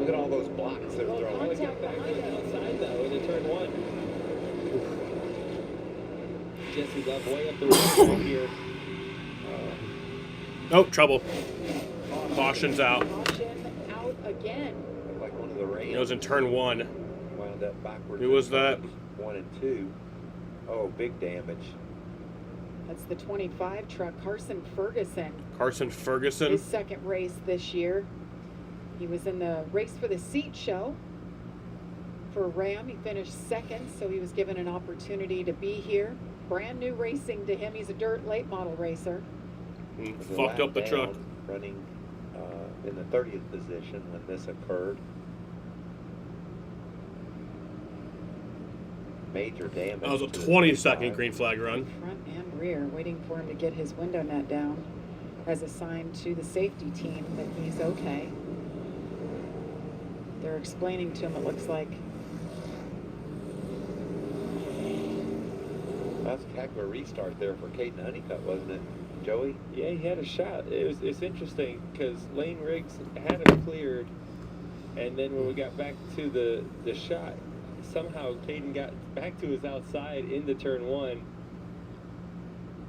Look at all those blocks they're throwing. Oh, it got back on the outside, though, into turn 1. Jesse Love way up the road here. Oh, trouble. Caution's out. Caution out again. Like one of the Rams. It was in turn 1. Wound up backwards. Who was that? 1 and 2. Oh, big damage. That's the 25 truck, Carson Ferguson. Carson Ferguson. His second race this year. He was in the race for the seat show for Ram. He finished second, so he was given an opportunity to be here. Brand new racing to him. He's a dirt late model racer. Fucked up the truck. Running in the 30th position when this occurred. Major damage. That was a 20-second green flag run. Front and rear, waiting for him to get his window net down as a sign to the safety team that he's okay. They're explaining to him, it looks like. That's a heck of a restart there for Caden Honeycutt, wasn't it, Joey? Yeah, he had a shot. It's interesting because Lane Riggs had him cleared, and then when we got back to the shot, somehow Caden got back to his outside into turn 1. And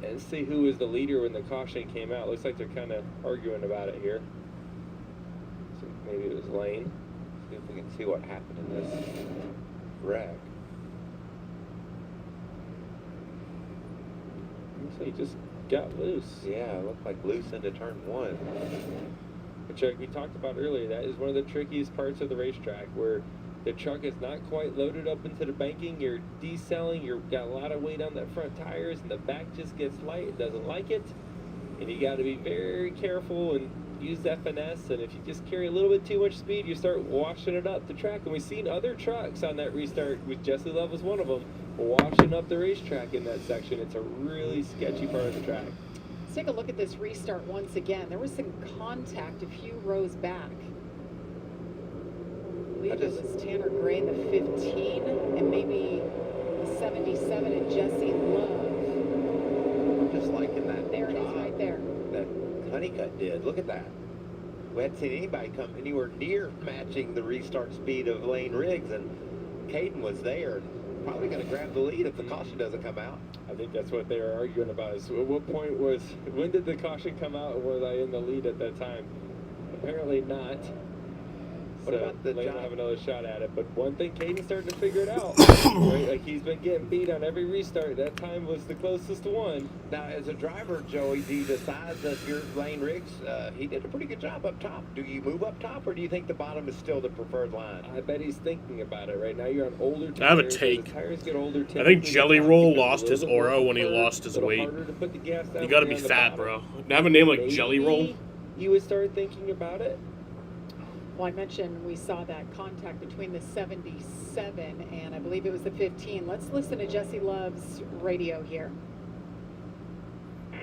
let's see who was the leader when the caution came out. Looks like they're kind of arguing about it here. So maybe it was Lane. See if we can see what happened in this wreck. So he just got loose. Yeah, it looked like loose into turn 1. Which we talked about earlier. That is one of the trickiest parts of the racetrack, where the truck is not quite loaded up into the banking. You're decelling. You've got a lot of weight on the front tires, and the back just gets light. It doesn't like it. And you got to be very careful and use that finesse. And if you just carry a little bit too much speed, you start washing it up the track. And we've seen other trucks on that restart, with Jesse Love was one of them, washing up the racetrack in that section. It's a really sketchy part of the track. Let's take a look at this restart once again. There was some contact a few rows back. I believe it was Tanner Gray in the 15 and maybe the 77 and Jesse Love. I'm just liking that. There it is right there. That Honeycutt did. Look at that. We hadn't seen anybody come anywhere near matching the restart speed of Lane Riggs, and Caden was there. Probably going to grab the lead if the caution doesn't come out. I think that's what they were arguing about. Is at what point was, when did the caution come out, and was I in the lead at that time? Apparently not. What about the Lane will have another shot at it, but one thing Caden's starting to figure it out. Right? Like, he's been getting beat on every restart. That time was the closest to one. Now, as a driver, Joey, do you decide that your Lane Riggs, he did a pretty good job up top. Do you move up top, or do you think the bottom is still the preferred line? I bet he's thinking about it right now. You're on older tires. I have a take. The tires get older. I think Jelly Roll lost his aura when he lost his weight. You gotta be fat, bro. To have a name like Jelly Roll. You would start thinking about it. Well, I mentioned we saw that contact between the 77 and I believe it was the 15. Let's listen to Jesse Love's radio here.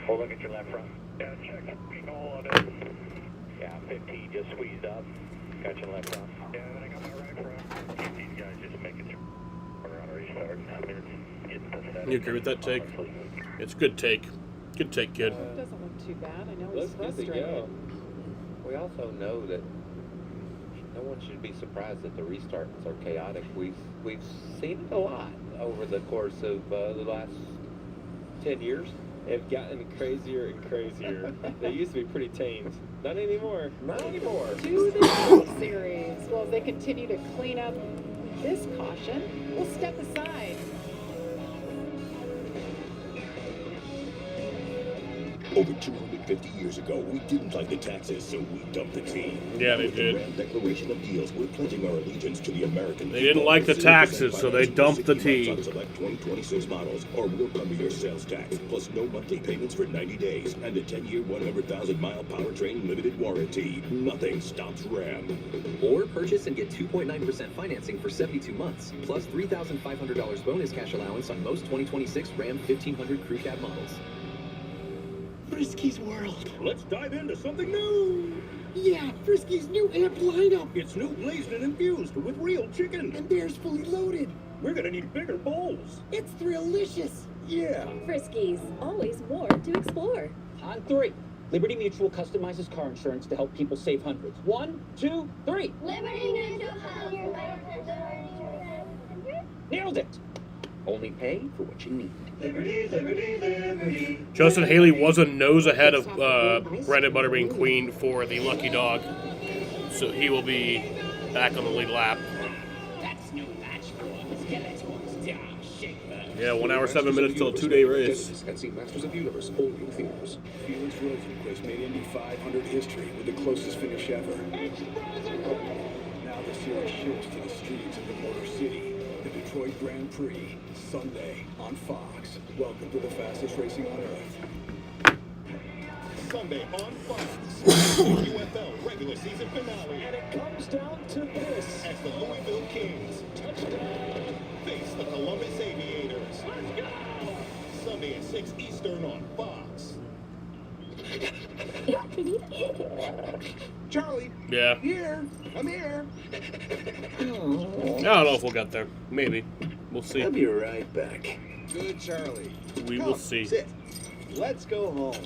Hold, look at your left front. Yeah, check. Hold on. Yeah, 15 just squeezed up. Got your left front. Yeah, then I got my right front. These guys just making through on a restart. I mean, it's getting pathetic. You agree with that take? It's a good take. Good take, kid. It doesn't look too bad. I know he's frustrated. We also know that no one should be surprised that the restarts are chaotic. We've seen it a lot over the course of the last 10 years. They've gotten crazier and crazier. They used to be pretty tamed. Not anymore. Not anymore. To the World Series. Well, as they continue to clean up this caution, we'll step aside. Over 250 years ago, we didn't like the taxes, so we dumped the tea. Yeah, they With the did. Grand Declaration of Deals, we're pledging our allegiance to the American They didn't like the taxes, so they dumped the tea. On select 2026 models, or we'll cover your sales tax, plus no monthly payments for 90 days, and a 10-year, 100,000-mile powertrain limited warranty. Nothing stops Ram. Or purchase and get 2.9% financing for 72 months, plus $3,500 bonus cash allowance on most 2026 Ram 1500 Crew Cab models. Frisky's World. Let's dive into something new. Yeah, Frisky's new amped lineup. It's new glazed and infused with real chicken. And theirs fully loaded. We're gonna need bigger bowls. It's thrill-licious. Yeah. Friskies, always more to explore. On three. Liberty Mutual customizes car insurance to help people save hundreds. 1, 2, 3. Liberty Mutual. Nailed it. Only pay for what you need. Liberty, liberty, liberty. Justin Haley was a nose ahead of Brandon Butterbean Queen for the Lucky Dog, so he will be back on the lead lap. That's no match for us. Skeletons. Yeah, shake that. Yeah, 1 hour 7 minutes till a 2-day race. And see Masters of the Universe all new theaters. Felix Rosenquist made Indy 500 history with the closest finish ever. Now the series shifts to the streets of the Motor City. The Detroit Grand Prix, Sunday on Fox. Welcome to the fastest racing on earth. Sunday on Fox. UFL regular season finale. And it comes down to this. As the Louisville Kings touchdown face the Columbus Aviators. Let's go! Sunday at 6 Eastern on Fox. Charlie. Yeah. Here. I'm here. I don't know if we'll get there. Maybe. We'll see. I'll be right back. Good, Charlie. We Come, will see. Sit. Let's go home.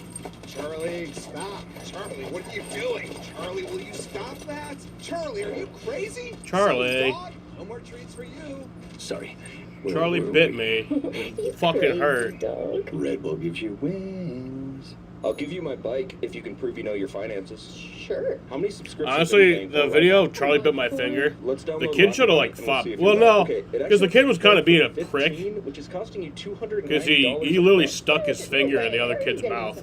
Charlie, stop. Charlie, what are you doing? Charlie, will you stop that? Charlie, are you crazy? Charlie. Dog, no more treats for you. Sorry. Charlie bit me. It fucking hurt. Red Bull gives you wings. I'll give you my bike if you can prove you know your finances. Sure. How many subscriptions? Honestly, the video of Charlie bit my finger, Let's download the kid should have like Rocket Money and we'll fought. see if Well, you no, like it. Okay, it because the actually kid was kind of being a 15, prick. which is costing you $290. Because he literally stuck his finger in the other kid's mouth.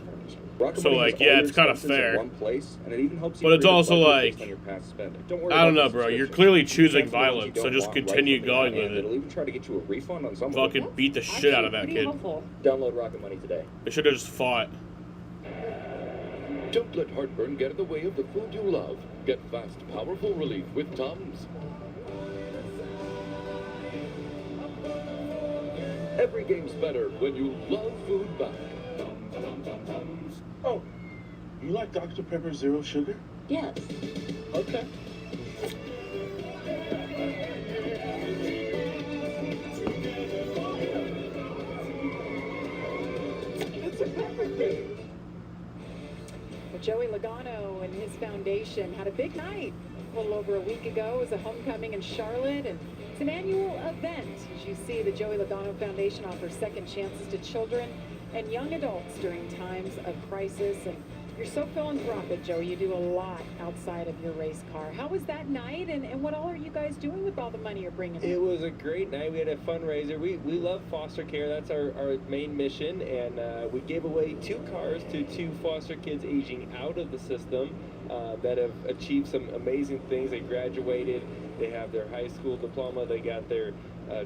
Rocket So Money like, has all yeah, your it's kind of expenses in fair. one place, and it even helps you But it's create a also budget like, based on your past spending. Don't worry I don't about know, the bro. You're subscription. clearly Check choosing the ones you violence, so don't just want right continue from the going end. with It'll it. even try to get you a refund on some of them. Fucking beat the shit out of that kid. Download Rocket Money today. They should have just fought. Don't let heartburn get in the way of the food you love. Get fast, powerful relief with Tums. Every game's better when you love food back. Oh, you like Dr. Pepper Zero Sugar? Yes. Okay. It's a perfect day. Well, Joey Logano and his foundation had a big night a little over a week ago. It was a homecoming in Charlotte, and it's an annual event. As you see, the Joey Logano Foundation offers second chances to children and young adults during times of crisis. And you're so philanthropic, Joey. You do a lot outside of your race car. How was that night, and what all are you guys doing with all the money you're bringing in? It was a great night. We had a fundraiser. We love foster care. That's our main mission. And we gave away 2 cars to 2 foster kids aging out of the system that have achieved some amazing things. They graduated. They have their high school diploma. They got their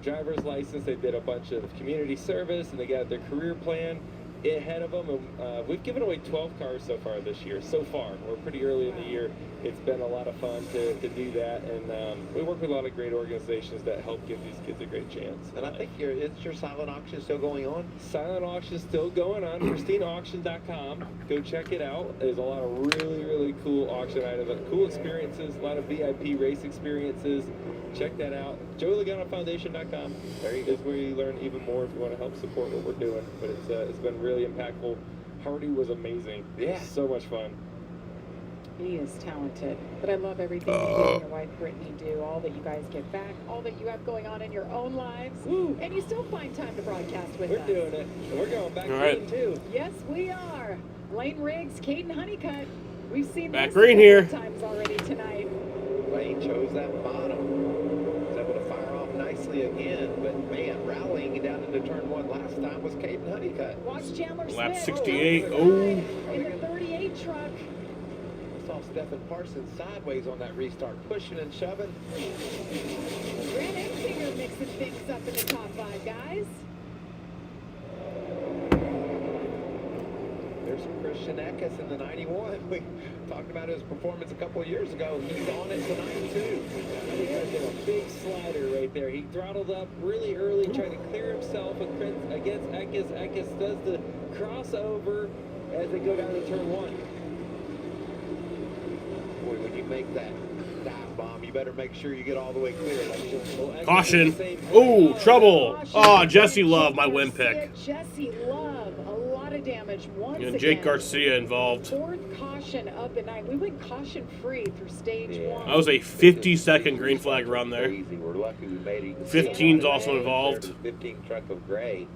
driver's license. They did a bunch of community service, and they got their career plan ahead of them. And we've given away 12 cars so far this year. So far, we're pretty early in the year. It's been a lot of fun to do that, and we work with a lot of great organizations that help give these kids a great chance. And I think it's your silent auction still going on? Silent auction still going on. PristineAuction.com. Go check it out. There's a lot of really, really cool auction items, cool experiences, a lot of VIP race experiences. Check that out. JoeyLoganoFoundation.com. There you go. Is where you learn even more if you want to help support what we're doing. But it's been really impactful. Hardy was amazing. Yeah. So much fun. He is talented, but I love everything that you and your wife Brittany do, all that you guys give back, all that you have going on in your own lives, and you still find time to broadcast with us. We're doing it, and we're going back All right. green too. Yes, we are. Lane Riggs, Caden Honeycutt. We've seen Back this green a here. couple times already tonight. Lane chose that bottom. Was able to fire off nicely again, but man, rallying down into into turn one last time was Caden Honeycutt. Watch Chandler Lap Smith. 68. In the 38 truck. Saw Stephen Parsons sideways on that restart, pushing and shoving. Grant Enfinger mixing things up in the top 5, guys. There's Christian Eckes in the 91. We talked about his performance a couple of years ago. He's on it tonight, too. He had a big slider right there. He throttled up really early, trying to clear himself against Eckes. Eckes does the crossover as they go down to turn one. Boy, when you make that dive bomb, you better make sure you get all the way clear. Caution. Ooh, trouble. Oh, Jesse Love, my win pick. Jesse Love, a lot of damage once again. And Jake Garcia involved. Fourth caution of the night. We went caution free through stage one. That was a 50-second green flag run there. We're lucky we made it. 15's also involved. 15 truck of gray.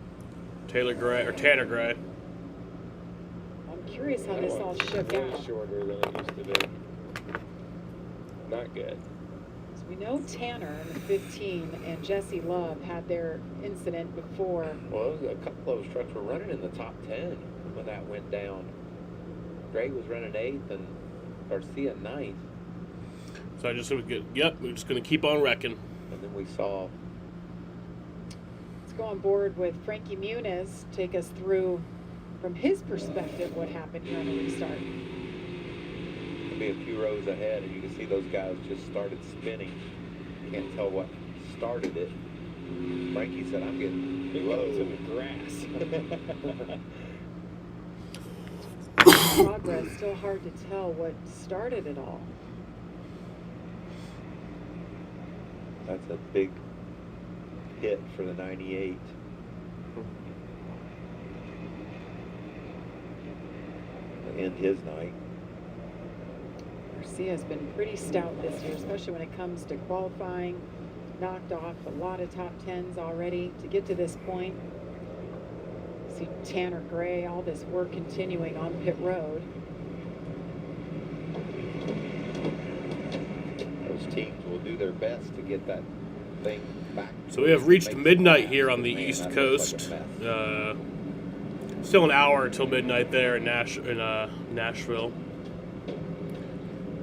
Tanner Gray. I'm curious how this all shook out. Shorter than it used to be. Not good. So we know Tanner in the 15 and Jesse Love had their incident before. Well, a couple of those trucks were running in the top 10 when that went down. Gray was running 8th and Garcia 9th. So I just would get, we're just going to keep on wrecking. And then we saw. Let's go on board with Frankie Muniz, take us through, from his perspective, what happened here on the restart. Be a few rows ahead, and you can see those guys just started spinning. Can't tell what started it. Frankie said, "I'm getting low to the grass." Progress, still hard to tell what started it all. That's a big hit for the 98. To end his night. Garcia's been pretty stout this year, especially when it comes to qualifying. Knocked off a lot of top 10s already to get to this point. See Tanner Gray, all this work continuing on pit road. Those teams will do their best to get that thing back. So we have reached midnight here on the East Coast. Still an hour until midnight there in Nashville.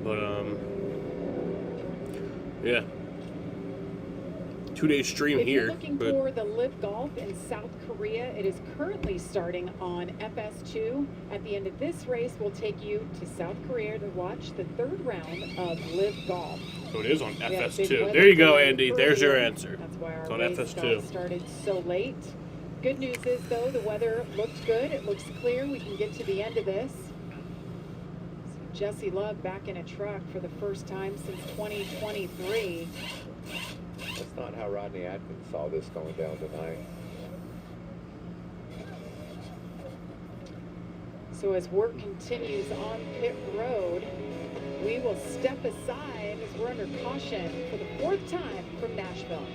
But, yeah. 2-day stream if here. If you're looking for the Live Golf in South Korea, it is currently starting on FS2. At the end of this race, we'll take you to South Korea to watch the third round of Live Golf. So it is on FS2. There you go, Andy. There's your answer. That's why our it's on race FS2. Started so late. Good news is, though, the weather looks good. It looks clear. We can get to the end of this. Jesse Love back in a truck for the first time since 2023. That's not how Rodney Atkins saw this going down tonight. So as work continues on pit road, we will step aside as we're under caution for the fourth time from Nashville.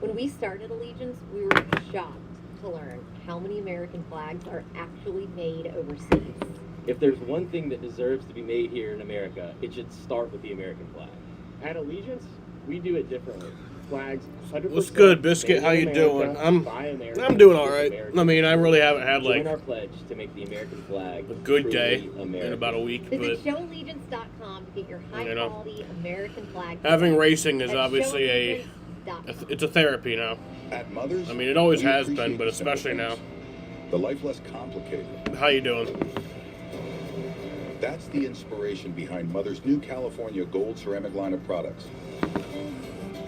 When we started Allegiance, we were shocked to learn how many American flags are actually made overseas. If there's one thing that deserves to be made here in America, it should start with the American flag. At Allegiance, we do it differently. Flags, 100%. What's good, Biscuit? How you doing? I'm doing all right. I mean, I really haven't had like Join our pledge to make the American flag a good day American. in about a week, Visit but showallegiance.com to get your high-quality American flag. Having racing is obviously it's a therapy now. At Mother's, I mean, it always has been, but especially now. The life less complicated. How you doing? That's the inspiration behind Mother's new California Gold ceramic line of products.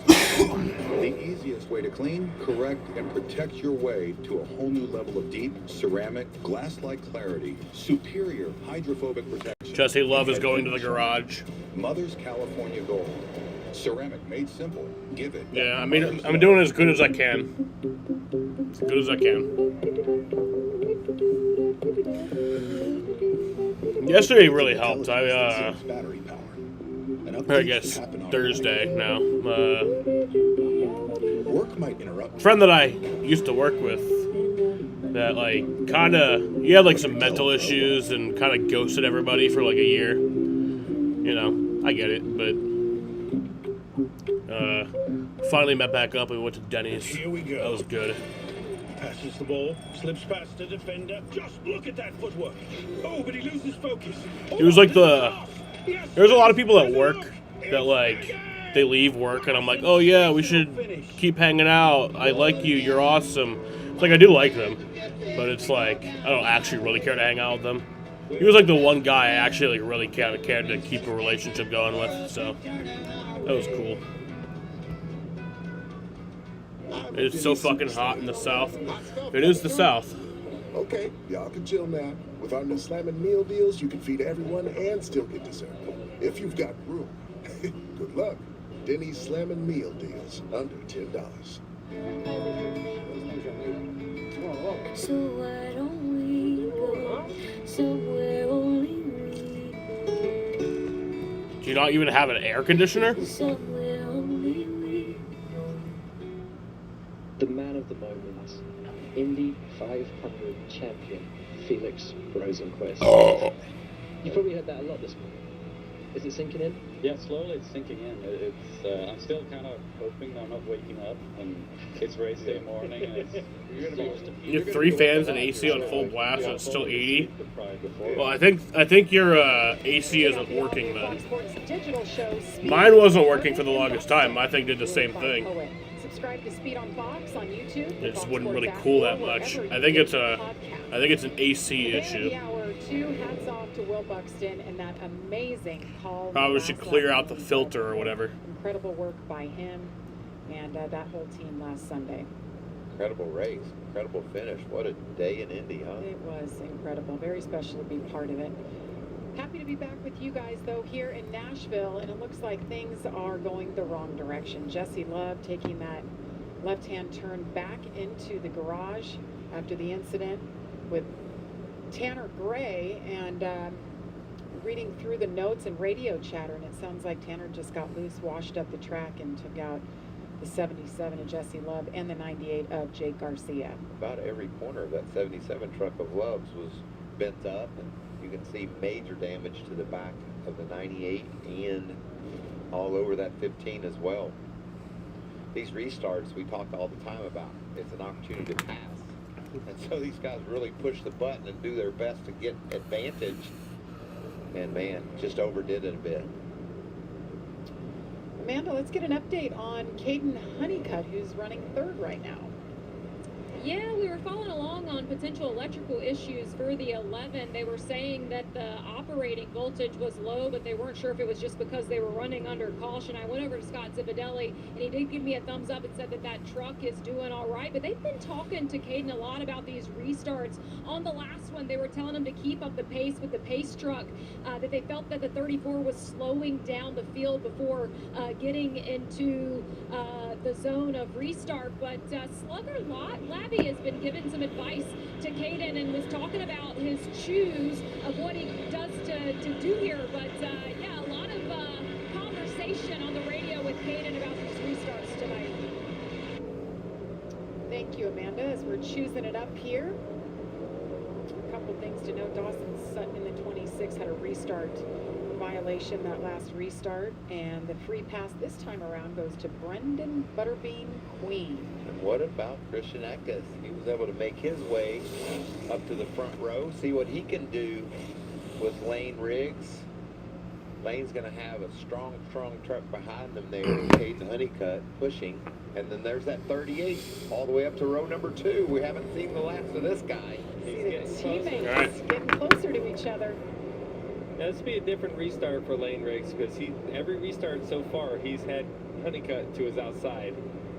The easiest way to clean, correct, and protect your way to a whole new level of deep, ceramic, glass-like clarity, superior hydrophobic protection. Jesse Love is going to the garage. Mother's California Gold. Ceramic made simple. Give it. Yeah, I mean, I'm doing as good as I can. As good as I can. Yesterday really helped. I guess Thursday now. Work might interrupt. Friend that I used to work with that he had like some mental issues and kind of ghosted everybody for like a year. You know, I get it, but Finally met back up. We went to Denny's. Here we go. That was good. Passes the ball, slips past the defender. Just look at that footwork. Oh, but he loses focus. It was like there's a lot of people at work that like they leave work and I'm like, oh yeah, we should keep hanging out. I like you. You're awesome. It's like I do like them, but it's like I don't actually really care to hang out with them. He was like the one guy I actually like really cared to keep a relationship going with. So that was cool. It's so fucking hot in the South. It is the South. Okay, y'all can chill now. With our new slamming meal deals, you can feed everyone and still get dessert. If you've got room. Good luck. Denny's slamming meal deals under $10. So why don't we go somewhere only we? Do you not even have an air conditioner? Somewhere only we. The man of the moment, Indy 500 champion, Felix Rosenquist. Oh. You probably heard that a lot this morning. Is it sinking in? Yeah, slowly it's sinking in. It's I'm still kind of hoping I'm not waking up and it's race day morning and it's You have 3 fans and AC on full blast and it's still 80. Well, I think your AC isn't working then. Mine wasn't working for the longest time. My thing did the same thing. Subscribe to Speed on Fox on YouTube. It just wouldn't really cool that much. I think it's an AC issue. Hats off to Will Buxton and that amazing call. Probably should clear out the filter or whatever. Incredible work by him and that whole team last Sunday. Incredible race, incredible finish. What a day in Indy, huh? It was incredible. Very special to be part of it. Happy to be back with you guys, though, here in Nashville, and it looks like things are going the wrong direction. Jesse Love taking that left-hand turn back into the garage after the incident with Tanner Gray, and reading through the notes and radio chatter, and it sounds like Tanner just got loose, washed up the track, and took out the 77 of Jesse Love and the 98 of Jake Garcia. About every corner of that 77 truck of Love's was bent up, and you can see major damage to the back of the 98 and all over that 15 as well. These restarts we talk all the time about. It's an opportunity to pass. And so these guys really push the button and do their best to get advantage. And man, just overdid it a bit. Amanda, let's get an update on Caden Honeycutt, who's running 3rd right now. Yeah, we were following along on potential electrical issues for the 11. They were saying that the operating voltage was low, but they weren't sure if it was just because they were running under caution. I went over to Scott Zipadelli, and he did give me a thumbs up and said that that truck is doing all right. But they've been talking to Caden a lot about these restarts. On the last one, they were telling him to keep up the pace with the pace truck, that they felt that the 34 was slowing down the field before getting into the zone of restart. But Slugger Labby has been giving some advice to Caden and was talking about his choose of what he does to do here. But yeah, a lot of conversation on the radio with Caden about these restarts tonight. Thank you, Amanda. As we're choosing it up here, a couple things to note. Dawson Sutton in the 26 had a restart violation that last restart, and the free pass this time around goes to Brendan Butterbean Queen. And what about Christian Eckes? He was able to make his way up to the front row, see what he can do with Lane Riggs. Lane's going to have a strong truck behind them there. Caden Honeycutt pushing. And then there's that 38 all the way up to row number 2. We haven't seen the last of this guy. He's getting teammates getting closer to each other. Now, this would be a different restart for Lane Riggs because every restart so far, he's had Honeycutt to his outside.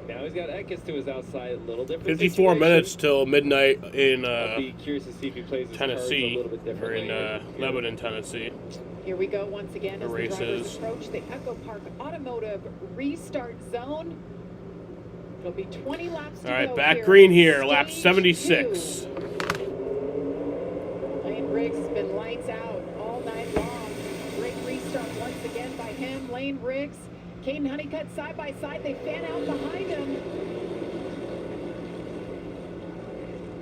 Now he's got Eckes to his outside, a little different 54 situation. minutes till midnight in I'll be curious to see if he plays his Tennessee, cards a little bit or differently. in Lebanon, Tennessee. Here we go once again as the drivers races. approach the Echo Park Automotive restart zone. It'll be 20 laps to go. All right, back here. green here, lap Stage 76. 2. Lane Riggs has been lights out all night long. Great restart once again by him. Lane Riggs, Caden Honeycutt side by side. They fan out behind him.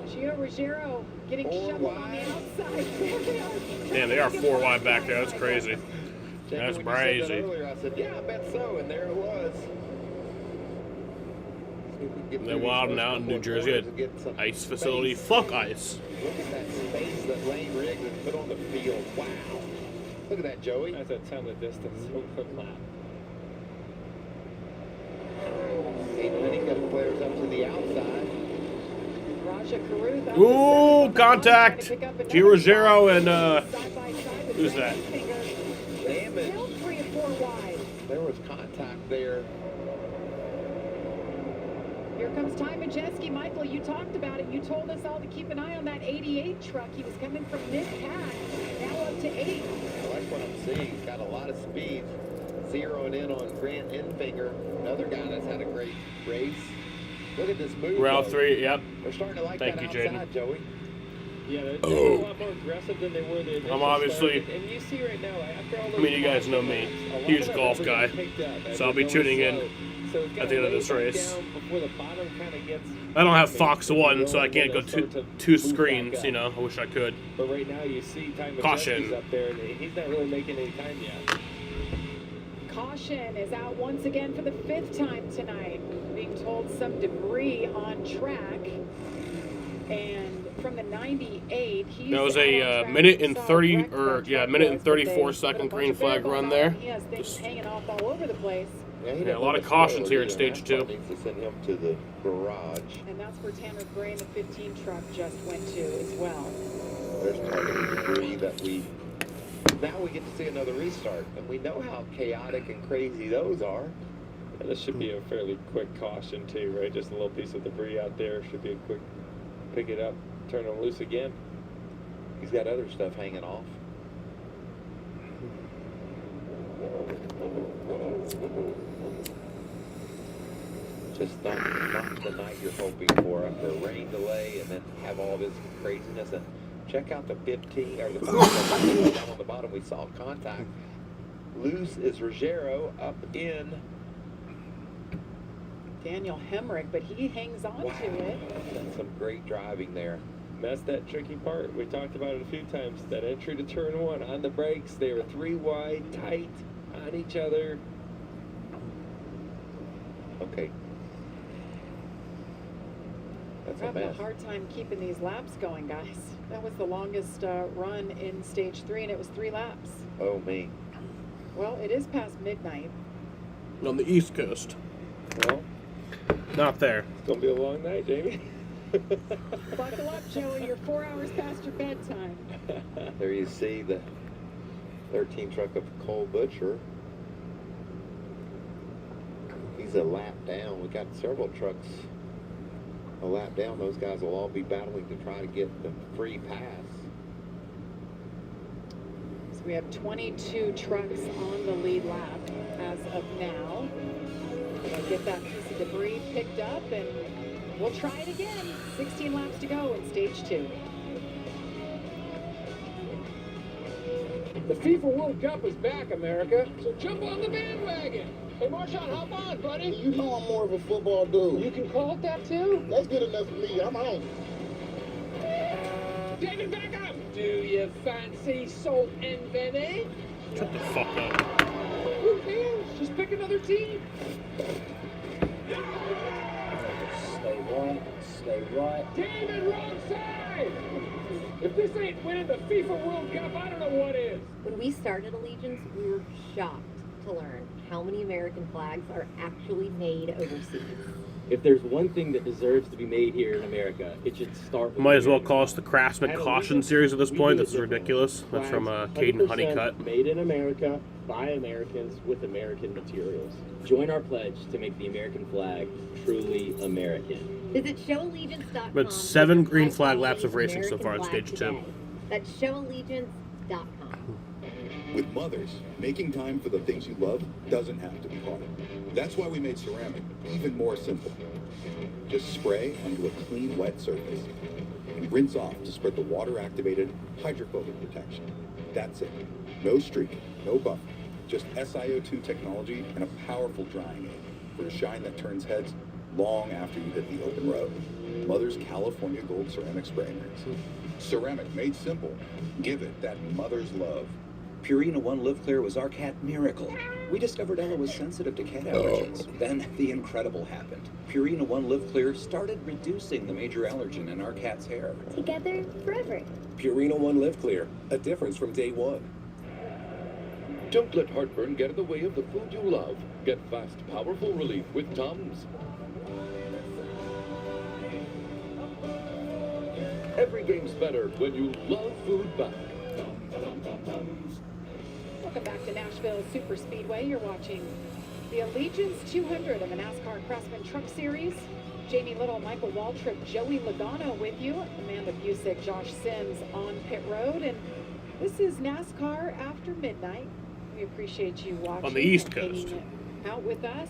Gio Ruggiero getting shoveled on the outside. There they are. Damn, they are 4 wide back there. That's crazy. That's When you said that crazy. earlier, I said, yeah, I bet so. And there it was. They're wilding out in New Jersey at ice facility. Fuck ice. Look at that space that Lane Riggs has put on the field. Wow. Look at that, Joey. That's a ton of distance over lap. Hayden Honeycutt flares up to the outside. Raja Caruth. Ooh, contact. G. Rogero and, who's that? Damage. Still 3 and 4 wide. There was contact there. Here comes Ty Majeski. Michael, you talked about it. You told us all to keep an eye on that 88 truck. He was coming from mid-pack, now up to 8. I like what I'm seeing. He's got a lot of speed. Zeroing in on Grant Enfinger, another guy that's had a great race. Look at this move. Route though. 3, yep. They're starting to like Thank that you, outside, Jaden. Joey. Yeah, they're a lot more aggressive than they were the initial I'm obviously, start. And you see right now, after all those you guys know me, huge golf guy, so I'll be tuning in at the end of this race. I don't have Fox 1, so I can't go two screens, you know, I wish I could. But right now you see Ty Caution. Majeski's up there, and he's not really making any time yet. Caution is out once again for the 5th time tonight. Being told some debris on track. And from the 98, he's That was out on a track. minute We and saw 30 wreck or that yeah, truck minute and was, but they 34 put a second bunch green of flag barrels run on there. it. He has things hanging off all over the place. Yeah, a lot of cautions here at stage 2. Needs to send him to the garage. And that's where Tanner Gray and the 15 truck just went to as well. There's plenty of debris that now we get to see another restart, and we know how chaotic and crazy those are. And this should be a fairly quick caution too, right? Just a little piece of debris out there should be a quick pick it up, turn them loose again. He's got other stuff hanging off. Just not the night you're hoping for after a rain delay and then have all this craziness. And check out the 15 or the down on the bottom. We saw contact. Loose is Ruggiero up in. Daniel Hemrick, but he hangs on to it. That's some great driving there. That's that tricky part. We talked about it a few times. That entry to turn 1 on the brakes, they were 3 wide, tight on each other. Okay. That's We're a having mess. a hard time keeping these laps going, guys. That was the longest run in stage 3, and it was 3 laps. Oh, me. Well, it is past midnight. On the East Coast. Well, not there. It's going to be a long night, Jamie. Buckle up, Joey. You're 4 hours past your bedtime. There you see the 13 truck of Cole Butcher. He's a lap down. We got several trucks a lap down. Those guys will all be battling to try to get the free pass. So we have 22 trucks on the lead lap as of now. We'll get that piece of debris picked up, and we'll try it again. 16 laps to go in stage 2. The FIFA World Cup is back, America, so jump on the bandwagon. Hey, Marshawn, hop on, buddy. You know I'm more of a football dude. You can call it that, too? That's good enough for me. I'm on. David Beckham, do you fancy salt and vinegar? Shut the fuck up. Who cares? Just pick another team. Stay right, stay right. David, wrong side! If this ain't winning the FIFA World Cup, I don't know what is. When we started Allegiance, we were shocked to learn how many American flags are actually made overseas. If there's one thing that deserves to be made here in America, it should start with Might as well call us the Craftsman Caution Series at this point. This is ridiculous. That's from Caden Honeycutt. Made in America, by Americans, with American materials. Join our pledge to make the American flag truly American. Visit showallegiance.com. But 7 green flag laps of racing so far in stage 2. That's showallegiance.com. With mothers, making time for the things you love doesn't have to be hard. That's why we made ceramic even more simple. Just spray onto a clean, wet surface and rinse off to spread the water-activated hydrophobic protection. That's it. No streaking, no buffer, just SiO2 technology and a powerful drying aid for a shine that turns heads long after you hit the open road. Mother's California Gold Ceramic Spray Rinse. Ceramic made simple. Give it that mother's love. Purina One Live Clear was our cat miracle. We discovered Ella was sensitive to cat allergens. Then the incredible happened. Purina One Live Clear started reducing the major allergen in our cat's hair. Together forever. Purina One Live Clear, a difference from day one. Don't let heartburn get in the way of the food you love. Get fast, powerful relief with Tums. Every game's better when you love food back. Welcome back to Nashville Super Speedway. You're watching the Allegiance 200 of the NASCAR Craftsman Truck Series. Jamie Little, Michael Waltrip, Joey Logano with you. Amanda Busick, Josh Sims on pit road. And this is NASCAR After Midnight. We appreciate you watching. On the East and Coast. hanging out with us.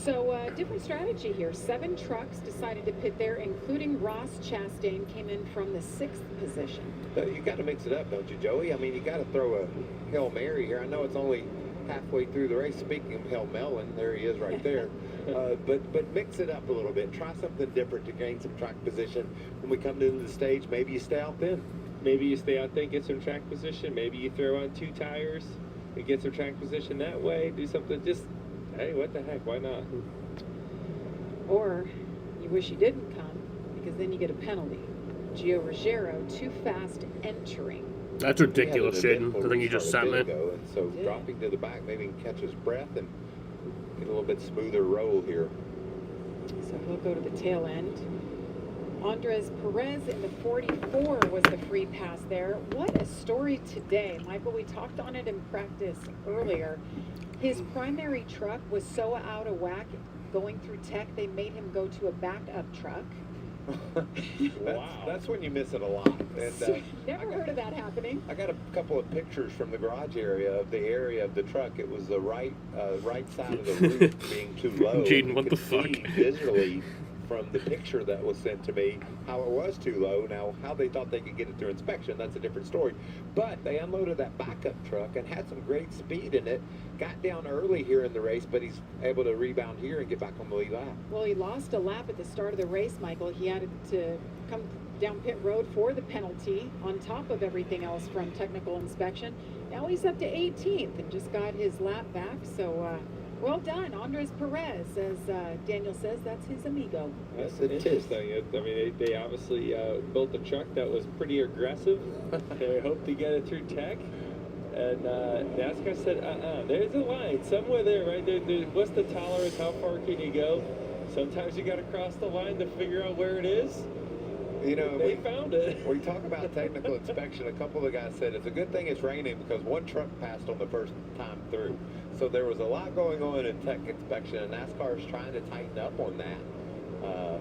So different strategy here. 7 trucks decided to pit there, including Ross Chastain, came in from the 6th position. You got to mix it up, don't you, Joey? I mean, you got to throw a Hail Mary here. I know it's only halfway through the race. Speaking of Hail Melon, there he is right there. But mix it up a little bit. Try something different to gain some track position. When we come into the stage, maybe you stay out then. Maybe you stay out there, get some track position. Maybe you throw on 2 tires and get some track position that way. Do something just, hey, what the heck, why not? Or you wish you didn't come, because then you get a penalty. Gio Ruggiero, too fast entering. That's ridiculous, Jaden. The thing you just sent me. And so dropping to the back, maybe he can catch his breath and get a little bit smoother roll here. So he'll go to the tail end. Andres Perez in the 44 was the free pass there. What a story today. Michael, we talked on it in practice earlier. His primary truck was so out of whack going through tech, they made him go to a backup truck. That's when you miss it a lot. And, never heard of that happening. I got a couple of pictures from the garage area of the truck. It was the right side of the roof being too low. Jaden, what the fuck? Visually, from the picture that was sent to me, how it was too low. Now, how they thought they could get it through inspection, that's a different story. But they unloaded that backup truck and had some great speed in it. Got down early here in the race, but he's able to rebound here and get back on the lead lap. Well, he lost a lap at the start of the race, Michael. He had to come down pit road for the penalty on top of everything else from technical inspection. Now he's up to 18th and just got his lap back. So, well done, Andres Perez. As Daniel says, that's his amigo. That's interesting. I mean, they obviously built a truck that was pretty aggressive. They hoped to get it through tech. And NASCAR said, there's a line somewhere there, right? There, what's the tolerance? How far can you go? Sometimes you got to cross the line to figure out where it is. You know, they found it. When we talk about technical inspection, a couple of the guys said it's a good thing it's raining because one truck passed on the first time through. So there was a lot going on in tech inspection, and NASCAR is trying to tighten up on that.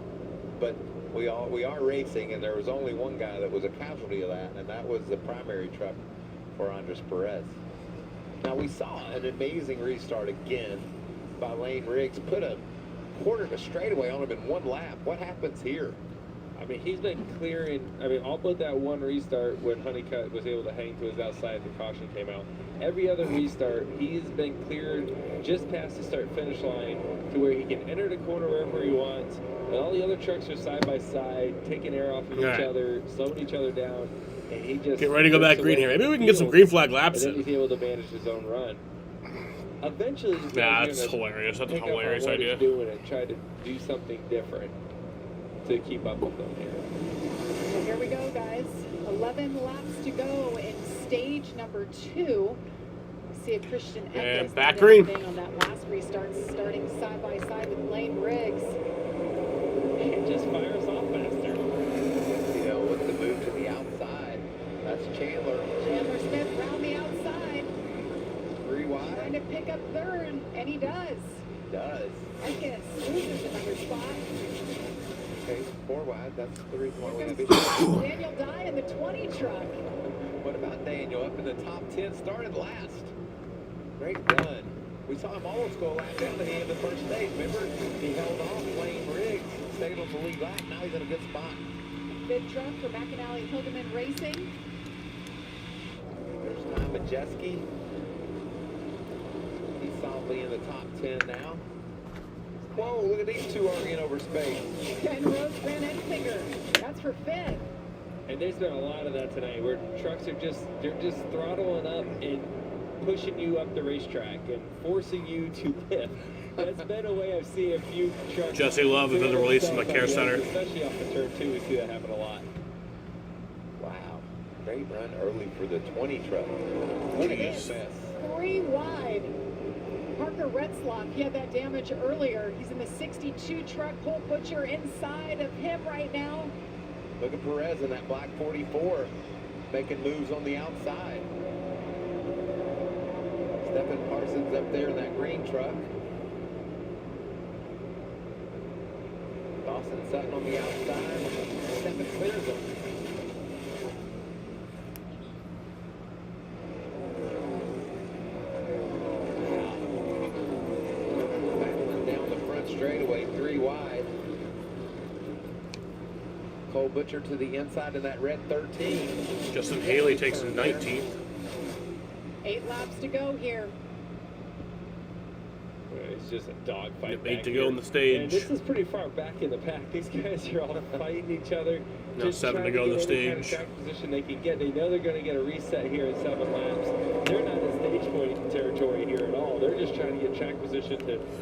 But we are racing, and there was only one guy that was a casualty of that, and that was the primary truck for Andres Perez. Now we saw an amazing restart again by Lane Riggs. Put a quarter of a straightaway on him in one lap. What happens here? I mean, he's been clearing. I mean, all but that one restart when Honeycutt was able to hang to his outside, the caution came out. Every other restart, he's been cleared just past the start-finish line to where he can enter the corner wherever he wants. And all the other trucks are side by side, taking air off of each other, slowing each other down. And he just get ready to go back green here. Maybe we can get some green flag laps in. in. He's able to manage his own run. Eventually, he's that's hilarious. That's a hilarious idea. Doing and try to do something different to keep up with them here. So here we go, guys. 11 laps to go in stage number 2. We see a Christian and back green on that last restart, starting side by side with Lane Riggs. It just fires off faster. You know, with the move to the outside, that's Chandler. Chandler Smith round the outside. 3 wide. Trying to pick up third, and he does. Does. Ekis loses another spot. Okay, 4 wide. That's the reason why we have issues. Daniel Dye in the 20 truck. What about Daniel up in the top 10? Started last. Great run. We saw him almost go a lap down at the end of the first stage. Remember, he held off Lane Riggs, stayed on the lead lap. Now he's in a good spot. 5th truck for McAnally Hildeman Racing. There's Tom Majeski. He's solidly in the top 10 now. Whoa, look at these two arguing over space. Ken Rose, Van Enfinger. That's for 5th. And there's been a lot of that tonight where trucks are they're just throttling up and pushing you up the racetrack and forcing you to pit. That's been a way I've seen a few trucks. Jesse Love has been released from the care center. Especially off the turn 2, we see that happen a lot. Wow. Great run early for the 20 truck. Look at this. 3 wide. Parker Retzloff, he had that damage earlier. He's in the 62 truck. Cole Butcher inside of him right now. Look at Perez in that black 44, making moves on the outside. Stephen Parsons up there in that green truck. Dawson Sutton on the outside. Stephen clears him. Battling down the front straightaway, 3 wide. Cole Butcher to the inside in that red 13. Justin Haley takes 19th. 8 laps to go here. It's just a dogfight. 8 to go on the stage. And this is pretty far back in the pack. These guys are all fighting each other. Now just 7 to go on the stage. Kind of track position they can get. They know they're going to get a reset here in 7 laps. They're not in stage point territory here at all. They're just trying to get track position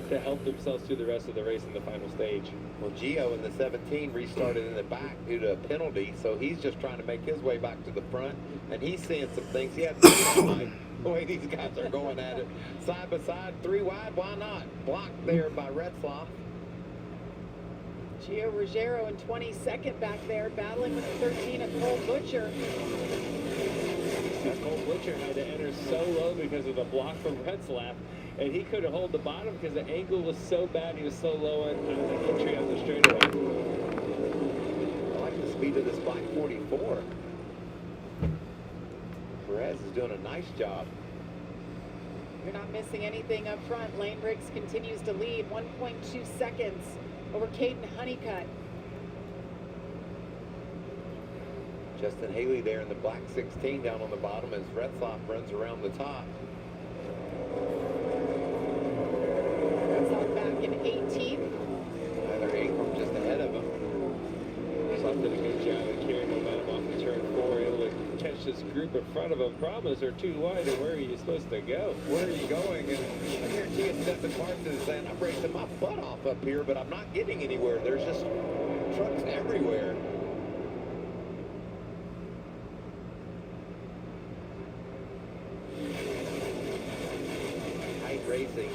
to help themselves through the rest of the race in the final stage. Well, Gio in the 17 restarted in the back due to a penalty, so he's just trying to make his way back to the front, and he's seeing some things. He had the way these guys are going at it. Side by side, 3 wide, why not? Blocked there by Retzloff. Gio Ruggiero in 22nd back there, battling with the 13 of Cole Butcher. Cole Butcher had to enter so low because of the block from Retzlaff, and he couldn't hold the bottom because the angle was so bad. He was so low on the entry on the straightaway. I like the speed of this black 44. Perez is doing a nice job. You're not missing anything up front. Lane Riggs continues to lead, 1.2 seconds over Caden Honeycutt. Justin Haley there in the black 16 down on the bottom as Retzloff runs around the top. Retzloff back in 18th. Tyler Ingram just ahead of him. Retzloff did a good job of carrying momentum off the turn 4, able to catch this group in front of him. Problem is they're too wide, and where are you supposed to go? Where are you going? And I guarantee you Stephen Parsons is saying, I'm racing my butt off up here, but I'm not getting anywhere. There's just trucks everywhere. Tight racing.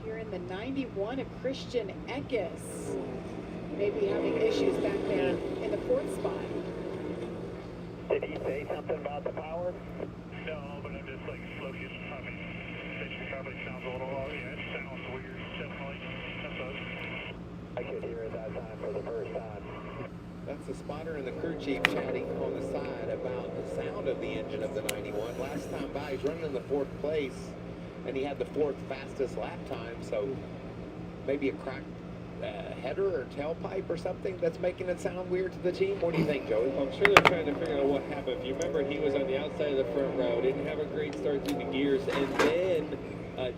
Here in the 91 of Christian Eckes. Maybe having issues back there in the 4th spot. Did he say something about the power? No, but I'm just like slowly getting pumping. Station probably sounds a little off. Yeah, it sounds weird, definitely. That's us. I could hear it that time for the first time. That's the spotter and the crew chief chatting on the side about the sound of the engine of the 91. Last time by, he's running in the 4th place, and he had the 4th fastest lap time, so maybe a cracked header or tailpipe or something that's making it sound weird to the team. What do you think, Joey? I'm sure they're trying to figure out what happened. If you remember, he was on the outside of the front row, didn't have a great start through the gears, and then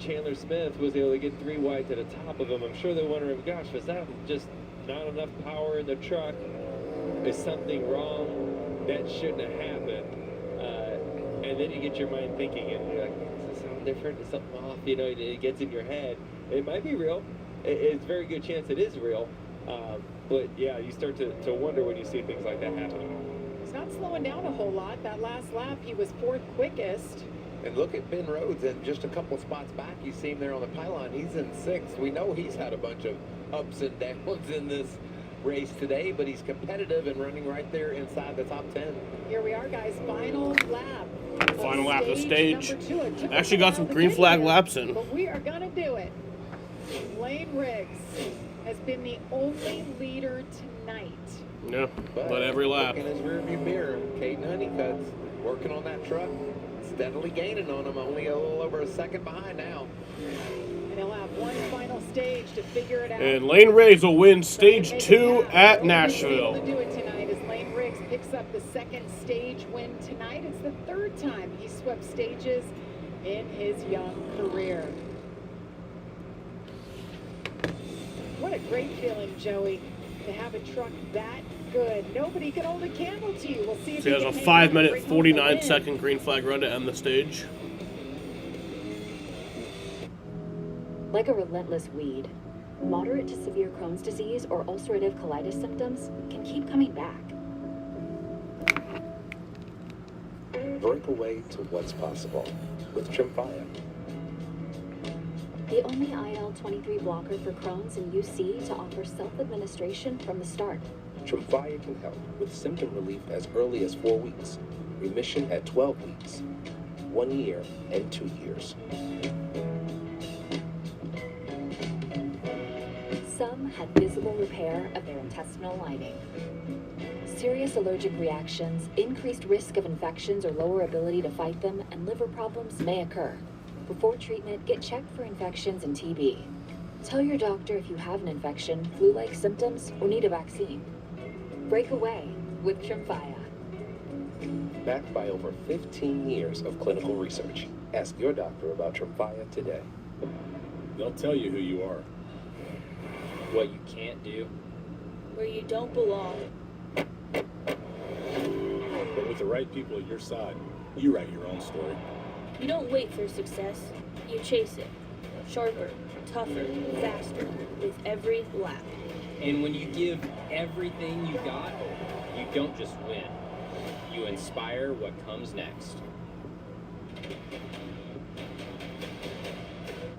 Chandler Smith was able to get 3 wide to the top of him. I'm sure they're wondering, gosh, was that just not enough power in the truck? Is something wrong? That shouldn't have happened. And then you get your mind thinking, and you're like, does it sound different? Is something off? You know, it gets in your head. It might be real. It's a very good chance it is real. But yeah, you start to wonder when you see things like that happening. He's not slowing down a whole lot. That last lap, he was 4th quickest. And look at Ben Rhodes, and just a couple of spots back, you see him there on the pylon. He's in 6th. We know he's had a bunch of ups and downs in this race today, but he's competitive and running right there inside the top 10. Here we are, guys. Final lap. Final lap of the stage. Number 2. Actually got some green flag laps in. But we are going to do it. Lane Riggs has been the only leader tonight. Yeah, but every lap. In his rearview mirror, Caden Honeycutt's working on that truck, steadily gaining on him, only a little over a second behind now. And he'll have one final stage to figure it out. And Lane Riggs will win stage 2 at Nashville. To do it tonight as Lane Riggs picks up the 2nd stage win tonight. It's the 3rd time he swept stages in his young career. What a great feeling, Joey, to have a truck that good. Nobody can hold a candle to you. We'll see if So he has you a can 5-minute, 49-second green flag run to end the stage. Like a relentless weed, moderate to severe Crohn's disease or ulcerative colitis symptoms can keep coming back. Break away to what's possible with Tremfya. The only IL-23 blocker for Crohn's and UC to offer self-administration from the start. Tremfya can help with symptom relief as early as 4 weeks, remission at 12 weeks, 1 year, and 2 years. Some had visible repair of their intestinal lining. Serious allergic reactions, increased risk of infections or lower ability to fight them, and liver problems may occur. Before treatment, get checked for infections and TB. Tell your doctor if you have an infection, flu-like symptoms, or need a vaccine. Break away with Tremfya. Backed by over 15 years of clinical research. Ask your doctor about Tremfya today. They'll tell you who you are. What you can't do. Where you don't belong. But with the right people at your side, you write your own story. You don't wait for success. You chase it. Sharper, tougher, faster, with every lap. And when you give everything you got, you don't just win. You inspire what comes next.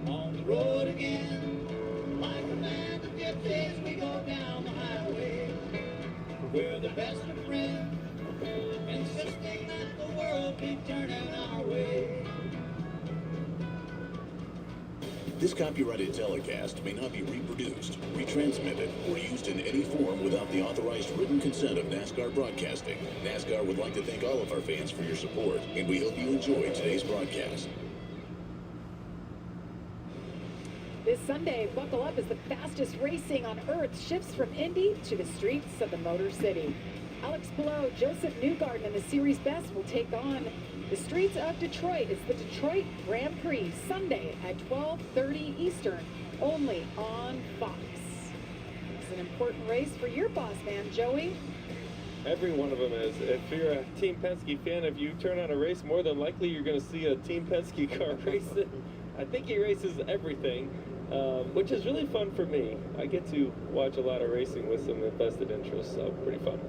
On the road again, like a band of gypsies, we go down the highway. We're the best of friends, insisting that the world keep turning our way. This copyrighted telecast may not be reproduced, retransmitted, or used in any form without the authorized written consent of NASCAR Broadcasting. NASCAR would like to thank all of our fans for your support, and we hope you enjoyed today's broadcast. This Sunday, buckle up as the fastest racing on Earth shifts from Indy to the streets of the Motor City. Alex Palou, Joseph Newgarden, and the series best will take on the streets of Detroit. It's the Detroit Grand Prix, Sunday at 12:30 Eastern, only on Fox. It's an important race for your boss man, Joey. Every one of them is. If you're a Team Penske fan, if you turn on a race, more than likely you're going to see a Team Penske car racing. I think he races everything, which is really fun for me. I get to watch a lot of racing with some vested interests, so pretty fun.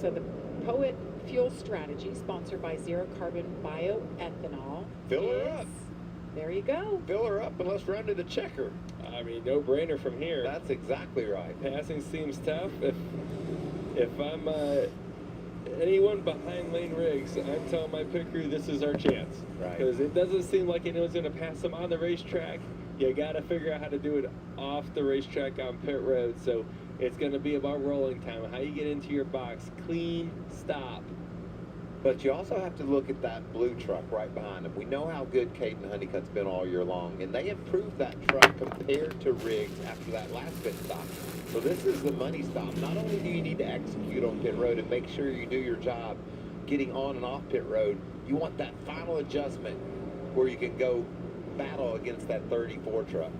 So the Poet Fuel Strategy, sponsored by Zero Carbon Bioethanol. Fill her up. There you go. Fill her up and let's run to the checker. I mean, no brainer from here. That's exactly right. Passing seems tough. If I'm anyone behind Lane Riggs, I'm telling my pit crew this is our chance. Right. Because it doesn't seem like anyone's going to pass them on the racetrack. You got to figure out how to do it off the racetrack on pit road. So it's going to be about rolling time. How you get into your box. Clean stop. But you also have to look at that blue truck right behind him. We know how good Caden Honeycutt's been all year long, and they improved that truck compared to Riggs after that last pit stop. So this is the money stop. Not only do you need to execute on pit road and make sure you do your job getting on and off pit road, you want that final adjustment where you can go battle against that 34 truck.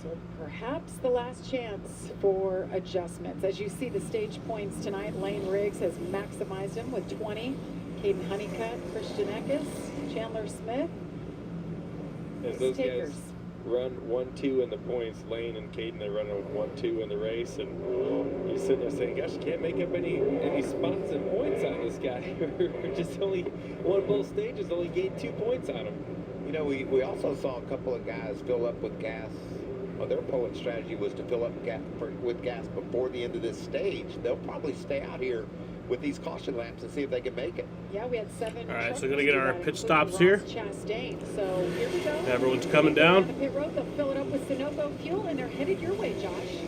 So perhaps the last chance for adjustments. As you see the stage points tonight, Lane Riggs has maximized them with 20. Caden Honeycutt, Christian Eckes, Chandler Smith. As those guys run 1-2 in the points, Lane and Caden, they're running 1-2 in the race, and you're sitting there saying, gosh, you can't make up any spots and points on this guy. Just only won both stages, only gained 2 points on him. You know, we also saw a couple of guys fill up with gas. Well, their Poet strategy was to fill up with gas before the end of this stage. They'll probably stay out here with these caution laps and see if they can make it. Yeah, we had 7. All right, so we're going to get our pit stops here. Chastain. So here we go. Everyone's coming down. On the pit road, they'll fill it up with Sunoco fuel, and they're headed your way, Josh.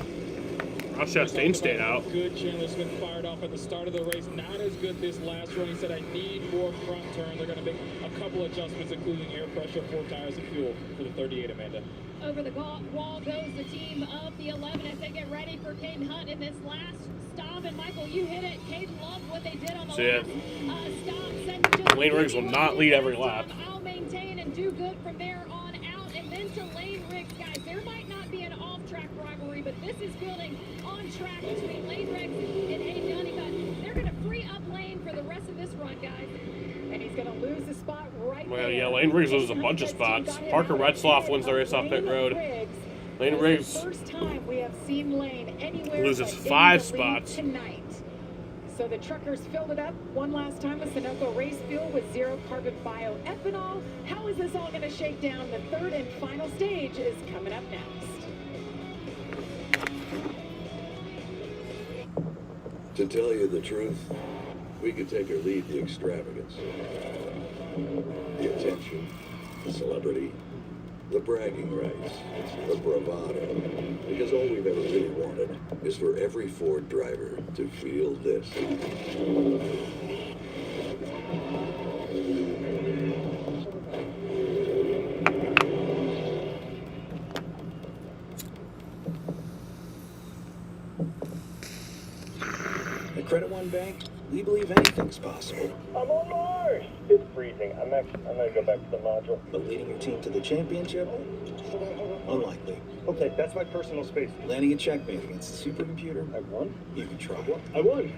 Ross Chastain stayed out. Good. Chandler Smith fired off at the start of the race. Not as good this last run. He said, I need more front turn. They're going to make a couple adjustments, including air pressure, 4 tires, and fuel for the 38, Amanda. Over the wall goes the team of the 11 as they get ready for Caden Hunt in this last stop. And Michael, you hit it. Caden loved what they did on the last stop. Lane Riggs will not lead every lap. I'll maintain and do good from there on out. And then to Lane Riggs, guys, there might not be an off-track driver victory, but this is building on track between Lane Riggs and Abe Honeycutt. They're going to free up Lane for the rest of this run, guys. And he's going to lose the spot right Well, there. yeah, Lane Riggs loses a bunch of spots. Parker Retzloff wins the race off pit road. Lane Riggs the first time we have seen Lane anywhere loses but in 5 the lead spots. tonight. So the truckers filled it up one last time with Sunoco race fuel with zero carbon bioethanol. How is this all going to shake down? The third and final stage is coming up next. To tell you the truth, we could take or leave the extravagance, the attention, the celebrity, the bragging rights, the bravado, because all we've ever really wanted is for every Ford driver to feel this. At Credit One Bank, we believe anything's possible. I'm on Mars! It's freezing. I'm gonna go back to the module. But leading your team to the championship? Unlikely. Okay, that's my personal space. Landing a checkmate against the supercomputer? I won? You can try. I won!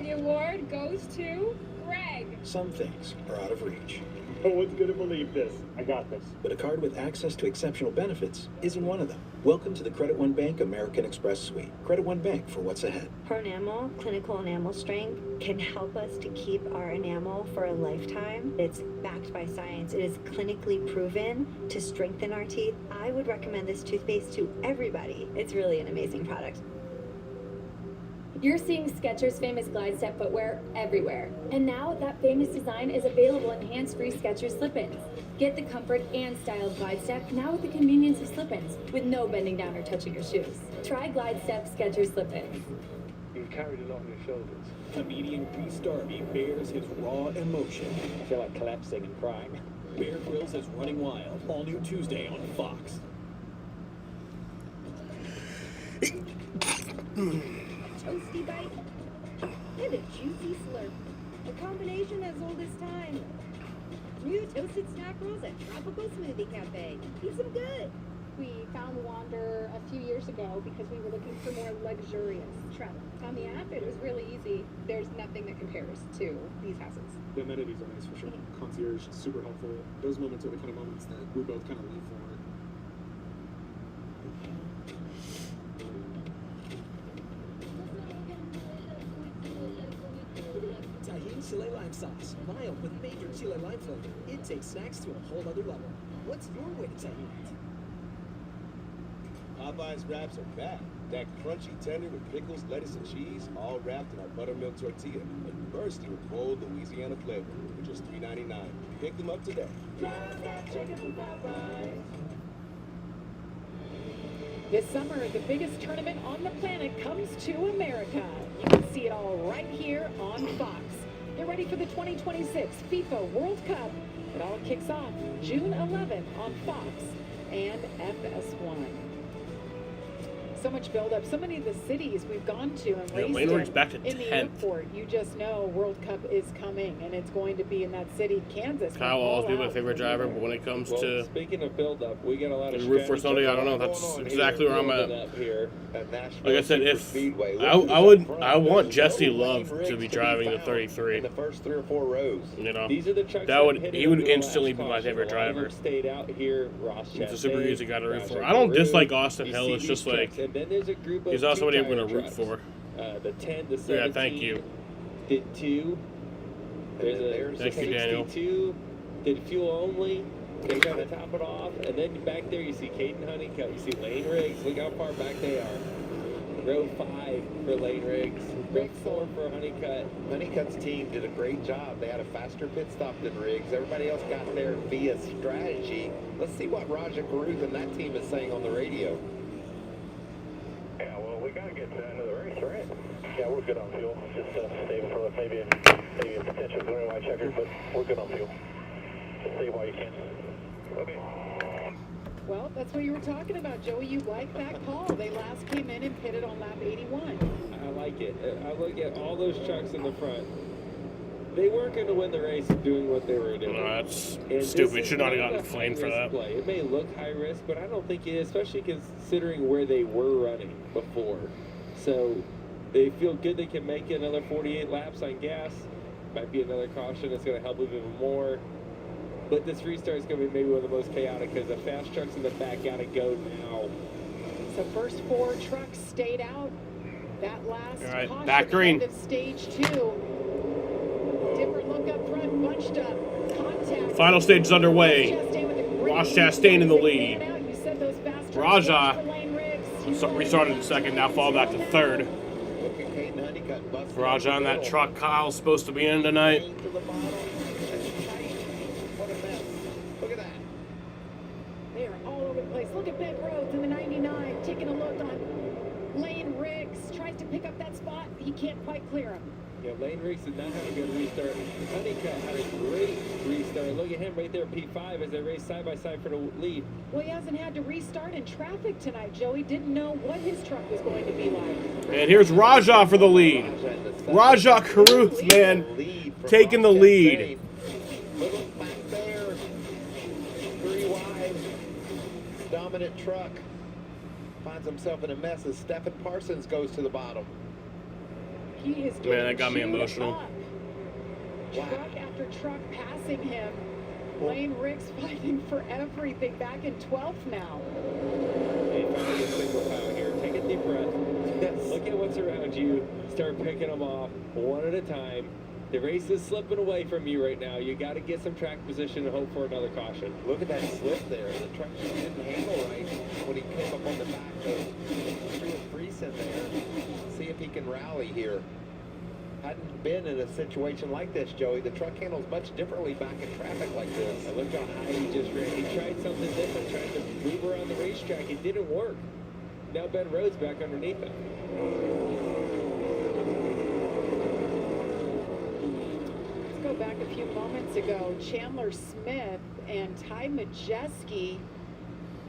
The award goes to Greg. Some things are out of reach. No one's gonna believe this. I got this. But a card with access to exceptional benefits isn't one of them. Welcome to the Credit One Bank American Express Suite. Credit One Bank for what's ahead. Pronamel, clinical enamel strength, can help us to keep our enamel for a lifetime. It's backed by science. It is clinically proven to strengthen our teeth. I would recommend this toothpaste to everybody. It's really an amazing product. You're seeing Skechers' famous glide step footwear everywhere. And now that famous design is available in hands-free Skechers slip-ins. Get the comfort and style of glide step now with the convenience of slip-ins, with no bending down or touching your shoes. Try glide step Skechers slip-ins. You've carried a lot on your shoulders. Comedian Reese Darby bears his raw emotion. I feel like collapsing and crying. Bear Grylls is Running Wild, all new Tuesday on Fox. Toasty bite and a juicy slurp. A combination as old as time. New toasted snack rolls at Tropical Smoothie Cafe. Keeps them good. We found Wander a few years ago because we were looking for more luxurious travel. On the app, it was really easy. There's nothing that compares to these houses. The amenities are nice for sure. Concierge, super helpful. Those moments are the kind of moments that we both kind of live for. Tahini Chile lime sauce, mild with major Chile lime flavor. It takes snacks to a whole other level. What's your way to Tahini? Popeye's wraps are back. That crunchy tender with pickles, lettuce, and cheese, all wrapped in our buttermilk tortilla and bursting with bold Louisiana flavor for just $3.99. Pick them up today. This summer, the biggest tournament on the planet comes to America. You can see it all right here on Fox. Get ready for the 2026 FIFA World Cup. It all kicks off June 11th on Fox and FS1. So much buildup. So many of the cities we've gone to and raced Lane Riggs back to in the 10th. airport. You just know World Cup is coming, and it's going to be in that city, Kansas. Kyle will always be my favorite driver, but when it comes to speaking of build-up, we got a lot of root for Sunday, I don't know. That's exactly where I'm at. Like I said, if I want Jesse Love to be driving the 33. In the first 3 or 4 rows. You know, These are the trucks that would that he would hit it instantly be last my caution. favorite A lot of them driver. stayed out here. Ross He's a super Chastain, easy guy to root for. Rajah I don't Guru. dislike Austin You Hill. see It's these just like trucks, and then there's a group of he's not somebody I'm going to two-tire root trucks. for. The 10, the 17. Yeah, thank you. Did 2. There's Thank a you, Daniel. 62. Did fuel only. They try to top it off. And then back there you see Caden Honeycutt. You see Lane Riggs. Look how far back they are. Row 5 for Lane Riggs. Row 4 for Honeycutt. Honeycutt's team did a great job. They had a faster pit stop than Riggs. Everybody else got there via strategy. Let's see what Rajah Guru and that team is saying on the radio. Yeah, well, we got to get to the end of the race, right? Yeah, we're good on fuel. Just saving for maybe a potential green white checker, but we're good on fuel. Just save while you can. Okay. Well, that's what you were talking about, Joey. You like that call. They last came in and pitted on lap 81. I like it. I look at all those trucks in the front. They weren't going to win the race doing what they were doing. No, that's And stupid. this is Should not have not gotten a flamed for high-risk that. Play. It may look high risk, but I don't think it is, especially considering where they were running before. So they feel good they can make another 48 laps on gas. Might be another caution that's going to help them even more. But this restart is going to be maybe one of the most chaotic because the fast trucks in the back got to go now. So first 4 trucks stayed out. That last All right, caution back at the green. end of stage 2. Different look up front, bunched up, contact. Final stage is underway. Chastain with a great Ross lead. Chastain in the Big lead. man out. You said those fast trucks Raja watch for lane rigs. restarted in second, now fall back to third. Look at Caden Honeycutt busting Raja up on the that middle. truck Kyle's supposed to be in tonight. To the bottom. That's tight. What a mess. Look at that. They are all over the place. Look at Ben Rhodes in the 99, taking a look on Lane Riggs. Tries to pick up that spot. He can't quite clear him. Yeah, Lane Riggs did not have a good restart. Honeycutt had a great restart. Look at him right there, P5, as they race side by side for the lead. Well, he hasn't had to restart in traffic tonight, Joey. Didn't know what his truck was going to be like. And here's Raja for the lead. Raja Caruth, man, taking the lead. Little back there. 3 wide. Dominant truck. Finds himself in a mess as Stephen Parsons goes to the bottom. He is getting Man, that got me chewed emotional. up. Truck after truck passing him. Lane Riggs fighting for everything. Back in 12th now. Hey, finally a single time here. Take a deep breath. Look at what's around you. Start picking them off one at a time. The race is slipping away from you right now. You got to get some track position and hope for another caution. Look at that slip there. The truck just didn't handle right when he came up on the back of Stuart Friesen there. See if he can rally here. Hadn't been in a situation like this, Joey. The truck handles much differently back in traffic like this. And look how high he just ran. He tried something different, tried to move around the racetrack. It didn't work. Now Ben Rhodes back underneath him. Let's go back a few moments ago. Chandler Smith and Ty Majeski.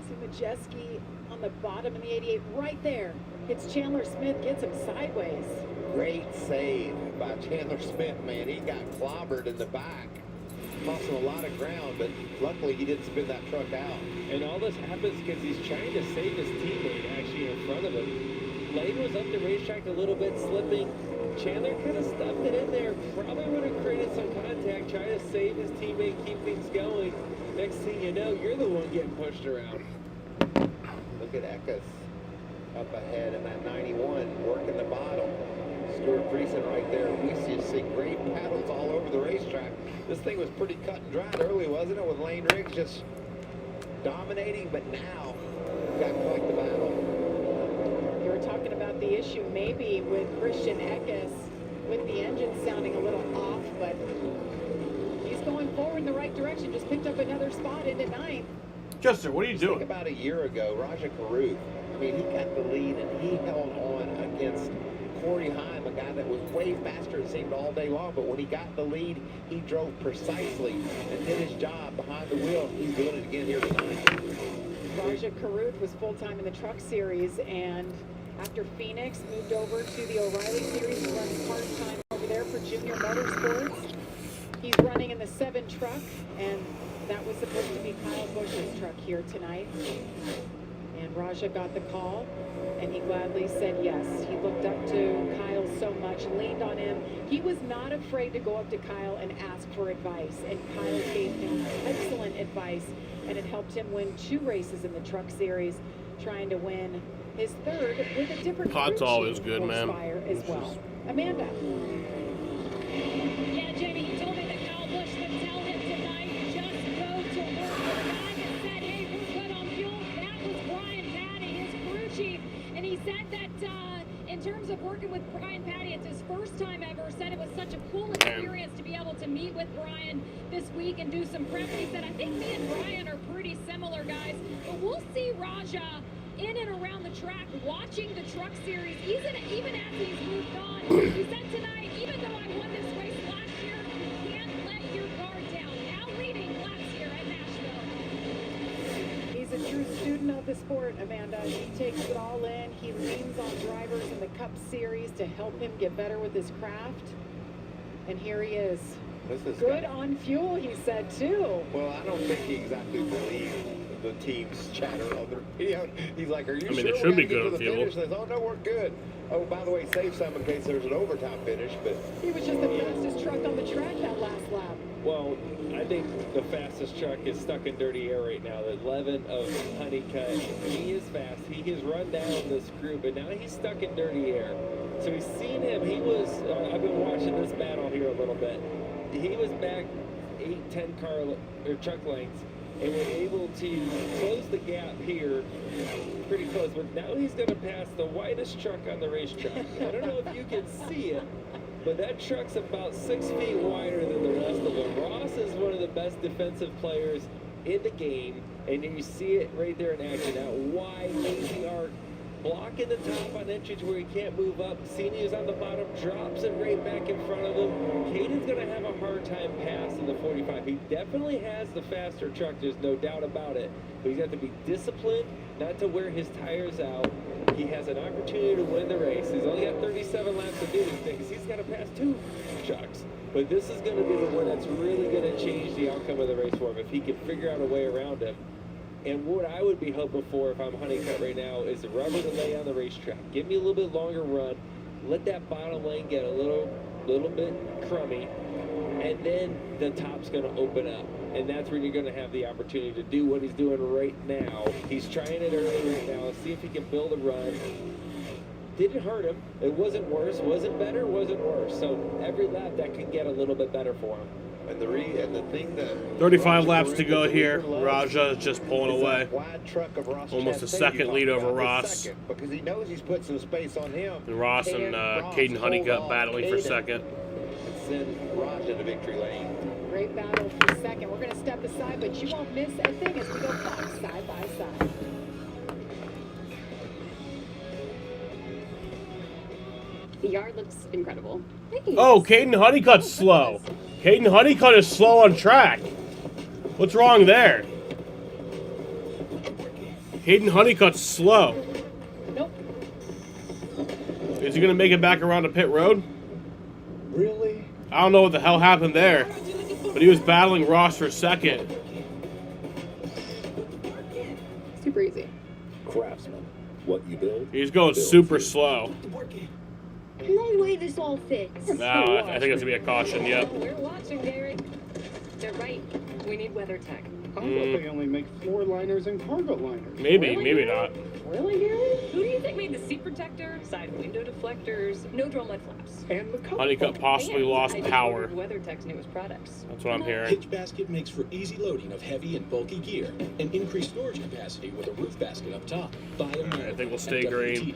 See Majeski on the bottom of the 88 right there. Hits Chandler Smith, gets him sideways. Great save by Chandler Smith, man. He got clobbered in the back. Cost him a lot of ground, but luckily he didn't spin that truck out. And all this happens because he's trying to save his teammate actually in front of him. Lane was up the racetrack a little bit, slipping. Chandler could have stuffed it in there. Probably would have created some contact, trying to save his teammate, keep things going. Next thing you know, you're the one getting pushed around. Look at Eckes up ahead in that 91, working the bottom. Stuart Friesen right there. We just see great paddles all over the racetrack. This thing was pretty cut and dried early, wasn't it? With Lane Riggs just dominating, but now got quite the battle. You were talking about the issue maybe with Christian Eckes with the engine sounding a little off, but he's going forward in the right direction. Just picked up another spot into 9th. Justin, what are you doing? Think about a year ago, Raja Caruth. I mean, he got the lead and he held on against Corey Heim, a guy that was way faster, it seemed, all day long. But when he got the lead, he drove precisely and did his job behind the wheel. He's doing it again here tonight. Raja Caruth was full-time in the Truck Series, and after Phoenix moved over to the O'Reilly Series, he runs part-time over there for Junior Motorsports. He's running in the 7 truck, and that was supposed to be Kyle Busch's truck here tonight. And Raja got the call, and he gladly said yes. He looked up to Kyle so much, leaned on him. He was not afraid to go up to Kyle and ask for advice, and Kyle gave him excellent advice, and it helped him win 2 races in the Truck Series, trying to win his 3rd with a different Pot's always good, man. As well. Amanda. Yeah, Jamie, he told me that Kyle Busch would tell him tonight, just go to work. The guy that said, hey, we're good on fuel, that was Brian Patty, his crew chief. And he said that in terms of working with Brian Patty, it's his first time ever. Said it was such a cool experience to be able to meet with Brian this week and do some prep. He said, I think me and Brian are pretty similar, guys. But we'll see Raja in and around the track, watching the Truck Series, even as he's moved on. He said tonight, even though I won this race last year, you can't let your guard down. Now leading laps here at Nashville. He's a true student of the sport, Amanda. He takes it all in. He leans on drivers in the Cup Series to help him get better with his craft. And here he is. This is Good on fuel, he said, too. Well, I don't think he exactly believes the team's chatter on the video. He's like, are you I mean, sure it we should be gotta good get to on the fuel. finish? Says, oh, no, we're good. Oh, by the way, save some in case there's an overtime finish, but... He was just the fastest truck on the track that last lap. Well, I think the fastest truck is stuck in dirty air right now. The 11 of Honeycutt, he is fast. He has run down this group, and now he's stuck in dirty air. So we've seen him. He was, I've been watching this battle here a little bit. He was back 8-10 truck lengths, and we're able to close the gap here pretty close. But now he's going to pass the widest truck on the racetrack. I don't know if you can see it, but that truck's about 6 feet wider than the rest of them. Ross is one of the best defensive players in the game, and you see it right there in action. That wide, lazy arc, blocking the top on entry to where he can't move up. Senior's on the bottom, drops it right back in front of him. Caden's going to have a hard time passing the 45. He definitely has the faster truck, there's no doubt about it. But he's got to be disciplined, not to wear his tires out. He has an opportunity to win the race. He's only got 37 laps to do this thing because he's got to pass 2 trucks. But this is going to be the one that's really going to change the outcome of the race for him if he can figure out a way around him. And what I would be hoping for if I'm Honeycutt right now is the rubber to lay on the racetrack. Give me a little bit longer run. Let that bottom lane get a little bit crummy. And then the top's going to open up. And that's where you're going to have the opportunity to do what he's doing right now. He's trying it early right now. Let's see if he can build a run. Didn't hurt him. It wasn't worse. Wasn't better. Wasn't worse. So every lap that can get a little bit better for him. And the thing that 35 laps to go here. Raja is just pulling away. Wide truck of Ross Almost a Chastain second you lead talked over about, Ross. second, because he knows he's put some space on him. And Ross and Caden Honeycutt battling for second. And send Raj into victory lane. Great battle for second. We're going to step aside, but you won't miss a thing as we go back side by side. The yard looks incredible. Oh, Caden Honeycutt's slow. Caden Honeycutt is slow on track. What's wrong there? Caden Honeycutt's slow. Nope. Is he going to make it back around to pit road? Really? I don't know what the hell happened there. But he was battling Ross for second. Super easy. Craftsman, what you build? He's going super slow. No way this all fits. No, I think it's going to be a caution, yep. We're watching, Gary. They're right. We need weather tech. I thought they only make floor liners and cargo liners. Maybe, maybe not. Really, Gary? Who do you think made the seat protector, side window deflectors, no drill mud flaps? And the cover. Honeycutt possibly lost power. WeatherTech's newest products. That's what I'm hearing. Hitch Basket makes for easy loading of heavy and bulky gear and increased storage capacity with a roof basket up top. Buy America. I think we'll stay green.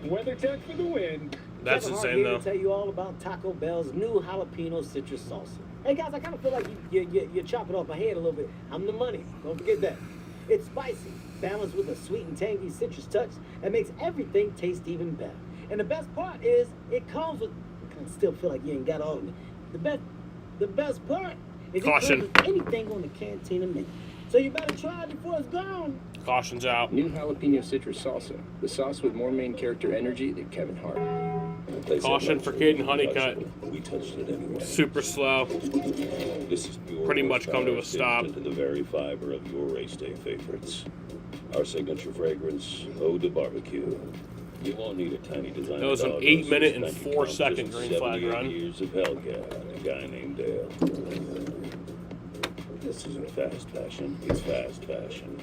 WeatherTech for the win. That's Kevin Hart insane, here though. to tell you all about Taco Bell's new jalapeno citrus salsa. Hey guys, I kind of feel like you're chopping off my head a little bit. I'm the money. Don't forget that. It's spicy, balanced with a sweet and tangy citrus touch that makes everything taste even better. And the best part is it comes with. I can still feel like you ain't got all of it. The best part is Caution. it comes with anything on the Cantina menu. So you better try it before it's gone. Caution's out. New jalapeno citrus salsa. The sauce with more main character energy than Kevin Hart. Caution for Caden Honeycutt. We touched it anyway. Super slow. This is pure Pretty much come to a stop. into the very fiber of your race day favorites. Our signature fragrance, Eau de Barbecue. You won't need a tiny design. That was an 8-minute and 4-second green flag run. Years of Hellcat, a guy named Dale. This isn't fast fashion, it's fast fashion.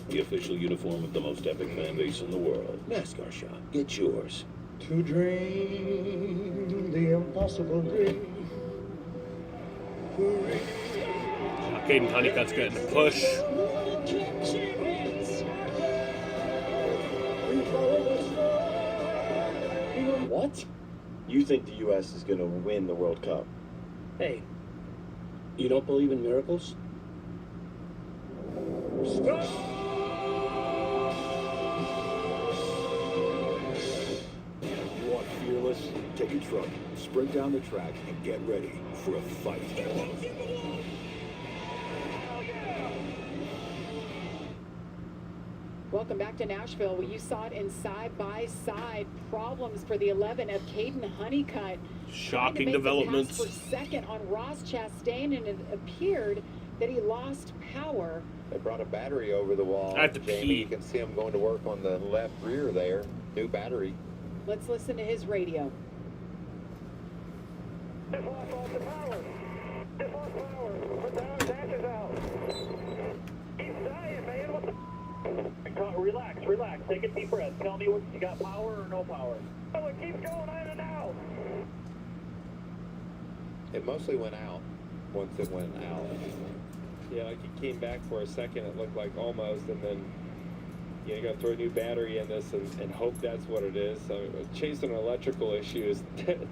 The official uniform of the most epic fan base in the world. NASCAR shop. Get yours. To dream the impossible dream. Caden Honeycutt's getting a push. What? You think the U.S. is going to win the World Cup? Hey, you don't believe in miracles? You want fearless? Take a truck, sprint down the track, and get ready for a fight. welcome back to Nashville. Well, you saw it in side-by-side problems for the 11 of Caden Honeycutt. Shocking developments. For second on Ross Chastain, and it appeared that he lost power. They brought a battery over the wall. I have to Jamie, pee. you can see him going to work on the left rear there. New battery. Let's listen to his radio. Just lost all the power. Just lost power. Put the dashes out. He's dying, man. What the Relax, relax. Take a deep breath. Tell me what you got, power or no power. Oh, it keeps going in and out. It mostly went out once it went out. Yeah, like it came back for a second, it looked like almost, and then you got to throw a new battery in this and hope that's what it is. So chasing an electrical issue is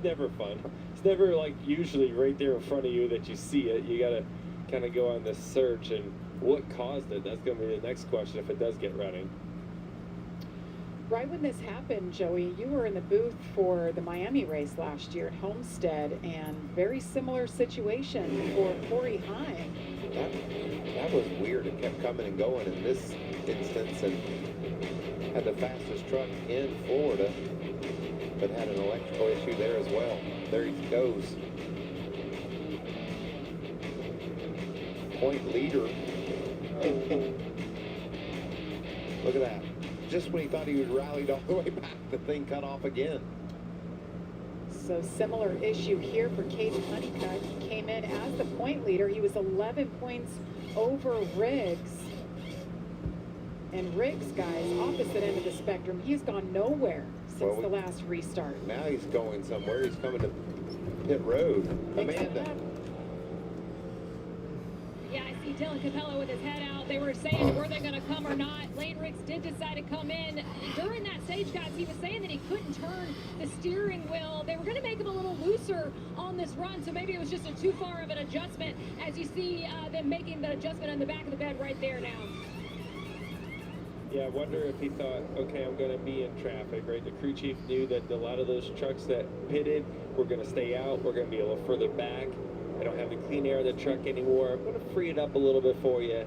never fun. It's never like usually right there in front of you that you see it. You got to kind of go on this search, and what caused it? That's going to be the next question if it does get running. Right when this happened, Joey, you were in the booth for the Miami race last year at Homestead, and very similar situation for Corey Hine. That was weird. It kept coming and going in this instance, and had the fastest truck in Florida, but had an electrical issue there as well. There he goes. Point leader. Look at that. Just when he thought he was rallied all the way back, the thing cut off again. So similar issue here for Caden Honeycutt. He came in as the point leader. He was 11 points over Riggs. And Riggs, guys, opposite end of the spectrum, he's gone nowhere since the last restart. Now he's going somewhere. He's coming to pit road. Amanda. Yeah, I see Dylan Capello with his head out. They were saying were they going to come or not. Lane Riggs did decide to come in. During that stage, guys, he was saying that he couldn't turn the steering wheel. They were going to make him a little looser on this run, so maybe it was just a too far of an adjustment, as you see them making the adjustment on the back of the bed right there now. Yeah, I wonder if he thought, okay, I'm going to be in traffic, right? The crew chief knew that a lot of those trucks that pitted were going to stay out. We're going to be a little further back. I don't have the clean air of the truck anymore. I'm going to free it up a little bit for you.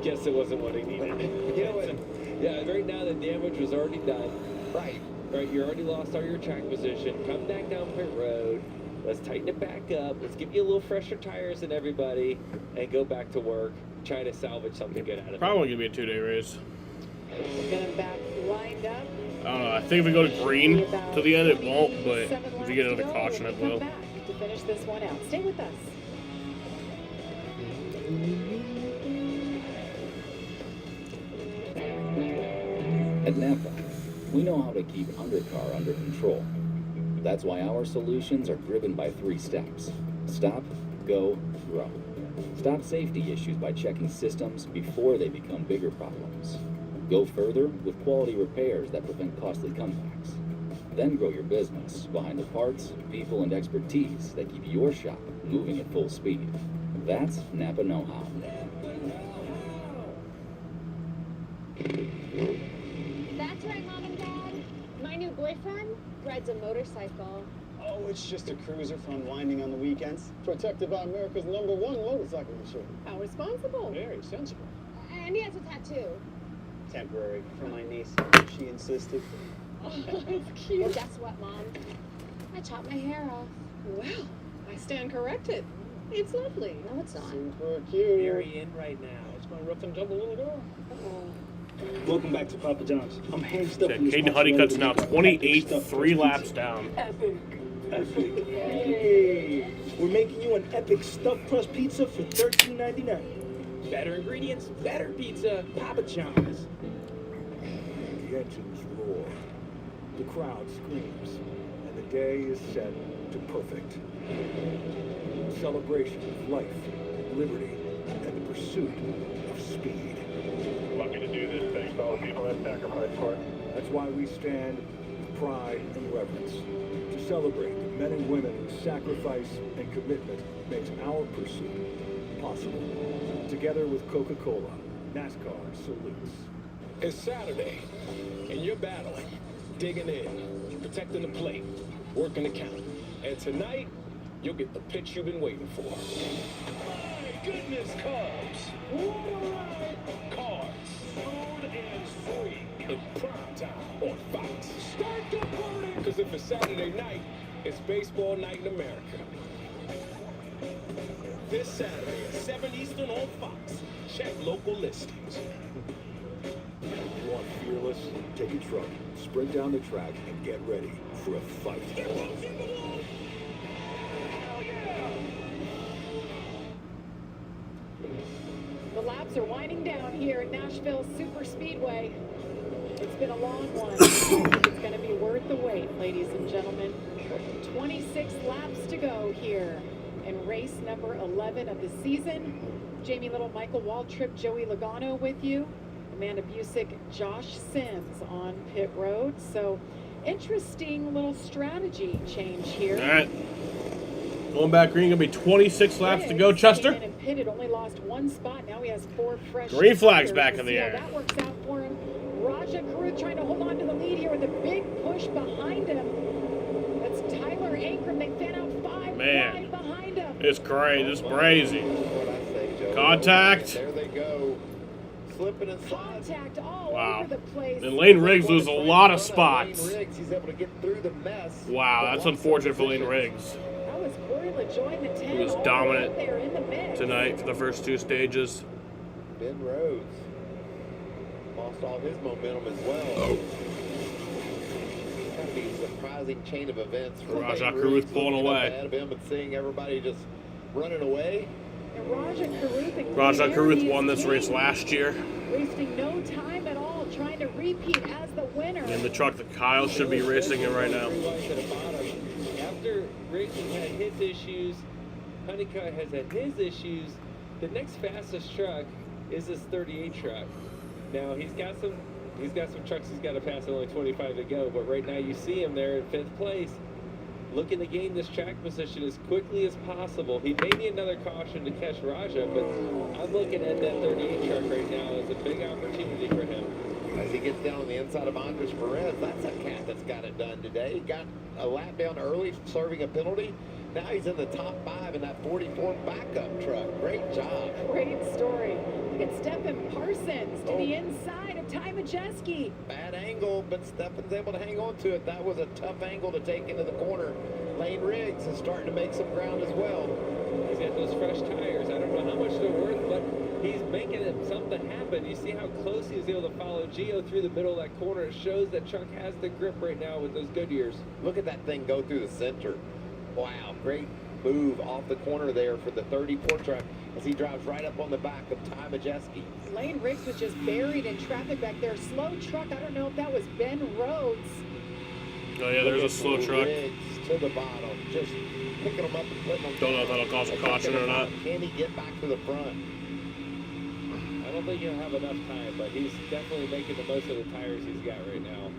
Guess it wasn't what he needed. You know what? Yeah, right now the damage was already done. Right. Right, you already lost all your track position. Come back down pit road. Let's tighten it back up. Let's give you a little fresher tires than everybody and go back to work. Try to salvage something good out of it. Probably going to be a 2-day race. We'll get him back lined up. I don't know. I think if we go to green to the end, it won't, but if we get another caution, it will. To finish this one out. Stay with us. At Napa, we know how to keep undercar under control. That's why our solutions are driven by 3 steps. Stop, go, grow. Stop safety issues by checking systems before they become bigger problems. Go further with quality repairs that prevent costly comebacks. Then grow your business behind the parts, people, and expertise that keep your shop moving at full speed. That's Napa know-how. That's right, Mom and Dad. My new boyfriend rides a motorcycle. Oh, it's just a cruiser for unwinding on the weekends. Protected by America's #1 motorcycle insurance. How responsible. Very sensible. And he has a tattoo. Temporary for my niece. She insisted. Oh, it's cute. Well, guess what, Mom? I chopped my hair off. Well, I stand corrected. It's lovely. No, it's not. Super cute. Very in right now. It's my rough and tumble little girl. Welcome back to Papa John's. I'm Hank Stuff. Caden Honeycutt's now 28th, 3 laps down. Epic. Hey, we're making you an epic stuffed crust pizza for $13.99. Better ingredients, better pizza, Papa John's. The engines roar, the crowd screams, and the day is set to perfect. A celebration of life, liberty, and the pursuit of speed. Lucky to do this thanks to all the people that sacrificed for it. That's why we stand with pride and reverence to celebrate the men and women whose sacrifice and commitment makes our pursuit possible. Together with Coca-Cola, NASCAR salutes. It's Saturday, and you're battling, digging in, protecting the plate, working the count. And tonight, you'll get the pitch you've been waiting for. My goodness, Cubs! What a ride! Cars, smooth and free in prime time on Fox. Start the party! Because if it's Saturday night, it's baseball night in America. This Saturday at 7 Eastern on Fox. Check local listings. You want fearless? Take a truck, sprint down the track, and get ready for a fight. The laps are winding down here at Nashville Super Speedway. It's been a long one. It's going to be worth the wait, ladies and gentlemen. 26 laps to go here in race number 11 of the season. Jamie Little, Michael Waltrip, Joey Logano with you. Amanda Busick, Josh Sims on pit road. So interesting little strategy change here. All right. Going back green, going to be 26 laps to go, Chester. Came in and pitted, only lost one spot. Now he has 4 fresh Green flag's tires. back We'll in the see how air. that works out for him. Raja Karuth trying to hold on to the lead here with a big push behind him. That's Tyler Ankrum. They fan out 5 Man, behind him. it's great. It's brazy. What I say, Joe. Contact. There they go. Slipping and sliding. Contact all Wow. over the place. And Lane Riggs loses a lot of spots. Lane Riggs, he's able to get through the mess. Wow, that's unfortunate for Lane Riggs. That was Corey LaJoie in the 10. He was all the way dominant up there in the mix. tonight for the first 2 stages. Ben Rhodes lost all his momentum as well. Gotta be a surprising chain of events for Raja Lane Karuth Riggs, pulling looking up away. ahead of him and seeing everybody just running away. And Raja Karuth and Raja Clean Karuth Air, won this he is race last year. wasting no time at all, trying to repeat as the winner. In the truck that Kyle should be racing in right now. After Riggs has had his issues, Honeycutt has had his issues, the next fastest truck is this 38 truck. Now he's got some trucks he's got to pass, only 25 to go, but right now you see him there in 5th place, looking to gain this track position as quickly as possible. He may need another caution to catch Raja, but I'm looking at that 38 truck right now as a big opportunity for him. As he gets down on the inside of Andres Perez, that's a cat that's got it done today. He got a lap down early, serving a penalty. Now he's in the top 5 in that 44 backup truck. Great job. Great story. It's Stephen Parsons to the inside of Ty Majeski. Bad angle, but Stephen's able to hang on to it. That was a tough angle to take into the corner. Lane Riggs is starting to make some ground as well. He's got those fresh tires. I don't know how much they're worth, but he's making it something happen. You see how close he was able to follow Gio through the middle of that corner. It shows that truck has the grip right now with those Goodyears. Look at that thing go through the center. Wow, great move off the corner there for the 34 truck as he drives right up on the back of Ty Majeski. Lane Riggs was just buried in traffic back there. Slow truck. I don't know if that was Ben Rhodes. Oh yeah, there's a slow truck. Riggs to the bottom, just picking them up and putting them Don't know if down. that'll cause a caution or not. Can he get back to the front? I don't think he'll have enough time, but he's definitely making the most of the tires he's got right now.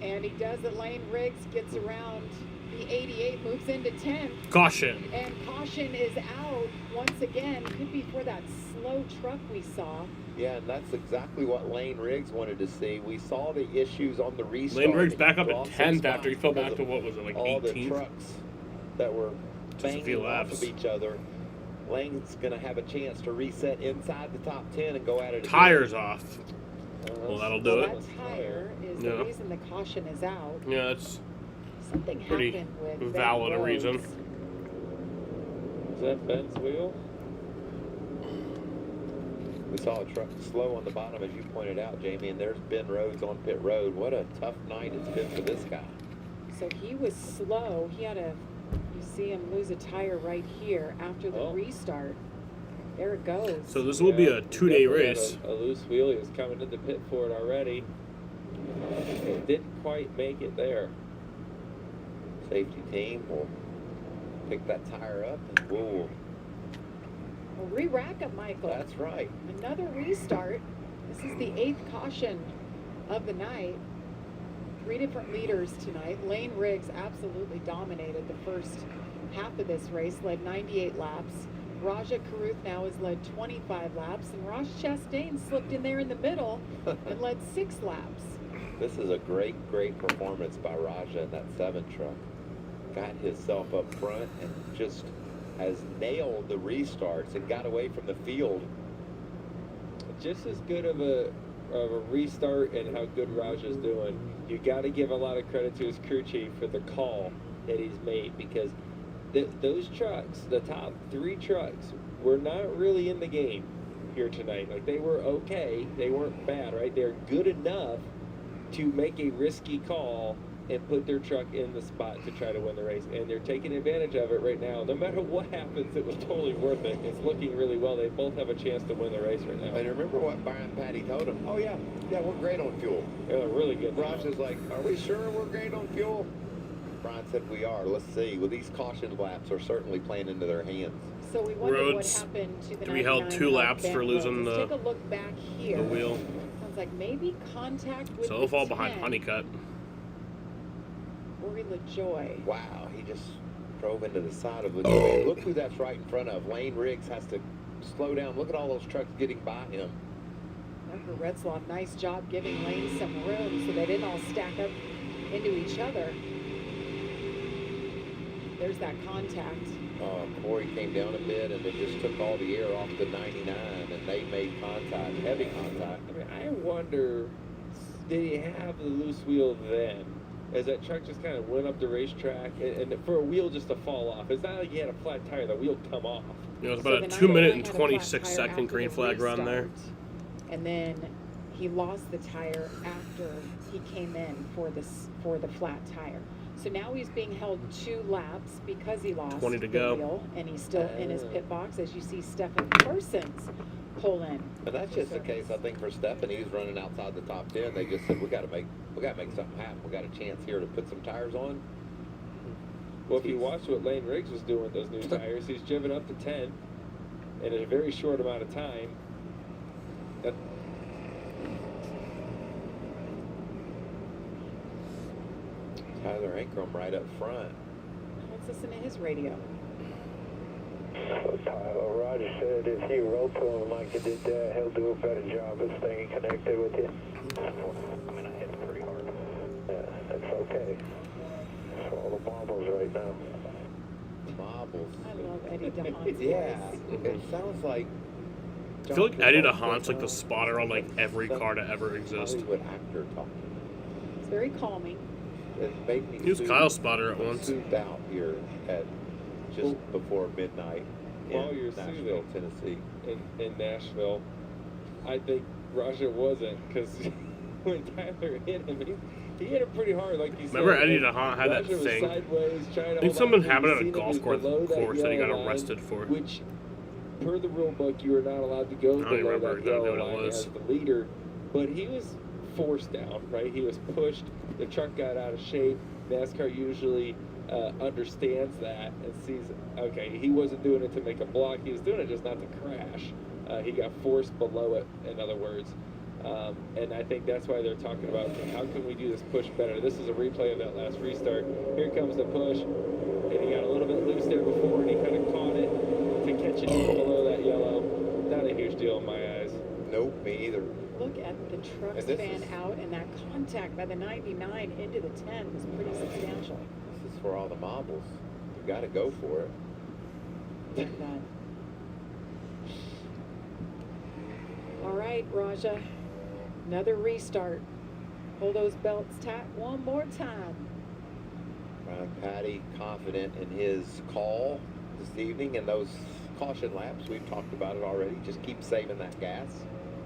And he does it. Lane Riggs gets around the 88, moves into 10th. Caution. And caution is out once again. Could be for that slow truck we saw. Yeah, and that's exactly what Lane Riggs wanted to see. We saw the issues on the restart. Lane Riggs back up at Lost 10th some after he spots fell because back to, of what was it, like all 18th? the trucks that were Just a few banging off laps. of each other. Lane's going to have a chance to reset inside the top 10 and go at it again. Tires off. Well, that'll do That it. tire is Yeah. the reason the caution is out. Yeah, that's Something pretty happened with Ben valid a Rhodes. reason. Is that Ben's wheel? We saw a truck slow on the bottom, as you pointed out, Jamie, and there's Ben Rhodes on pit road. What a tough night it's been for this guy. So he was slow. He had a, you see him lose a tire right here after the restart. There it goes. So this will be a 2-day Definitely had race. A loose wheel. He was coming to the pit for it already. It didn't quite make it there. Safety team will pick that tire up and we'll... Well, re-rack him, Michael. That's right. Another restart. This is the 8th caution of the night. 3 different leaders tonight. Lane Riggs absolutely dominated the first half of this race, led 98 laps. Raja Karuth now has led 25 laps, and Ross Chastain slipped in there in the middle and led 6 laps. This is a great, great performance by Raja in that 7 truck. got himself up front and just has nailed the restarts and got away from the field. Just as good of a restart and how good Raja's doing. You got to give a lot of credit to his crew chief for the call that he's made, because those trucks, the top 3 trucks, were not really in the game here tonight. Like, they were okay. They weren't bad, right? They're good enough to make a risky call and put their truck in the spot to try to win the race. And they're taking advantage of it right now. No matter what happens, it was totally worth it. It's looking really well. They both have a chance to win the race right now. And remember what Brian Patty told him? Oh, yeah, we're great on fuel. Yeah, really good. Ross is like, are we sure we're great on fuel? Brian said we are. Let's see. Well, these caution laps are certainly playing into their hands. So we wonder Rhodes, what happened to the we held 2 laps for losing Let's take a look back here. the wheel. Sounds like maybe contact with So the he'll fall behind 10. Honeycutt. Rory LaJoy. Wow, he just drove into the side of LaJoy. Look who that's right in front of. Lane Riggs has to slow down. Look at all those trucks getting by him. Parker Redsloff, nice job giving Lane some room so they didn't all stack up into each other. There's that contact. Corey came down a bit and it just took all the air off the 99, and they made contact, heavy contact. I mean, I wonder, did he have the loose wheel then? As that truck just kind of went up the racetrack, and for a wheel just to fall off, it's not like he had a flat tire, the wheel come off. It was about a 2-minute and 26-second green flag run there. And then he lost the tire after he came in for the flat tire. So now he's being held 2 laps because he lost 20 to the go. wheel, and he's still in his pit box, as you see Stephen Parsons pull in. And that's just the case, I think, for Stephanie. He's running outside the top 10. They just said, we got to make something happen. We got a chance here to put some tires on. Well, if you watch what Lane Riggs was doing with those new tires, he's driven up to 10 in a very short amount of time. Tyler Ankrum right up front. Let's listen to his radio. Roger said if you wrote to him like you did that, he'll do a better job of staying connected with you. I mean, I hit him pretty hard. Yeah, that's okay. That's all the marbles right now. Marbles. I love Eddie DeHaan's Yeah, voice. it sounds like... I feel like Eddie DeHaan's like the spotter on like every car to ever exist. Hollywood actor talking. It's very calming. It made me He was Kyle's spotter at once. soothed out here at just before midnight While in you're Nashville, Tennessee. In Nashville, I think Raja wasn't, because when Tyler hit him, he hit him pretty hard, like you said. Remember Eddie DeHaan had that Raja was thing? sideways, trying to I think hold something on. happened You at a seen him, golf he's course below that he got yellow line, arrested for. Which, per the rule book, you are not allowed to go I don't below remember that exactly yellow what it line was. as the leader. But he was forced down, right? He was pushed. The truck got out of shape. NASCAR usually understands that and sees, okay, he wasn't doing it to make a block. He was doing it just not to crash. He got forced below it, in other words. And I think that's why they're talking about, okay, how can we do this push better? This is a replay of that last restart. Here comes the push. And he got a little bit loose there before, and he kind of caught it to catch it below that yellow. Not a huge deal in my eyes. Nope, me either. Look at the trucks fan out, and that contact by the 99 into the 10 was pretty substantial. This is for all the marbles. You got to go for it. Look at that. All right, Raja. Another restart. Hold those belts tight one more time. Patty confident in his call this evening, and those caution laps, we've talked about it already. Just keep saving that gas.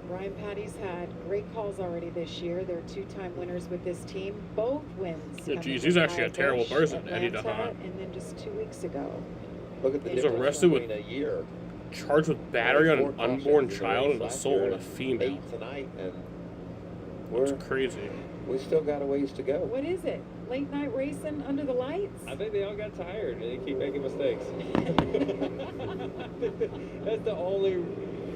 Ryan Patty's had great calls already this year. They're 2-time winners with this team. Both wins. Yeah, coming geez, from he's actually a Kyle terrible Busch, person, Eddie Atlanta, DeHaan. And then just 2 weeks ago. Look at the He was difference arrested with between a year. charged with battery on an unborn child and assault on a female. 8 tonight, and It's crazy. we still got a ways to go. What is it? Late night racing under the lights? I think they all got tired and they keep making mistakes. That's the only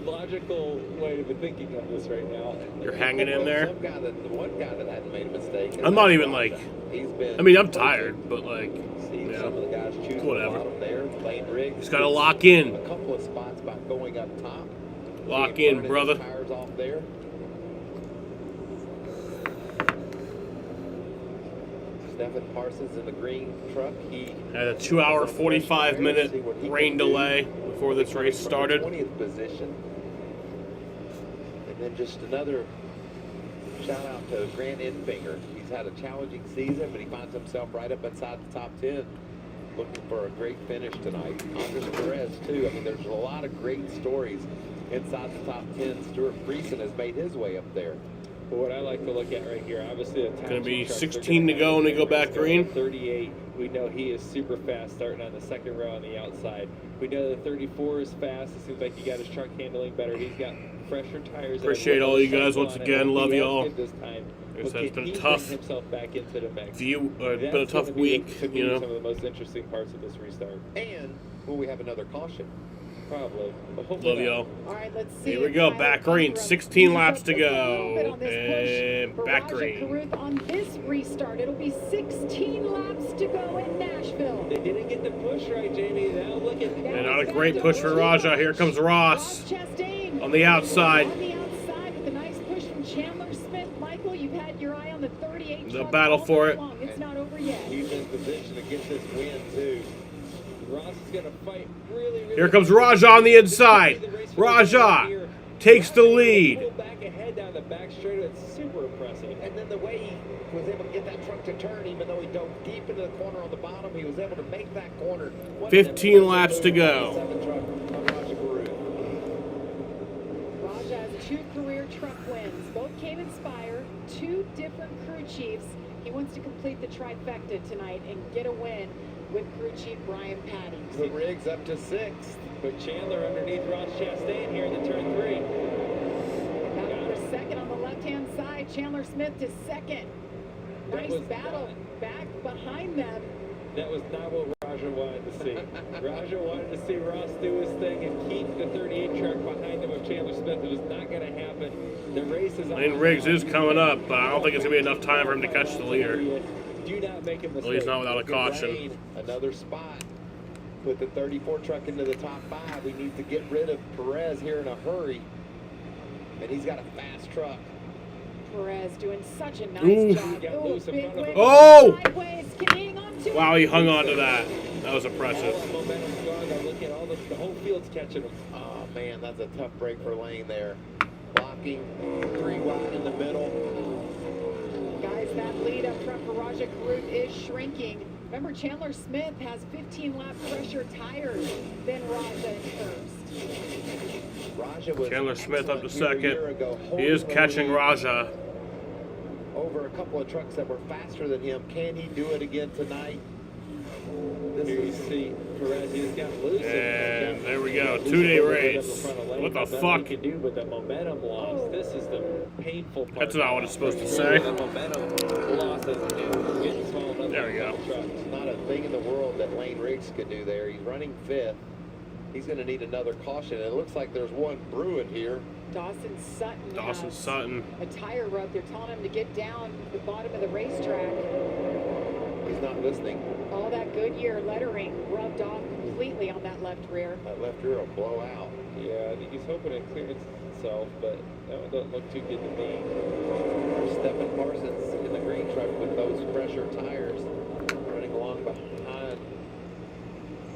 logical way of thinking of this right now. You're hanging in there. The one guy that hadn't made a mistake. I'm not even like. He's been. I mean, I'm tired, but like. See Yeah. some of the guys choosing Whatever. the bottom there. Lane Riggs. Just gotta lock in. A couple of spots by going up top. Lock Seeing in, burning brother. the tires off there. Stephen Parsons in the green truck. He had a 2 hour, 45-minute rain delay before this race started. 20th position. And then just another shout out to Grant Enfinger. He's had a challenging season, but he finds himself right up inside the top 10, looking for a great finish tonight. Andres Perez, too. I mean, there's a lot of great stories inside the top 10. Stuart Friesen has made his way up there. But what I like to look at right here, obviously, the Going to be 16 to go when we go back green. 38. We know he is super fast, starting on the second row on the outside. We know the 34 is fast. It seems like he got his truck handling better. He's got fresher tires. Appreciate all you guys once again. Love y'all. This time. It's been tough. Himself back into the mix. Been a tough week. You know. Some of the most interesting parts of this restart. And will we have another caution? Probably. Love y'all. All right, let's see. Here we go. Back green. 16 laps to go. And back green. On this restart, it'll be 16 laps to go in Nashville. They didn't get the push right, Jamie. Now look at and not a great push for Raja. Here comes Ross on the outside. On the outside with a nice push from Chandler Smith. Michael, you've had your eye on the 38. The battle for it. It's not over yet. He's in position to get this win, too. Ross is going to fight really Here comes Raja on the inside. Raja takes the lead. Back ahead down the back straight. It's super impressive. And then the way he was able to get that truck to turn, even though he dove deep into the corner on the bottom, he was able to make that corner. 15 laps to go. Raja has 2 career truck wins. Both came in Spire, 2 different crew chiefs. He wants to complete the trifecta tonight and get a win with crew chief Brian Patty. Put Riggs up to 6th. Put Chandler underneath Ross Chastain here in the turn 3. Got for second on the left-hand side. Chandler Smith to second. Nice battle back behind them. That was not what Raja wanted to see. Raja wanted to see Ross do his thing and keep the 38 truck behind him of Chandler Smith. It was not going to happen. The race is on. And Riggs is coming up, but I don't think it's going to be enough time for him to catch the leader. Do not make a mistake. At least not without a caution. Another spot. Put the 34 truck into the top 5. We need to get rid of Perez here in a hurry. And he's got a fast truck. Perez doing such a nice job. Ooh, big win. Oh! Sideways. Can he hang on to Wow, he hung on to that. That was impressive. All the momentum's gone. Now look at all the whole field's catching him. Oh, man, that's a tough break for Lane there. Blocking 3 wide in the middle. Guys, that lead up front for Raja Karut is shrinking. Remember, Chandler Smith has 15-lap fresher tires than Raja in first. Raja was Chandler Smith up to second. He is catching Raja. Over a couple of trucks that were faster than him. Can he do it again tonight? Here you see Perez, he's got loose. And there we go. 2-day race. What the fuck? Can do, but the momentum loss. This is the painful part. That's not what it's supposed to say. The momentum loss is getting swallowed up. There we go. It's not a thing in the world that Lane Riggs could do there. He's running 5th. He's going to need another caution. It looks like there's one brewing here. Dawson Sutton. Dawson Sutton. A tire rub. They're telling him to get down the bottom of the racetrack. He's not listening. All that Goodyear lettering rubbed off completely on that left rear. That left rear will blow out. Yeah, I think he's hoping it clears itself, but that one doesn't look too good to me. Stephen Parsons in the green truck with those fresher tires, running along behind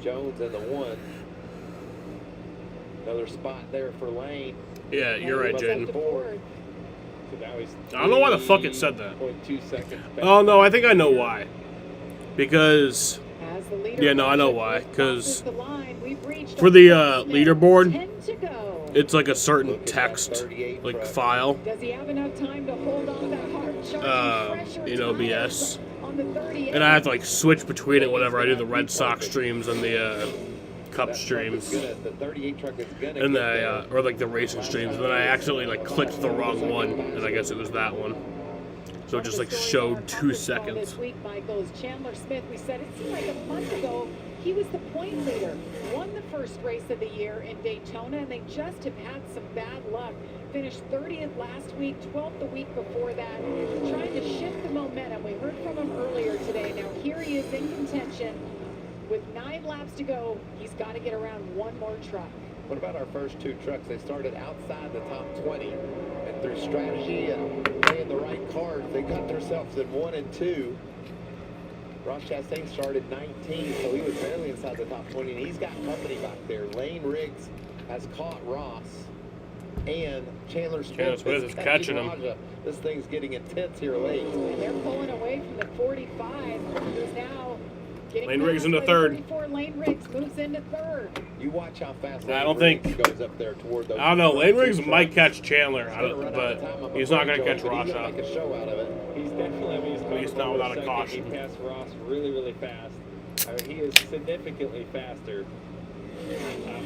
Jones in the 1. Another spot there for Lane. Yeah, you're right, Jaden. So now he's I don't know why the fuck it said that. 0.2 seconds back. Oh, no, I think I know why. Because, yeah, no, I know why. Because for the leaderboard, it's like a certain text, like file, Does he have enough time to hold on that hard in OBS. And I have to like switch between it whenever I do the Red Sox streams and the Cup streams. And the, or like the racing streams. And then I accidentally like clicked the wrong one, and I guess it was that one. So it just like showed 2 seconds. This week, Michael, is Chandler Smith. We said it seemed like a month ago he was the point leader. Won the first race of the year in Daytona, and they just have had some bad luck. Finished 30th last week, 12th the week before that. Trying to shift the momentum. We heard from him earlier today. Now here he is in contention. With 9 laps to go, he's got to get around one more truck. What about our first 2 trucks? They started outside the top 20, and through strategy and playing the right cards, they got themselves in 1 and 2. Ross Chastain started 19, so he was barely inside the top 20, and he's got company back there. Lane Riggs has caught Ross, and Chandler Smith is catching him. Raja. This thing's getting intense here late. And they're pulling away from the 45, who's now getting Lane Riggs past into the third. 34. Lane Riggs moves into third. You watch how fast I don't think. goes up there toward those. I don't know. Lane Riggs might catch Chandler, but he's not going to catch Raja. He's definitely, I mean, He's not without a second. caution. He passed Ross really, really fast. I mean, he is significantly faster.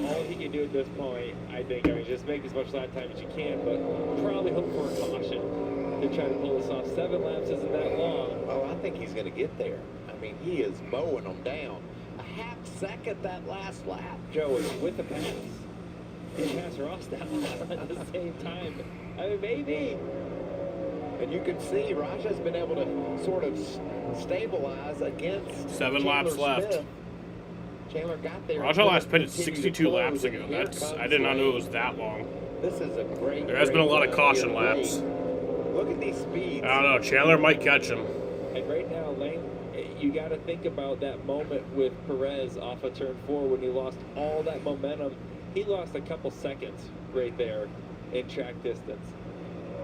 All he can do at this point, I think, I mean, just make as much lap time as you can, but probably hope for a caution to try to pull this off. 7 laps isn't that long. Oh, I think he's going to get there. I mean, he is mowing them down. A half second that last lap. Joey, with the pass, he passed Ross down at the same time. I mean, maybe. And you can see Raja's been able to sort of stabilize against 7 laps left. Smith. Chandler got there. Raja last pitted 62 laps ago. I did not know it was that long. This is a great. There has been a lot of caution laps. Look at these speeds. I don't know. Chandler might catch him. And right now, Lane, you got to think about that moment with Perez off of turn 4 when he lost all that momentum. He lost a couple seconds right there in track distance.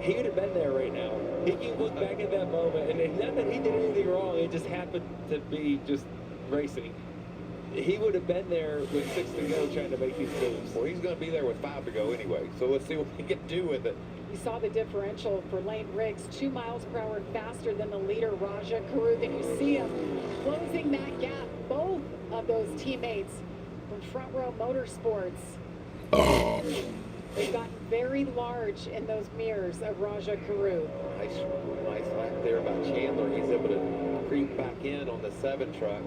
He would have been there right now. He can look back at that moment, and not that he did anything wrong, it just happened to be just racing. He would have been there with 6 to go trying to make these moves. Well, he's going to be there with 5 to go anyway, so let's see what he can do with it. You saw the differential for Lane Riggs, 2 miles per hour faster than the leader, Raja Karuk, and you see him closing that gap. Both of those teammates from Front Row Motorsports. They've gotten very large in those mirrors of Raja Karuk. Nice lap there by Chandler. He's able to creep back in on the 7 truck.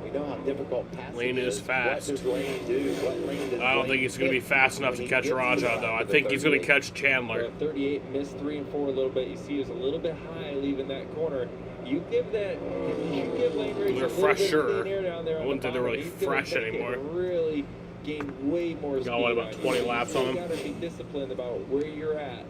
We know how difficult passing Lane is fast. What does Lane do? What lane does I don't Lane think he's going to be pick fast enough when to he catch gets Raja, to the though. I top think of he's going to 38? catch Chandler. 38 missed 3 and 4 a little bit. You see, he was a little bit high leaving that corner. You give Lane Riggs They're a little bit of fresher. clean air down there. I wouldn't think they're really fresh anymore. Really gain way more speed. Got, what, about 20 laps on him? You got to be disciplined about where you're at.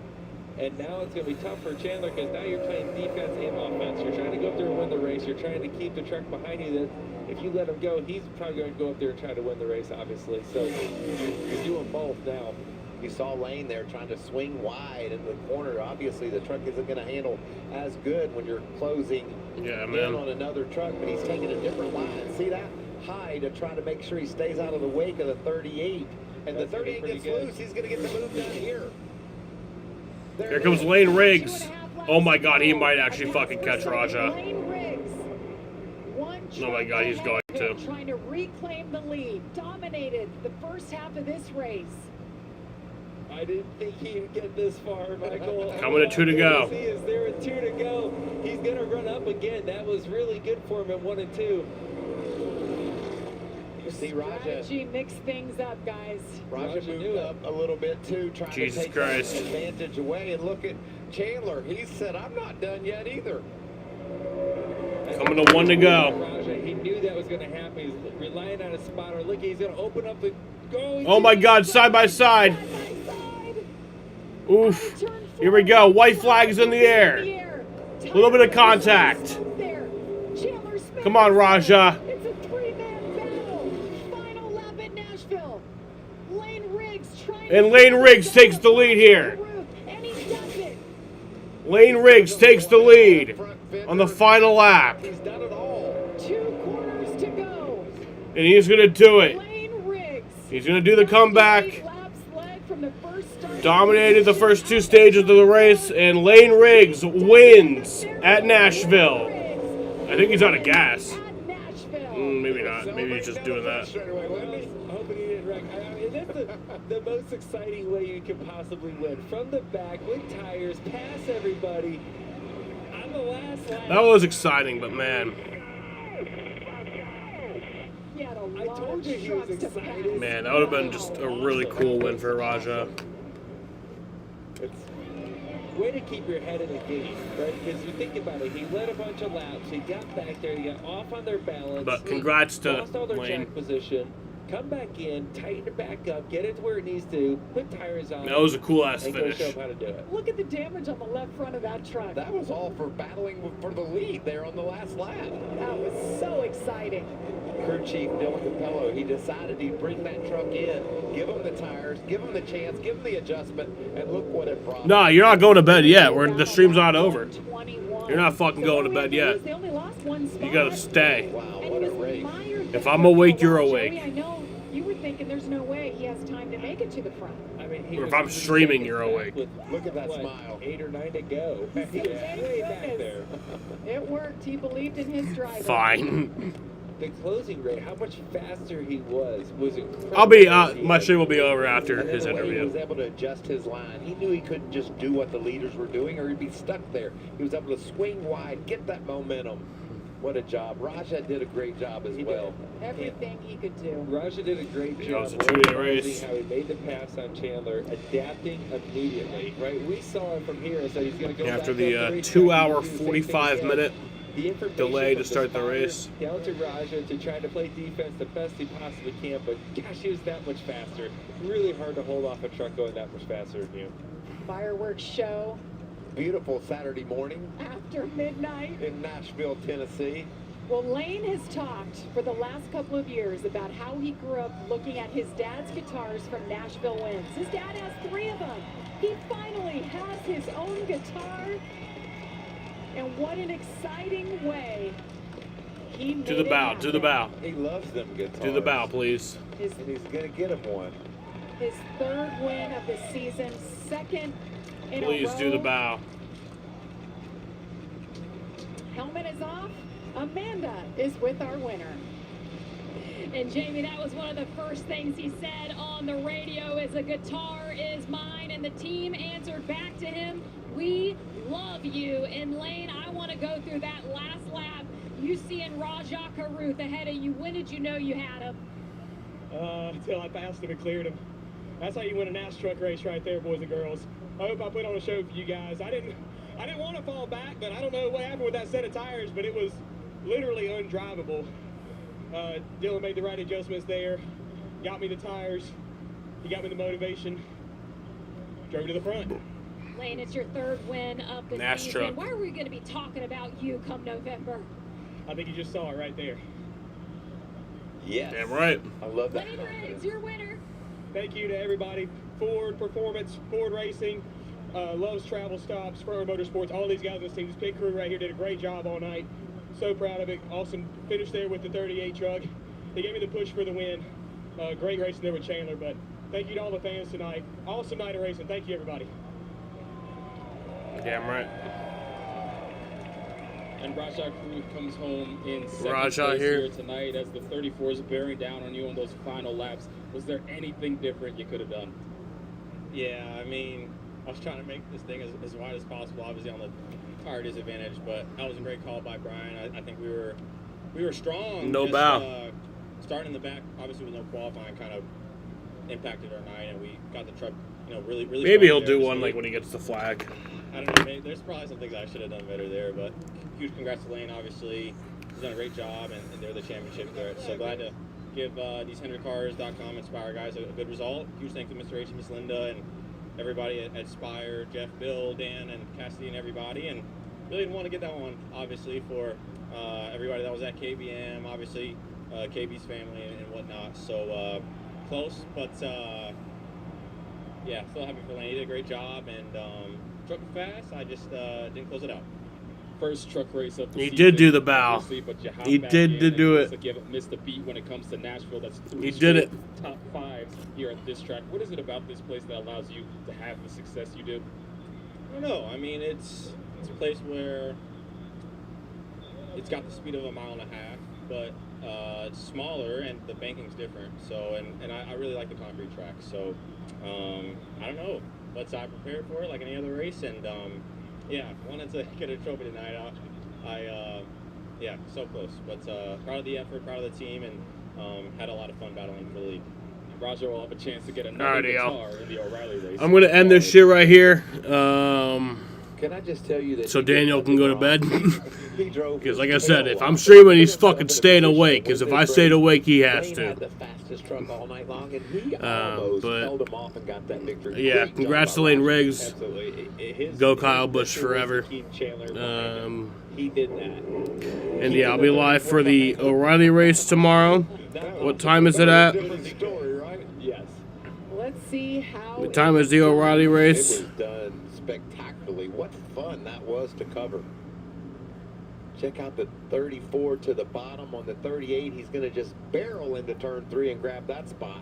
And now it's going to be tough for Chandler because now you're playing defense and offense. You're trying to go up there and win the race. You're trying to keep the truck behind you. That if you let him go, he's probably going to go up there and try to win the race, obviously. So you're doing both now. You saw Lane there trying to swing wide into the corner. Obviously, the truck isn't going to handle as good when you're closing in on another truck, but he's taking a different line. See that? High to try to make sure he stays out of the wake of the 38. And the 38 gets loose, he's going to get the move down here. Here comes Lane Riggs. Oh my god, he might actually fucking catch Raja. Lane Riggs. Oh my god, he's going to. Trying to reclaim the lead. Dominated the first half of this race. I didn't think he'd get this far, Michael. Coming to 2 to go. Is there a 2 to go? He's going to run up again. That was really good for him at 1 and 2. You see Raja. Strategy mix things up, guys. Raja moved up a little bit too, trying to take that advantage away. And look at Chandler. He said, I'm not done yet either. Coming to 1 to go. Raja, he knew that was going to happen. He's relying on a spotter. Look, he's going to open up the go. Oh my god, side by side. Oof. Here we go. White flag is in the air. A little bit of contact. Come on, Raja. It's a 3-man battle. Final lap at Nashville. Lane Riggs trying And Lane Riggs takes the lead here. and he does it. Lane Riggs takes the lead on the final lap. He's done it all. 2 corners to go. And he's going to do it. Lane Riggs. He's going to do the comeback. Laps led from the first start. Dominated the first 2 stages of the race, and Lane Riggs wins at Nashville. I think he's out of gas. Maybe not. Maybe he's just doing that. Hoping he didn't wreck. I mean, that's the most exciting way you can possibly win. From the back with tires, pass everybody. On the last lap. That was exciting, but man. I told you he was excited. Man, that would have been just a really cool win for Raja. It's way to keep your head in the game, right? Because you think about it, he led a bunch of laps, he got back there, he got off on their balance. But congrats to lost all their Lane. track position, come back in, tighten it back up, get it to where it needs to, put tires on. That was a cool-ass and finish. Go show them how to do it. Look at the damage on the left front of that truck. That was all for battling for the lead there on the last lap. That was so exciting. Crew chief Dylan Capello, he decided he'd bring that truck in, give him the tires, give him the chance, give him the adjustment, and look what it brought. No, you're not going to bed yet. The stream's not over. You're not fucking going to bed yet. They only lost one spot. You gotta stay. Wow, what a race. If I'm awake, you're awake. Joey, I know you were thinking there's no way he has time to make it to the front. I mean, Or if I'm streaming, you're awake. Look at that smile. 8 or 9 to go. He was way back there. It worked. He believed in his driver. Fine. The closing rate, how much faster he was incredible. I'll be. My stream will be over after And his then the way he interview. was able to adjust his line. He knew he couldn't just do what the leaders were doing or he'd be stuck there. He was able to swing wide, get that momentum. What a job. Raja did a great job as well. Everything he could do. Raja did a great That job. was a two-day race. recognizing how he made the pass on Chandler, adapting immediately. Right, we saw it from here. So he's going to go After back up the racetrack 2 and hour, do the same thing 45 again. minute The information delay from to start the spotter race. down to Raja to try to play defense the best he possibly can, but gosh, he was that much faster. Really hard to hold off a truck going that much faster than you. Fireworks show Beautiful Saturday morning after midnight. in Nashville, Tennessee. Well, Lane has talked for the last couple of years about how he grew up looking at his dad's guitars from Nashville wins. His dad has 3 of them. He finally has his own guitar. And what an exciting way he made To the it bow. happen. To the bow. He loves them guitars. To the bow, please. His, And he's going to get him one. his 3rd win of the season, 2nd in Please a row. do the bow. Helmet is off. Amanda is with our winner. And Jamie, that was one of the first things he said on the radio is a guitar is mine. And the team answered back to him, we love you. And Lane, I want to go through that last lap. You seeing Rajah Caruth ahead of you. When did you know you had him? Until I passed him and cleared him. That's how you win a NASCAR truck race right there, boys and girls. I hope I put on a show for you guys. I didn't want to fall back, but I don't know what happened with that set of tires, but it was literally undrivable. Dylan made the right adjustments there, got me the tires, he got me the motivation, drove to the front. Lane, it's your 3rd win of the Nash season. truck. Why are we going to be talking about you come November? I think you just saw it right there. Yes. Damn right. I love that. Lane Red's your winner. Thank you to everybody. Ford Performance, Ford Racing, Love's Travel Stops, Furrow Motorsports, all these guys on this team. This pit crew right here did a great job all night. So proud of it. Awesome finish there with the 38 truck. They gave me the push for the win. Great racing there with Chandler, but thank you to all the fans tonight. Awesome night of racing. Thank you, everybody. Damn right. And Rajah Caruth comes home in 2nd Rajah place here. here tonight as the 34 is bearing down on you on those final laps. Was there anything different you could have done? Yeah, I mean, I was trying to make this thing as wide as possible, obviously on the tire disadvantage, but that was a great call by Brian. I think we were strong. No Just, bow. Starting in the back, obviously with no qualifying, kind of impacted our night, and we got the truck, really, really. Maybe he'll strong there, do so one like when he gets the flag. I don't know. Maybe, there's probably some things I should have done better there, but huge congrats to Lane. Obviously, he's done a great job, and they're the championship threat. So glad to give these HenryCars.com Inspire guys a good result. Huge thanks to Mr. H and Miss Linda and everybody at Spire, Jeff, Bill, Dan, and Cassidy, and everybody. And really didn't want to get that one, obviously, for everybody that was at KBM, obviously KB's family and whatnot. So close, but yeah, still happy for Lane. He did a great job, and truck fast. I just didn't close it out. First truck race of the He season, did do the bow. obviously, but you hop He back did in, to and do looks it. like you haven't missed a beat when it comes to Nashville. That's 3 He did it. Top 5s here at this track. What is it about this place that allows you to have the success you do? I don't know. I mean, it's a place where it's got the speed of a 1.5 miles, but it's smaller and the banking's different. So, and I really like the concrete track. So, I don't know. But I prepared for it like any other race, and yeah, wanted to get a trophy tonight. Yeah, so close. But proud of the effort, proud of the team, and had a lot of fun battling for the lead. Rajah will have a chance to get another Alrighty, y'all. guitar in the O'Reilly race. I'm gonna end this shit right here. Can I just tell you that so Daniel can go to bed? he drove Because like I said, if I'm streaming, he's fucking staying awake. Because if I stayed awake, he has Lane to. had the fastest truck all night long, and he almost held him off and got that victory. Yeah, Great congrats to job by Lane Rossi. Riggs. Absolutely. Go Kyle Busch forever. He did that. And yeah, I'll be live for the O'Reilly race tomorrow. What time is it at? Yes. Let's see how. What time is the O'Reilly race? It was done spectacularly. What fun that was to cover. Check out the 34 to the bottom on the 38. He's going to just barrel into turn 3 and grab that spot.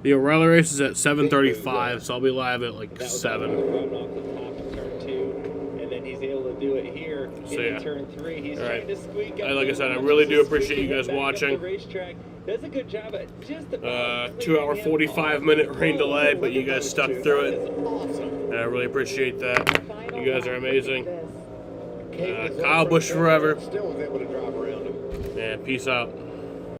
The O'Reilly race is at 7:35, so I'll be live at like 7. Off the top of turn 2, and then he's able to do it here So, in yeah. turn 3. He's All right. trying to squeak up. Like I said, I really do appreciate you guys watching. The racetrack does a good job at just 2 hour 45-minute rain delay, but you guys stuck through it. And I really appreciate that. You guys are amazing. Kyle Busch forever. Still was able to drive around him. Yeah, peace out.